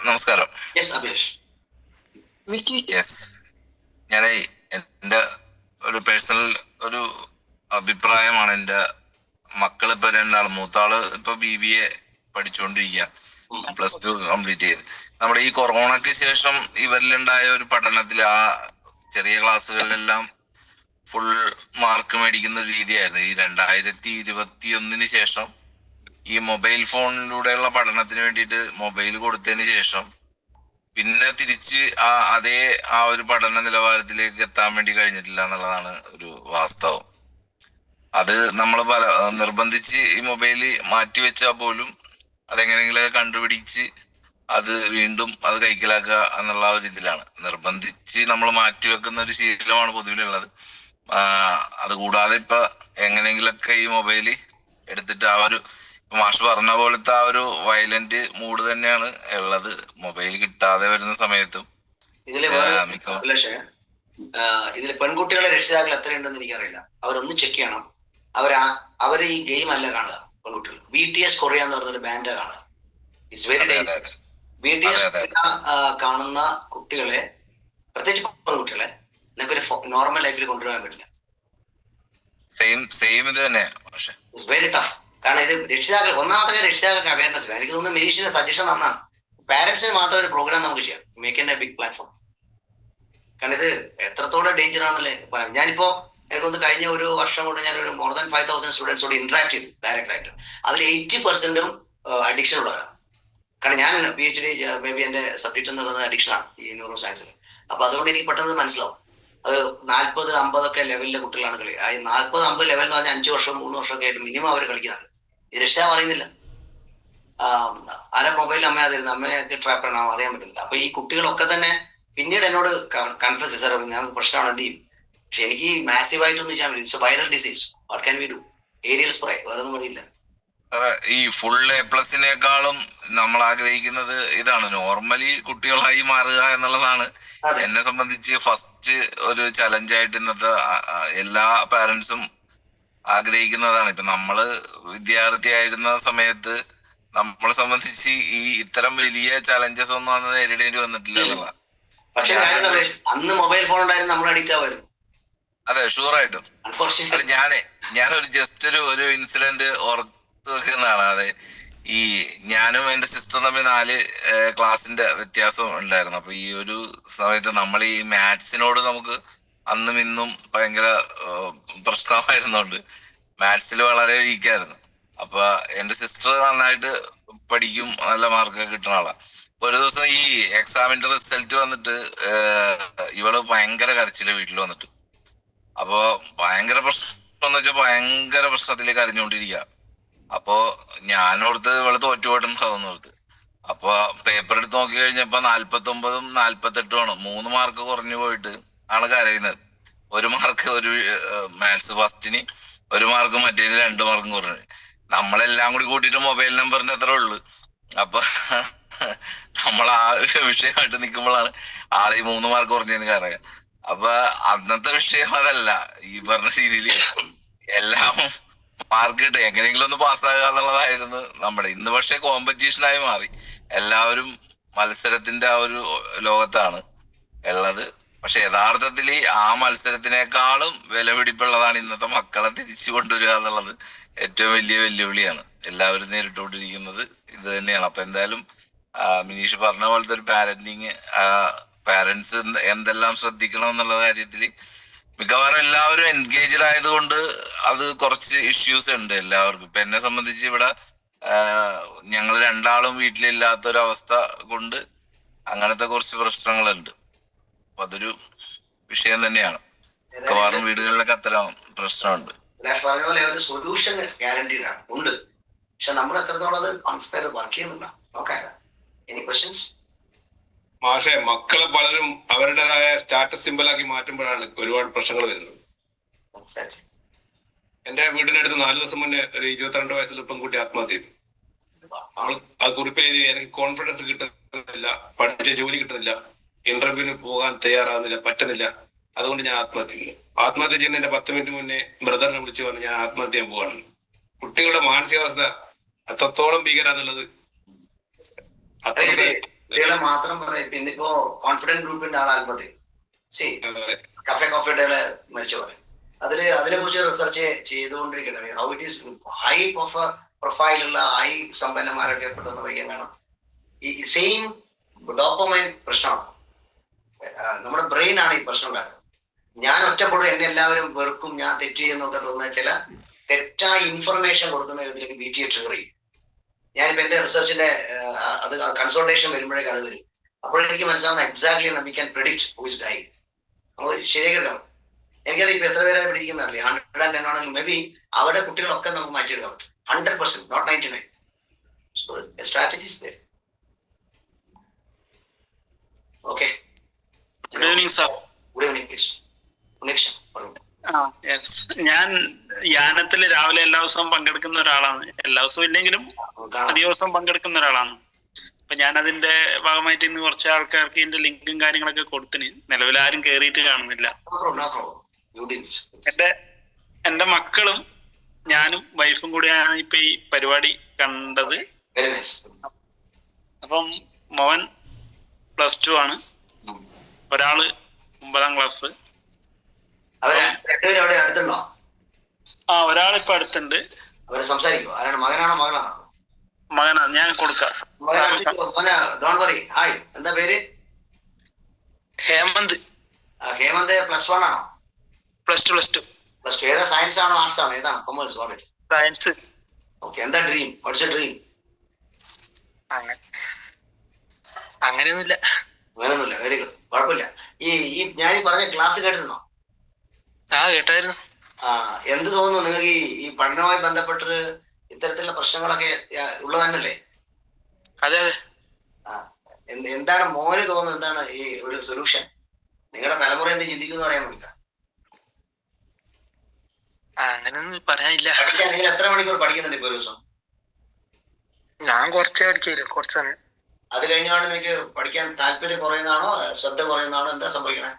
നമസ്കാരം. ഞാൻ എന്റെ ഒരു പേഴ്സണൽ ഒരു അഭിപ്രായമാണ്. എന്റെ മക്കള് ഇപ്പൊ രണ്ടാള്, മൂത്താള് ഇപ്പൊ BBA പഠിച്ചുകൊണ്ടിരിക്കുക, +2 കംപ്ലീറ്റ് ചെയ്ത്. നമ്മുടെ ഈ കൊറോണയ്ക്ക് ശേഷം ഇവരിലുണ്ടായ ഒരു പഠനത്തിൽ ആ ചെറിയ ക്ലാസ്സുകളിലെല്ലാം ഫുൾ മാർക്ക് മേടിക്കുന്ന ഒരു രീതിയായിരുന്നു. ഈ 2021 ശേഷം ഈ മൊബൈൽ ഫോണിലൂടെയുള്ള പഠനത്തിന് വേണ്ടിയിട്ട് മൊബൈൽ കൊടുത്തതിന് ശേഷം പിന്നെ തിരിച്ച് അതേ ഒരു പഠന നിലവാരത്തിലേക്ക് എത്താൻ വേണ്ടി കഴിഞ്ഞിട്ടില്ല എന്നുള്ളതാണ് ഒരു വാസ്തവം. അത് നമ്മൾ നിർബന്ധിച്ച് ഈ മൊബൈല് മാറ്റിവെച്ചാൽ പോലും അതെങ്ങനെയെങ്കിലൊക്കെ കണ്ടുപിടിച്ച് അത് വീണ്ടും അത് കൈക്കലാക്കുക എന്നുള്ള ഒരു ഇതിലാണ്. നിർബന്ധിച്ച് നമ്മൾ മാറ്റിവെക്കുന്ന ഒരു ശീലമാണ് പൊതുവിലുള്ളത്. അതുകൂടാതെ ഇപ്പൊ എങ്ങനെയെങ്കിലൊക്കെ ഈ മൊബൈല് എടുത്തിട്ട് മാഷ് പറഞ്ഞ പോലത്തെ ആ ഒരു വയലന്റ് മൂഡ് തന്നെയാണ് ഉള്ളത് മൊബൈൽ കിട്ടാതെ വരുന്ന സമയത്തും. ഇതില് ഇതില് പെൺകുട്ടികളെ രക്ഷിതാക്കൾ എത്രയുണ്ടെന്ന് എനിക്കറിയില്ല. അവരൊന്ന് ചെക്ക് ചെയ്യണം. അവര് ഈ ഗെയിം അല്ല കാണുക. പെൺകുട്ടികൾ BTS കൊറിയ എന്ന് പറഞ്ഞൊരു ബാൻഡ് കാണുക. It's very dangerous. BTS കാണുന്ന കുട്ടികളെ, പ്രത്യേകിച്ച് പെൺകുട്ടികളെ, നിനക്കൊരു നോർമൽ ലൈഫിൽ കൊണ്ടുവരാൻ പറ്റില്ല. സെയിം ഇത് തന്നെ. It's very tough. കാരണം ഇത് രക്ഷിതാക്കൾ, ഒന്നാമത്തെ രക്ഷിതാക്കൾക്ക് അവയർനെസ് ഇല്ല. എനിക്ക് തോന്നുന്നു മിനീഷിന്റെ സജഷൻ നന്നാണ്. പാരന്റ്സിന് മാത്രം ഒരു പ്രോഗ്രാം നമുക്ക് ചെയ്യാം, make in a big platform. കാരണം ഇത് എത്രത്തോളം ഡേഞ്ചർ ആണെന്നല്ലേ. ഞാനിപ്പോ എനിക്കൊന്ന് കഴിഞ്ഞ ഒരു വർഷം കൊണ്ട് ഞാൻ ഒരു മോർ ദാൻ 5,000 സ്റ്റുഡൻസോട് ഇന്ററാക്ട് ചെയ്തു ഡയറക്റ്റ് ആയിട്ട്. അതിൽ 80% അഡിക്ഷൻ ഉള്ളവരാണ്. കാരണം ഞാൻ PhD മേ ബി എന്റെ സബ്ജക്ട് എന്ന് പറയുന്നത് അഡിക്ഷനാണ് ഈ ന്യൂറോ സയൻസിൽ. അപ്പൊ അതുകൊണ്ട് എനിക്ക് പെട്ടെന്ന് മനസ്സിലാവും. അത് 40-50 ലെവലിലെ കുട്ടികളാണ് കളി. ആ 40-50 ലെവൽ എന്ന് പറഞ്ഞാൽ 5 വർഷം 3 വർഷമൊക്കെ ആയിട്ട് മിനിമം അവർ കളിക്കുന്നത്. ഇത് രക്ഷ പറയുന്നില്ല. ആരെ മൊബൈൽ അമ്മ തരുന്ന അമ്മയൊക്കെ ട്രാപ്പ് ചെയ്യണം, അറിയാൻ പറ്റുന്നില്ല. അപ്പൊ ഈ കുട്ടികളൊക്കെ തന്നെ പിന്നീട് എന്നോട് കൺഫ്യൂസ് സാർ ഞാൻ പ്രശ്നമാണ് എന്ത് ചെയ്യും. പക്ഷെ എനിക്ക് മാസീവായിട്ടൊന്നും ചെയ്യാൻ പറ്റില്ല. It's viral disease. What can we do? Aerial spray, വേറെ ഒന്നും വഴിയില്ല. ഈ ഫുൾ A+നേക്കാളും നമ്മൾ ആഗ്രഹിക്കുന്നത് ഇതാണ്, നോർമലി കുട്ടികളായി മാറുക എന്നുള്ളതാണ്. എന്നെ സംബന്ധിച്ച് ഫസ്റ്റ് ഒരു ചലഞ്ചായിട്ട് ഇന്നത്തെ എല്ലാ പാരന്റ്സും ആഗ്രഹിക്കുന്നതാണ്. ഇപ്പൊ നമ്മള് വിദ്യാർത്ഥിയായിരുന്ന സമയത്ത് നമ്മളെ സംബന്ധിച്ച് ഈ ഇത്തരം വലിയ ചലഞ്ചസ് ഒന്നും അന്ന് നേരിടേണ്ടി വന്നിട്ടില്ല എന്നുള്ള. പക്ഷെ അന്ന് മൊബൈൽ ഫോൺ ഉണ്ടായിരുന്നു, നമ്മൾ അഡിക്റ്റ് ആവുമായിരുന്നു. അതെ, ഷുവറായിട്ടും. ഞാനൊരു ജസ്റ്റ് ഒരു ഇൻസിഡന്റ് ഓർത്ത് വെക്കുന്നതാണ്. അതെ, ഈ ഞാനും എന്റെ സിസ്റ്ററും തമ്മിൽ 4 ക്ലാസ്സിന്റെ വ്യത്യാസം ഉണ്ടായിരുന്നു. അപ്പൊ ഈ ഒരു സമയത്ത് നമ്മൾ ഈ മാത്സിനോട് നമുക്ക് അന്നും ഇന്നും ഭയങ്കര പ്രശ്നമായിരുന്നുണ്ട്. മാത്സിൽ വളരെ വീക്കായിരുന്നു. അപ്പൊ എന്റെ സിസ്റ്റർ നന്നായിട്ട് പഠിക്കും, നല്ല മാർക്കൊക്കെ കിട്ടുന്ന ആളാ. ഒരു ദിവസം ഈ എക്സാമിന്റെ റിസൾട്ട് വന്നിട്ട് ഇവള് ഭയങ്കര കരച്ചില് വീട്ടിൽ വന്നിട്ട്. അപ്പൊ ഭയങ്കര പ്രശ്നം എന്ന് വെച്ചാൽ ഭയങ്കര പ്രശ്നത്തില് കരഞ്ഞുകൊണ്ടിരിക്കുക. അപ്പൊ ഞാനോർത്ത് ഇവള് തോറ്റുപോയിട്ടുണ്ടാവും ഓർത്ത്. അപ്പൊ പേപ്പർ എടുത്ത് നോക്കി കഴിഞ്ഞപ്പോ 49ഉം 48ഉമാണ്. 3 മാർക്ക് കുറഞ്ഞു പോയിട്ട് ആണ് കരയുന്നത്. 1 മാർക്ക് ഒരു മാത്സ് ഫസ്റ്റിന്, 1 മാർക്ക് മറ്റേതിന്, 2 മാർക്കും കുറഞ്ഞു. നമ്മളെല്ലാം കൂടി കൂട്ടിയിട്ട് മൊബൈൽ നമ്പറിന്റെ അത്ര ഉള്ളു. അപ്പൊ നമ്മൾ ആ വിഷയമായിട്ട് നിൽക്കുമ്പോഴാണ് ആളെ ഈ 3 മാർക്ക് കുറഞ്ഞതിന് കരയാം. അപ്പൊ അന്നത്തെ വിഷയം അതല്ല, ഈ പറഞ്ഞ രീതിയില് എല്ലാം മാർക്ക് കിട്ടുക, എങ്ങനെയെങ്കിലും ഒന്ന് പാസ്സാകുക എന്നുള്ളതായിരുന്നു നമ്മുടെ. ഇന്ന് പക്ഷെ കോമ്പറ്റീഷനായി മാറി. എല്ലാവരും മത്സരത്തിന്റെ ആ ഒരു ലോകത്താണ് ഉള്ളത്. പക്ഷെ യഥാർത്ഥത്തിൽ ആ മത്സരത്തിനേക്കാളും വിലപിടിപ്പുള്ളതാണ് ഇന്നത്തെ മക്കളെ തിരിച്ചു കൊണ്ടുവരിക എന്നുള്ളത്. ഏറ്റവും വലിയ വെല്ലുവിളിയാണ് എല്ലാവരും നേരിട്ടുകൊണ്ടിരിക്കുന്നത് ഇത് തന്നെയാണ്. അപ്പൊ എന്തായാലും മിനീഷ് പറഞ്ഞ പോലത്തെ ഒരു പാരന്റ്സ് എന്തെല്ലാം ശ്രദ്ധിക്കണം എന്നുള്ള കാര്യത്തിൽ മിക്കവാറും എല്ലാവരും എൻഗേജ്ഡ് ആയതുകൊണ്ട് അത് കുറച്ച് ഇഷ്യൂസ് ഉണ്ട് എല്ലാവർക്കും. ഇപ്പൊ എന്നെ സംബന്ധിച്ച് ഇവിടെ ഞങ്ങൾ 2 ആളും വീട്ടിലില്ലാത്തൊരവസ്ഥ കൊണ്ട് അങ്ങനത്തെ കുറച്ച് പ്രശ്നങ്ങളുണ്ട്. അപ്പൊ അതൊരു വിഷയം തന്നെയാണ്. മിക്കവാറും വീടുകളിലൊക്കെ അത്തരം പ്രശ്നമുണ്ട്. പറഞ്ഞ പോലെ ഒരു സൊല്യൂഷൻ ഗ്യാരണ്ടീഡ് ആണ്, ഉണ്ട്. പക്ഷെ നമ്മൾ എത്രത്തോളം അത് കോൺസ്പയർ വർക്ക് ചെയ്യുന്നില്ല. നോക്കാം. Any questions? മാഷെ, മക്കളെ പലരും അവരുടേതായ സ്റ്റാറ്റസ് സിമ്പിളാക്കി മാറ്റുമ്പോഴാണ് ഒരുപാട് പ്രശ്നങ്ങൾ വരുന്നത്. എന്റെ വീടിനടുത്ത് 4 ദിവസം മുന്നേ ഒരു 22 വയസ്സുള്ള പെൺകുട്ടി ആത്മഹത്യ ചെയ്തു. ആ കുറിപ്പിൽ എഴുതി, എനിക്ക് കോൺഫിഡൻസ് കിട്ടുന്നില്ല, പഠിച്ച ജോലി കിട്ടുന്നില്ല, ഇന്റർവ്യൂവിന് പോകാൻ തയ്യാറാവുന്നില്ല, പറ്റുന്നില്ല, അതുകൊണ്ട് ഞാൻ ആത്മഹത്യ ചെയ്യുന്നു. ആത്മഹത്യ ചെയ്യുന്നതിന്റെ 10 മിനിറ്റ് മുന്നേ ബ്രദറിനെ വിളിച്ചു പറഞ്ഞു ഞാൻ ആത്മഹത്യ ചെയ്യാൻ പോവാണ്. കുട്ടികളുടെ മാനസികാവസ്ഥ അത്രത്തോളം ഭീകരാന്നുള്ളത് കുട്ടികളെ മാത്രം പറയാം. ഇന്നിപ്പോ കോൺഫിഡൻസ് ഗ്രൂപ്പിന്റെ ആൾ ആത്മഹത്യ കോഫിയുടെ മരിച്ച പോലെ അതിനെ കുറിച്ച് റിസർച്ച് ചെയ്തുകൊണ്ടിരിക്കുന്നത്. ഹൗ ഇറ്റ് ഈസ് ഹൈ പ്രൊഫൈലുള്ള ഹൈ സമ്പന്നന്മാരൊക്കെ പെട്ടെന്ന് വയ്ക്കാൻ വേണം. ഈ സെയിം ഡോപ്പമൈൻ പ്രശ്നമാണ്. നമ്മുടെ ബ്രെയിൻ ആണ് ഈ പ്രശ്നം ഉണ്ടാക്കുന്നത്. ഞാൻ ഒറ്റപ്പെടും, എന്നെ എല്ലാവരും വെറുക്കും, ഞാൻ തെറ്റ് ചെയ്യുന്നൊക്കെ തോന്നുന്ന ചില തെറ്റായ ഇൻഫർമേഷൻ കൊടുക്കുന്ന വിധത്തിലേക്ക് BTA ട്രിഗർ ചെയ്യും. ഞാനിപ്പോ എന്റെ റിസർച്ചിന്റെ അത് കൺസൾട്ടേഷൻ വരുമ്പോഴേക്ക് അത് വരും. അപ്പോഴെനിക്ക് മനസ്സിലാവുന്ന exactly we can predict who is die. നമ്മൾ ശരിയാക്കണം. എനിക്കറിയാം ഇപ്പൊ എത്ര പേരെ പിടിക്കുന്നറിയില്ല. 110 ആണെങ്കിൽ മേ ബി അവരുടെ കുട്ടികളൊക്കെ നമുക്ക് മാറ്റിയെടുക്കാൻ പറ്റും. 100%, not 99. So a strategy is there. Okay. Good evening, sir. Good evening, please. Connection. ഞാൻ യാനത്തിൽ രാവിലെ എല്ലാ ദിവസവും പങ്കെടുക്കുന്ന ഒരാളാണ്. എല്ലാ ദിവസവും ഇല്ലെങ്കിലും അധിക ദിവസം പങ്കെടുക്കുന്ന ഒരാളാണ്. അപ്പൊ ഞാൻ അതിന്റെ ഭാഗമായിട്ട് ഇന്ന് കുറച്ച് ആൾക്കാർക്ക് ഇതിന്റെ ലിങ്കും കാര്യങ്ങളൊക്കെ കൊടുത്തിന്. നിലവിൽ ആരും കേറിയിട്ട് കാണുന്നില്ല. എന്റെ മക്കളും ഞാനും വൈഫും കൂടിയാണ് ഇപ്പൊ ഈ പരിപാടി കണ്ടത്. അപ്പം മോൻ +2 ആണ്, ഒരാള് 9ാം ക്ലാസ്. ഒരാൾ ഇപ്പൊ അടുത്തുണ്ട്. മകനാ, ഞാൻ കൊടുക്കാം. ഹേമന്ത്. ഹേമന്ത് +1 ആണോ? +2. ഏതാ, സയൻസ് ആണോ ആർട്സ് ആണോ, ഏതാണ്? കൊമേഴ്സ്? സയൻസ്. ഓക്കെ. എന്താ ഡ്രീം? Watts your dream? അങ്ങനെയൊന്നുമില്ല. വെരി ഗുഡ്, കുഴപ്പമില്ല. ഈ ഞാൻ പറഞ്ഞ ക്ലാസ് കേട്ടിരുന്നോ? കേട്ടായിരുന്നു. എന്ത് തോന്നുന്നു നിങ്ങൾക്ക്? ഈ പഠനവുമായി ബന്ധപ്പെട്ട് ഇത്തരത്തിലുള്ള പ്രശ്നങ്ങളൊക്കെ ഉള്ളതന്നല്ലേ? അതെ. എന്താണ് മോന് തോന്നുന്നത്? എന്താണ് ഈ ഒരു സൊല്യൂഷൻ? നിങ്ങളുടെ തലമുറ എന്ത് ചിന്തിക്കുന്നു പറയാൻ വേണ്ടിയിട്ടാ. അങ്ങനെയൊന്നും പറയാനില്ല. നിങ്ങൾ എത്ര മണിക്കൂർ പഠിക്കുന്നുണ്ട് ഇപ്പൊ ഒരു ദിവസം? ഞാൻ കുറച്ചേ പഠിക്കില്ല, കുറച്ച് സമയം. അത് കഴിഞ്ഞാണ് നിങ്ങൾക്ക് പഠിക്കാൻ താല്പര്യം കുറയുന്നതാണോ, ശ്രദ്ധ കുറയുന്നതാണോ, എന്താ സംഭവിക്കണേ?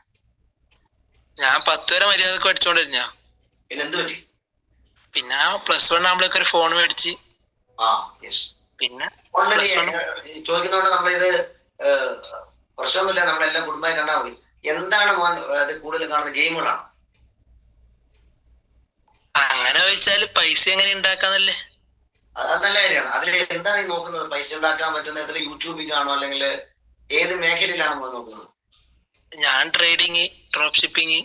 ഞാൻ 10 വരെ മര്യാദക്ക് പഠിച്ചോണ്ടിരുന്ന. പിന്നെ എന്ത് പറ്റി? പിന്നെ +1 ആകുമ്പോഴേക്ക് ഒരു ഫോൺ മേടിച്ച്. പിന്നെ ചോദിക്കുന്നോണ്ട് നമ്മളിത് പ്രശ്നമൊന്നുമില്ല, നമ്മളെല്ലാം കുടുംബമായി കണ്ടാൽ മതി. എന്താണ് മോൻ അത് കൂടുതൽ കാണുന്നത്? ഗെയിമുകളാണ്? അങ്ങനെ ചോദിച്ചാല് പൈസ എങ്ങനെ ഉണ്ടാക്കാന്നല്ലേ. അത് നല്ല കാര്യമാണ്. അതിൽ എന്താണ് ഈ നോക്കുന്നത്? പൈസ ഉണ്ടാക്കാൻ പറ്റുന്ന യൂട്യൂബിൽ കാണോ, അല്ലെങ്കിൽ ഏത് മേഖലയിലാണ് മോൻ നോക്കുന്നത്? ഞാൻ ട്രേഡിങ്, ഡ്രോപ്പ് ഷിപ്പിങ്.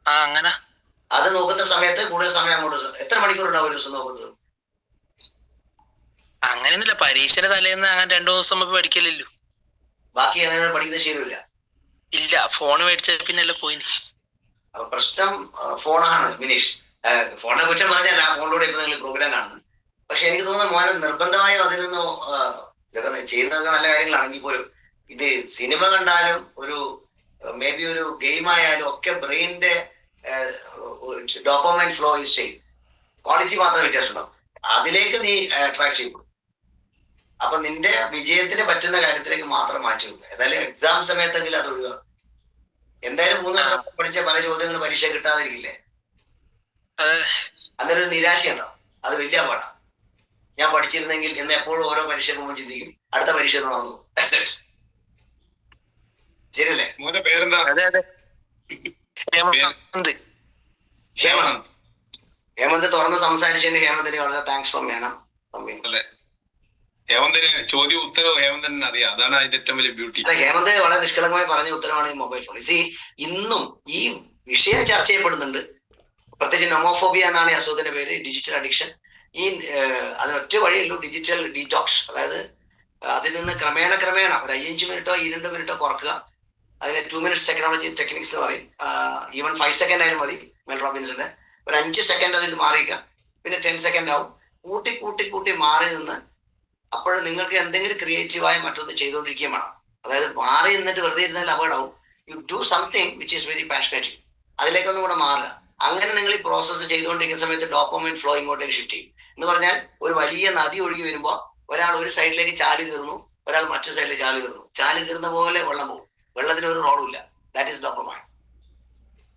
അങ്ങനെ. അത് നോക്കുന്ന സമയത്ത് കൂടുതൽ സമയം അങ്ങോട്ട് എത്ര മണിക്കൂർ ഉണ്ടാവും ഒരു ദിവസം നോക്കുന്നത്? അങ്ങനെയൊന്നുമില്ല, പരീക്ഷയുടെ തലേന്ന് അങ്ങനെ 2 ദിവസം മുമ്പ് പഠിക്കലില്ലല്ലോ. ബാക്കി അങ്ങനെ പഠിക്കുന്നത് ശരിയില്ല? ഇല്ല, ഫോൺ മേടിച്ച പിന്നെ പോയി. അപ്പൊ പ്രശ്നം ഫോണാണ് വിനീഷ്. ഫോണിനെ കുറിച്ച് പറഞ്ഞല്ല, ആ ഫോണിലൂടെ ഇപ്പൊ നിങ്ങൾ പ്രോഗ്രാം കാണുന്നത്. പക്ഷെ എനിക്ക് തോന്നുന്നു മോനെ നിർബന്ധമായും അതിൽ നിന്ന് ഇതൊക്കെ ചെയ്യുന്നതൊക്കെ നല്ല കാര്യങ്ങളാണെങ്കിൽ പോലും ഇത് സിനിമ കണ്ടാലും ഒരു മേ ബി ഒരു ഗെയിം ആയാലും ഒക്കെ ബ്രെയിനിന്റെ dopamine flow is same, quality മാത്രമേ വ്യത്യാസമുണ്ടാവും. അതിലേക്ക് നീ അട്രാക്ട് ചെയ്യും. അപ്പൊ നിന്റെ വിജയത്തിന് പറ്റുന്ന കാര്യത്തിലേക്ക് മാത്രം മാറ്റി വെക്കുക. ഏതായാലും എക്സാം സമയത്തെങ്കിലും അത് ഒഴിവാക്കുക. എന്തായാലും 3 വർഷം പഠിച്ച പല ചോദ്യങ്ങളും പരീക്ഷ കിട്ടാതിരിക്കില്ലേ? അന്നൊരു നിരാശയുണ്ടാവും. അത് വലിയ പാടാണ്. ഞാൻ പഠിച്ചിരുന്നെങ്കിൽ എന്ന് എപ്പോഴും ഓരോ പരീക്ഷയ്ക്ക് മുമ്പ് ചിന്തിക്കും. അടുത്ത പരീക്ഷ വന്നു. ശരിയല്ലേ? മോന്റെ പേരെന്താ? ഹേമന്ത് തുറന്ന് സംസാരിച്ചതിന് ഹേമന്തിന് വളരെ താങ്ക്സ് ഫ്രം മേനം. അതെ, ഹേമന്തിന് ചോദ്യം ഉത്തരവ് ഹേമന്തിന് അറിയാം. അതാണ് അതിന്റെ ഏറ്റവും വലിയ ബ്യൂട്ടി. ഹേമന്ത് വളരെ നിഷ്കളങ്കമായി പറഞ്ഞ ഉത്തരവാണ് ഈ മൊബൈൽ ഫോൺ. ഇന്നും ഈ വിഷയം ചർച്ച ചെയ്യപ്പെടുന്നുണ്ട്. പ്രത്യേകിച്ച് നൊമോഫോബിയ എന്നാണ് ഈ അസുഖത്തിന്റെ പേര്, ഡിജിറ്റൽ അഡിക്ഷൻ. ഈ അതിനൊറ്റ വഴിയുള്ളൂ, ഡിജിറ്റൽ ഡീറ്റോക്സ്. അതായത് അതിൽ നിന്ന് ക്രമേണ ഒരു 5 മിനിറ്റോ 2 മിനിറ്റോ കുറക്കുക. അതിന് 2 മിനിറ്റ്സ് ടെക്നോളജി ടെക്നിക്സ് എന്ന് പറയും. ഈവൻ 5 സെക്കൻഡ് ആയാലും മതി. മെൽ റോബിൻസിന്റെ ഒരു 5 സെക്കൻഡ് അതിൽ മാറിക്കുക. പിന്നെ 10 സെക്കൻഡ് ആവും. കൂട്ടി മാറി നിന്ന് അപ്പോഴും നിങ്ങൾക്ക് എന്തെങ്കിലും ക്രിയേറ്റീവായ മറ്റൊന്ന് ചെയ്തുകൊണ്ടിരിക്കുകയും വേണം. അതായത് മാറി നിന്നിട്ട് വെറുതെ ഇരുന്നാൽ അപകടവും. You do something which is very passionate. അതിലേക്കൊന്നും കൂടെ മാറുക. അങ്ങനെ നിങ്ങൾ ഈ പ്രോസസ്സ് ചെയ്തുകൊണ്ടിരിക്കുന്ന സമയത്ത് ഡോപ്പമൈൻ ഫ്ലോ ഇങ്ങോട്ടേക്ക് ഷിഫ്റ്റ് ചെയ്യും. എന്ന് പറഞ്ഞാൽ ഒരു വലിയ നദി ഒഴുകി വരുമ്പോൾ ഒരാൾ ഒരു സൈഡിലേക്ക് ചാലി കീറുന്നു, ഒരാൾ മറ്റൊരു സൈഡിലേക്ക് ചാലി കീറുന്നു. ചാലി കീറുന്ന പോലെ വെള്ളം പോകും. വെള്ളത്തിന് ഒരു റോളും ഇല്ല. That is dopamine.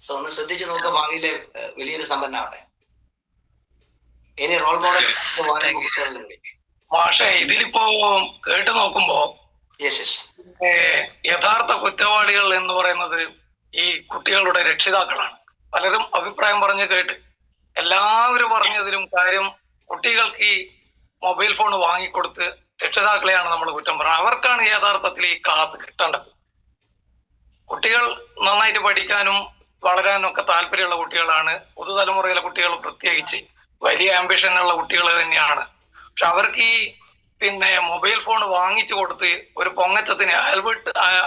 സോ ഒന്ന് ശ്രദ്ധിച്ച് നോക്കുക. ഭാവിയിലെ വലിയൊരു സമ്പന്നാവട്ടെ. ഇനി റോൾ മോഡൽ മാഷെ, ഇതിലിപ്പോ കേട്ട് നോക്കുമ്പോ യഥാർത്ഥ കുറ്റവാളികൾ എന്ന് പറയുന്നത് ഈ കുട്ടികളുടെ രക്ഷിതാക്കളാണ്. പലരും അഭിപ്രായം പറഞ്ഞ് കേട്ട് എല്ലാവരും പറഞ്ഞതിലും കാര്യം കുട്ടികൾക്ക് ഈ മൊബൈൽ ഫോൺ വാങ്ങിക്കൊടുത്ത് രക്ഷിതാക്കളെയാണ് നമ്മൾ കുറ്റം പറയുന്നത്. അവർക്കാണ് യഥാർത്ഥത്തിൽ ഈ ക്ലാസ് കിട്ടേണ്ടത്. കുട്ടികൾ നന്നായിട്ട് പഠിക്കാനും വളരാനും ഒക്കെ താല്പര്യമുള്ള കുട്ടികളാണ്. പുതുതലമുറയിലെ കുട്ടികൾ പ്രത്യേകിച്ച് വലിയ ആംബിഷനുള്ള കുട്ടികൾ തന്നെയാണ്. പക്ഷെ അവർക്ക് ഈ മൊബൈൽ ഫോൺ വാങ്ങിച്ചു കൊടുത്ത് ഒരു പൊങ്ങച്ചത്തിന്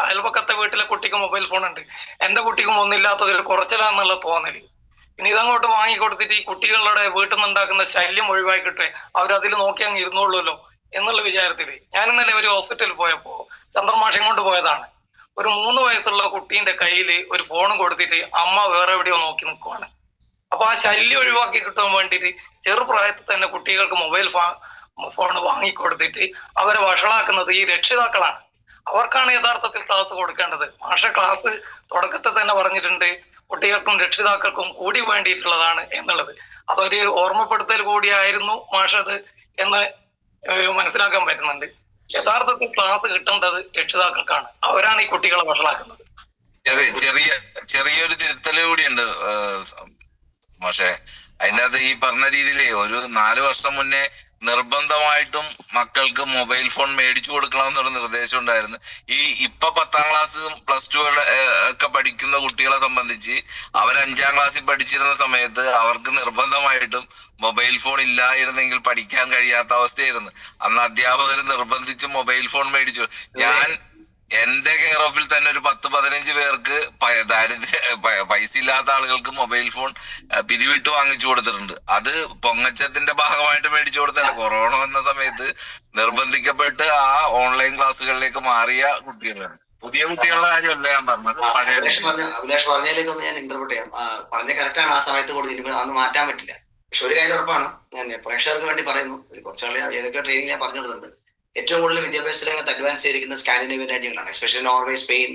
അയൽപക്കത്തെ വീട്ടിലെ കുട്ടിക്ക് മൊബൈൽ ഫോൺ ഉണ്ട്, എന്റെ കുട്ടിക്കും ഒന്നില്ലാത്തതിൽ കുറച്ചിലാന്നുള്ള തോന്നല്. ഇനി ഇതങ്ങോട്ട് വാങ്ങിക്കൊടുത്തിട്ട് ഈ കുട്ടികളുടെ വീട്ടിൽ നിന്നുണ്ടാക്കുന്ന ശല്യം ഒഴിവാക്കിട്ടെ അവരതിൽ നോക്കി അങ്ങ് ഇരുന്നോളൂല്ലോ എന്നുള്ള വിചാരത്തില് ഞാൻ ഇന്നലെ ഒരു ഹോസ്പിറ്റലിൽ പോയപ്പോ ചന്ദ്രമാഷയും കൊണ്ട് പോയതാണ്. ഒരു 3 വയസ്സുള്ള കുട്ടീന്റെ കയ്യിൽ ഒരു ഫോൺ കൊടുത്തിട്ട് അമ്മ വേറെ എവിടെയോ നോക്കി നിൽക്കുവാണ്. അപ്പൊ ആ ശല്യം ഒഴിവാക്കി കിട്ടാൻ വേണ്ടിയിട്ട് ചെറുപ്രായത്തിൽ തന്നെ കുട്ടികൾക്ക് മൊബൈൽ ഫോൺ വാങ്ങിക്കൊടുത്തിട്ട് അവരെ വഷളാക്കുന്നത് ഈ രക്ഷിതാക്കളാണ്. അവർക്കാണ് യഥാർത്ഥത്തിൽ ക്ലാസ് കൊടുക്കേണ്ടത്. മാഷ ക്ലാസ് തുടക്കത്തിൽ തന്നെ പറഞ്ഞിട്ടുണ്ട്, കുട്ടികൾക്കും രക്ഷിതാക്കൾക്കും കൂടി വേണ്ടിയിട്ടുള്ളതാണ് എന്നുള്ളത്. അതൊരു ഓർമ്മപ്പെടുത്തൽ കൂടിയായിരുന്നു മാഷത് എന്ന് മനസ്സിലാക്കാൻ പറ്റുന്നുണ്ട്. യഥാർത്ഥത്തിൽ ക്ലാസ് കിട്ടേണ്ടത് രക്ഷിതാക്കൾക്കാണ്. അവരാണ് ഈ കുട്ടികളെ വഷളാക്കുന്നത്. ചെറിയൊരു തിരുത്തല് കൂടിയുണ്ട് പക്ഷേ അതിനകത്ത് ഈ പറഞ്ഞ രീതിയിലേ ഒരു 4 വർഷം മുന്നേ നിർബന്ധമായിട്ടും മക്കൾക്ക് മൊബൈൽ ഫോൺ മേടിച്ചു കൊടുക്കണമെന്നൊരു നിർദ്ദേശം ഉണ്ടായിരുന്നു. ഇപ്പൊ 10ാം ക്ലാസ്സും +2 ഒക്കെ പഠിക്കുന്ന കുട്ടികളെ സംബന്ധിച്ച് അവർ 5ാം ക്ലാസ്സിൽ പഠിച്ചിരുന്ന സമയത്ത് അവർക്ക് നിർബന്ധമായിട്ടും മൊബൈൽ ഫോൺ ഇല്ലായിരുന്നെങ്കിൽ പഠിക്കാൻ കഴിയാത്ത അവസ്ഥയായിരുന്നു. അന്ന് അധ്യാപകർ നിർബന്ധിച്ച് മൊബൈൽ ഫോൺ മേടിച്ചു. ഞാൻ എന്റെ കെയർ ഓഫിൽ തന്നെ ഒരു 10-15 പേർക്ക് പൈസ ഇല്ലാത്ത ആളുകൾക്ക് മൊബൈൽ ഫോൺ പിരിവിട്ട് വാങ്ങിച്ചു കൊടുത്തിട്ടുണ്ട്. അത് പൊങ്ങച്ചത്തിന്റെ ഭാഗമായിട്ട് മേടിച്ചു കൊടുത്തല്ല, കൊറോണ വന്ന സമയത്ത് നിർബന്ധിക്കപ്പെട്ട് ആ ഓൺലൈൻ ക്ലാസ്സുകളിലേക്ക് മാറിയ കുട്ടികളാണ്. പുതിയ കുട്ടികളുടെ കാര്യമല്ല ഞാൻ പറഞ്ഞത്. അഭിലാഷ് പറഞ്ഞതിലേക്കൊന്ന് ഞാൻ ഇന്റർപ്രറ്റ് ചെയ്യാം. പറഞ്ഞ കറക്റ്റാണ്. ആ സമയത്ത് കൊടുത്തിട്ട് അതൊന്നും മാറ്റാൻ പറ്റില്ല. പക്ഷെ ഒരു കാര്യം ഉറപ്പാണ്, ഞാൻ പ്രേക്ഷകർക്ക് വേണ്ടി പറയുന്നു, കുറച്ചാൾ ഏതൊക്കെ ട്രെയിനിങ് ഞാൻ പറഞ്ഞു കൊടുത്തിട്ടുണ്ട്. ഏറ്റവും കൂടുതൽ വിദ്യാഭ്യാസ രംഗത്ത് അഡ്വാൻസ് ചെയ്തിരിക്കുന്ന സ്കാൻഡിനേവിയൻ രാജ്യങ്ങളാണ്, എസ്പെഷ്യലി നോർവേ, സ്പെയിൻ,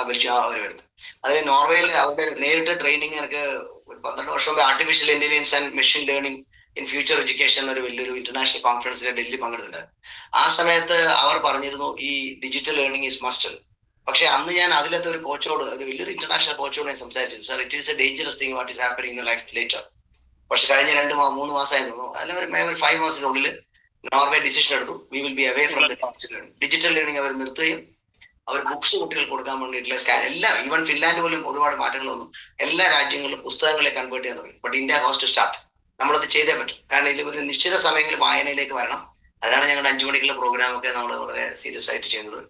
ബെൽജിയം അവർ വരുന്നത്. അതിന് നോർവേയിൽ അവരുടെ നേരിട്ട് ട്രെയിനിങ് എനിക്ക് 12 വർഷം മുമ്പ് artificial intelligence and machine learning in future education ഒരു വലിയൊരു ഇന്റർനാഷണൽ കോൺഫറൻസിൽ ഡൽഹി പങ്കെടുത്തിട്ടുണ്ട്. ആ സമയത്ത് അവർ പറഞ്ഞിരുന്നു ഈ ഡിജിറ്റൽ ലേണിംഗ് ഈസ് മസ്റ്റ്. പക്ഷെ അന്ന് ഞാൻ അതിലത്തെ ഒരു കോച്ചോട്, ഒരു വലിയൊരു ഇന്റർനാഷണൽ കോച്ചോട് ഞാൻ സംസാരിച്ചു, sir it is a dangerous thing what is happening in life later. പക്ഷെ കഴിഞ്ഞ 2-3 മാസമായിരുന്നു, അല്ലെങ്കിൽ ഒരു 5 മാസത്തിനുള്ളിൽ നോർവേ ഡിസിഷൻ എടുത്തു, we will be away from the digital learning. അവർ നിർത്തുകയും അവർ ബുക്സ് കുട്ടികൾക്ക് കൊടുക്കാൻ വേണ്ടിയിട്ടുള്ള എല്ലാം, ഈവൻ ഫിൻലാൻഡ് പോലും ഒരുപാട് മാറ്റങ്ങൾ വന്നു. എല്ലാ രാജ്യങ്ങളിലും പുസ്തകങ്ങളെ കൺവേർട്ട് ചെയ്യാൻ തുടങ്ങി. But India has to start. നമ്മളത് ചെയ്തേ പറ്റും. കാരണം ഇതിൽ ഒരു നിശ്ചിത സമയങ്ങളിൽ വായനയിലേക്ക് വരണം. അതിനാണ് ഞങ്ങളുടെ 5 മണിക്കുള്ള പ്രോഗ്രാം ഒക്കെ നമ്മൾ വളരെ സീരിയസ് ആയിട്ട് ചെയ്യുന്നത്.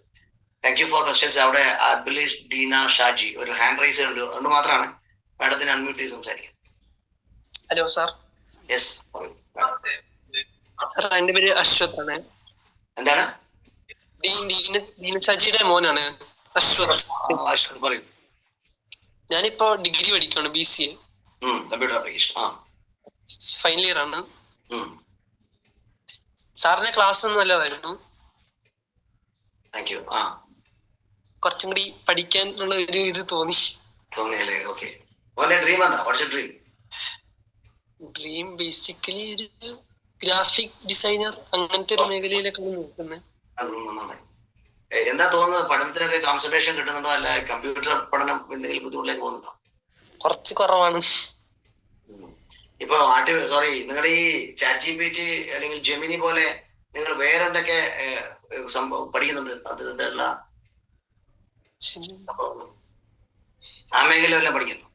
Thank you for questions. അവിടെ അർബിലേഷ്, ഡീന, ഷാജി ഒരു ഹാൻഡ് റൈസ് ഉണ്ട്, അതുകൊണ്ട് മാത്രമാണ് മാഡത്തിന് അൺമ്യൂട്ട് ചെയ്ത് സംസാരിക്കാം. Hello sir. യെസ് സാർ, എന്റെ പേര് അശ്വത് ആണ്. എന്താണ്? ദീന ഷാജിയുടെ മോനാണ് അശ്വത്. ഞാനിപ്പോ ഡിഗ്രി പഠിക്കാണ്, BCA computer application final year ആണ്. സാറിന്റെ ക്ലാസ് ഒന്നും നല്ലതായിരുന്നു. കുറച്ചും കൂടി പഠിക്കാനുള്ള ഒരു ഇത് തോന്നിയല്ലേ? ഓക്കെ. ഡ്രീം എന്താ? What's your dream? Dream basically ഒരു ഗ്രാഫിക് ഡിസൈനർ, അങ്ങനത്തെ ഒരു മേഖലയിലേക്കാണ് നോക്കുന്നത്. എന്താ തോന്നുന്നത്? പഠനത്തിനൊക്കെ കോൺസെൻട്രേഷൻ കിട്ടുന്നുണ്ടോ, അല്ല കമ്പ്യൂട്ടർ പഠനം എന്തെങ്കിലും ബുദ്ധിമുട്ടിലേക്ക് പോകുന്നുണ്ടോ? കുറച്ച് കുറവാണ്. ഇപ്പൊ നിങ്ങളുടെ ഈ ChatGPT അല്ലെങ്കിൽ ജെമിനി പോലെ നിങ്ങൾ വേറെ എന്തൊക്കെ സംഭവം പഠിക്കുന്നുണ്ട്? അത് ആ മേഖലയെല്ലാം പഠിക്കുന്നു?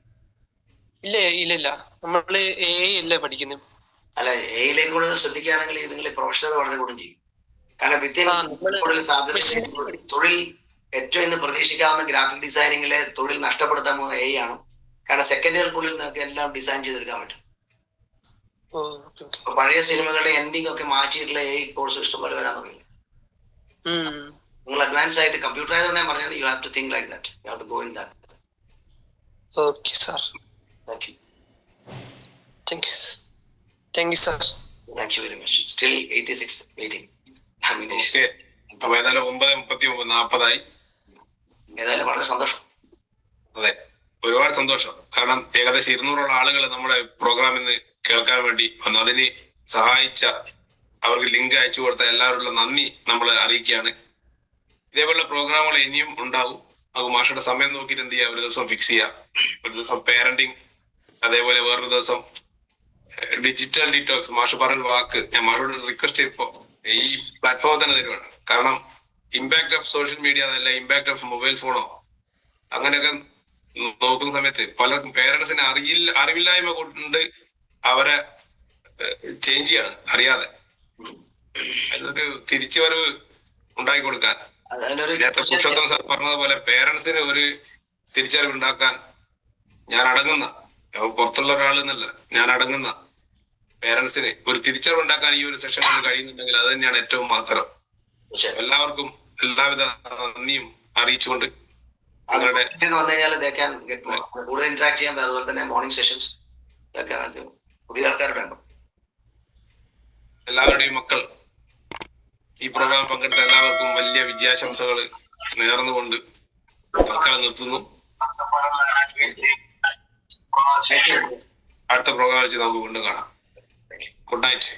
ഇല്ല, നമ്മള് AI അല്ലേ പഠിക്കുന്നത്. അല്ല, AI കൂടെ ശ്രദ്ധിക്കുകയാണെങ്കിൽ നിങ്ങൾ പ്രൊഫഷണൽ വളരെ ഗുണം ചെയ്യും. കാരണം കൂടുതൽ സാധ്യത തൊഴിൽ ഏറ്റവും ഇന്ന് പ്രതീക്ഷിക്കാവുന്ന ഗ്രാഫിക് ഡിസൈനിങ്ങിലെ തൊഴിൽ നഷ്ടപ്പെടുത്താൻ പോകുന്ന AI ആണ്. കാരണം സെക്കൻഡുകൾക്കുള്ളിൽ നിങ്ങൾക്ക് എല്ലാം ഡിസൈൻ ചെയ്തെടുക്കാൻ പറ്റും. പഴയ സിനിമകളുടെ എൻഡിങ് ഒക്കെ മാറ്റിയിട്ടുള്ള AI കോഴ്സ് ഇഷ്ടംപോലെ വരാൻ തുടങ്ങി. നിങ്ങൾ അഡ്വാൻസ് ആയിട്ട് കമ്പ്യൂട്ടർ ആയതുകൊണ്ട് ഞാൻ പറഞ്ഞത് you have to think like that, you have to go in that. Okay sir. Thank you sir. Thank you very much. Still 86 waiting. Okay. അപ്പൊ ഏതായാലും 9:39 ഏതായാലും വളരെ സന്തോഷം. അതെ, ഒരുപാട് സന്തോഷം. കാരണം ഏകദേശം 200 ആളുകൾ നമ്മുടെ പ്രോഗ്രാമിൽ നിന്ന് കേൾക്കാൻ വേണ്ടി വന്നു. അതിന് സഹായിച്ച, അവർക്ക് ലിങ്ക് അയച്ചു കൊടുത്ത എല്ലാവരുള്ള നന്ദി നമ്മൾ അറിയിക്കുകയാണ്. ഇതേപോലുള്ള പ്രോഗ്രാമുകൾ ഇനിയും ഉണ്ടാവും. നമുക്ക് മാഷയുടെ സമയം നോക്കിയിട്ട് എന്ത് ചെയ്യാം, ഒരു ദിവസം ഫിക്സ് ചെയ്യാം. ഒരു ദിവസം പേരന്റിങ്, അതേപോലെ വേറൊരു ദിവസം ഡിജിറ്റൽ ഡീറ്റോക്സ്. മാഷ് പറഞ്ഞ വാക്ക് ഞാൻ മാഷോട് റിക്വസ്റ്റ് ചെയ്തപ്പോ ഈ പ്ലാറ്റ്ഫോമിൽ തന്നെ തരുവാണ്. കാരണം ഇമ്പാക്ട് ഓഫ് സോഷ്യൽ മീഡിയ എന്നല്ല, ഇമ്പാക്ട് ഓഫ് മൊബൈൽ ഫോണോ അങ്ങനെയൊക്കെ നോക്കുന്ന സമയത്ത് പലർക്കും പേരൻസിന് അറിവില്ലായ്മ കൊണ്ട് അവരെ ചേഞ്ച് ചെയ്യാണ് അറിയാതെ. അതിനൊരു തിരിച്ചുവരവ് ഉണ്ടാക്കി കൊടുക്കാൻ നേരത്തെ പുരുഷോത്തമൻ സാർ പറഞ്ഞതുപോലെ പേരൻസിന് ഒരു തിരിച്ചറിവ് ഉണ്ടാക്കാൻ ഞാൻ അടങ്ങുന്ന, പുറത്തുള്ള ഒരാളെന്നല്ല, ഞാൻ അടങ്ങുന്ന പേരൻസിന് ഒരു തിരിച്ചറിവ് ഉണ്ടാക്കാൻ ഈ ഒരു സെഷൻ കൊണ്ട് കഴിയുന്നുണ്ടെങ്കിൽ അത് തന്നെയാണ് ഏറ്റവും മാത്രം. എല്ലാവർക്കും എല്ലാവിധ നന്ദിയും അറിയിച്ചുകൊണ്ട് നിങ്ങളുടെ വന്നു കഴിഞ്ഞാൽ കൂടുതൽ ഇന്ററാക്ട് ചെയ്യാൻ, അതുപോലെ തന്നെ മോർണിംഗ് സെഷൻസ് ഇതൊക്കെ പുതിയ ആൾക്കാരുണ്ട്. എല്ലാവരുടെയും മക്കൾ ഈ പ്രോഗ്രാം പങ്കെടുത്ത എല്ലാവർക്കും വലിയ വിജയാശംസകൾ നേർന്നുകൊണ്ട് തൽക്കാലം നിർത്തുന്നു. അടുത്ത പ്രോഗ്രാം വെച്ച് നമുക്ക് വീണ്ടും കാണാം. Good night.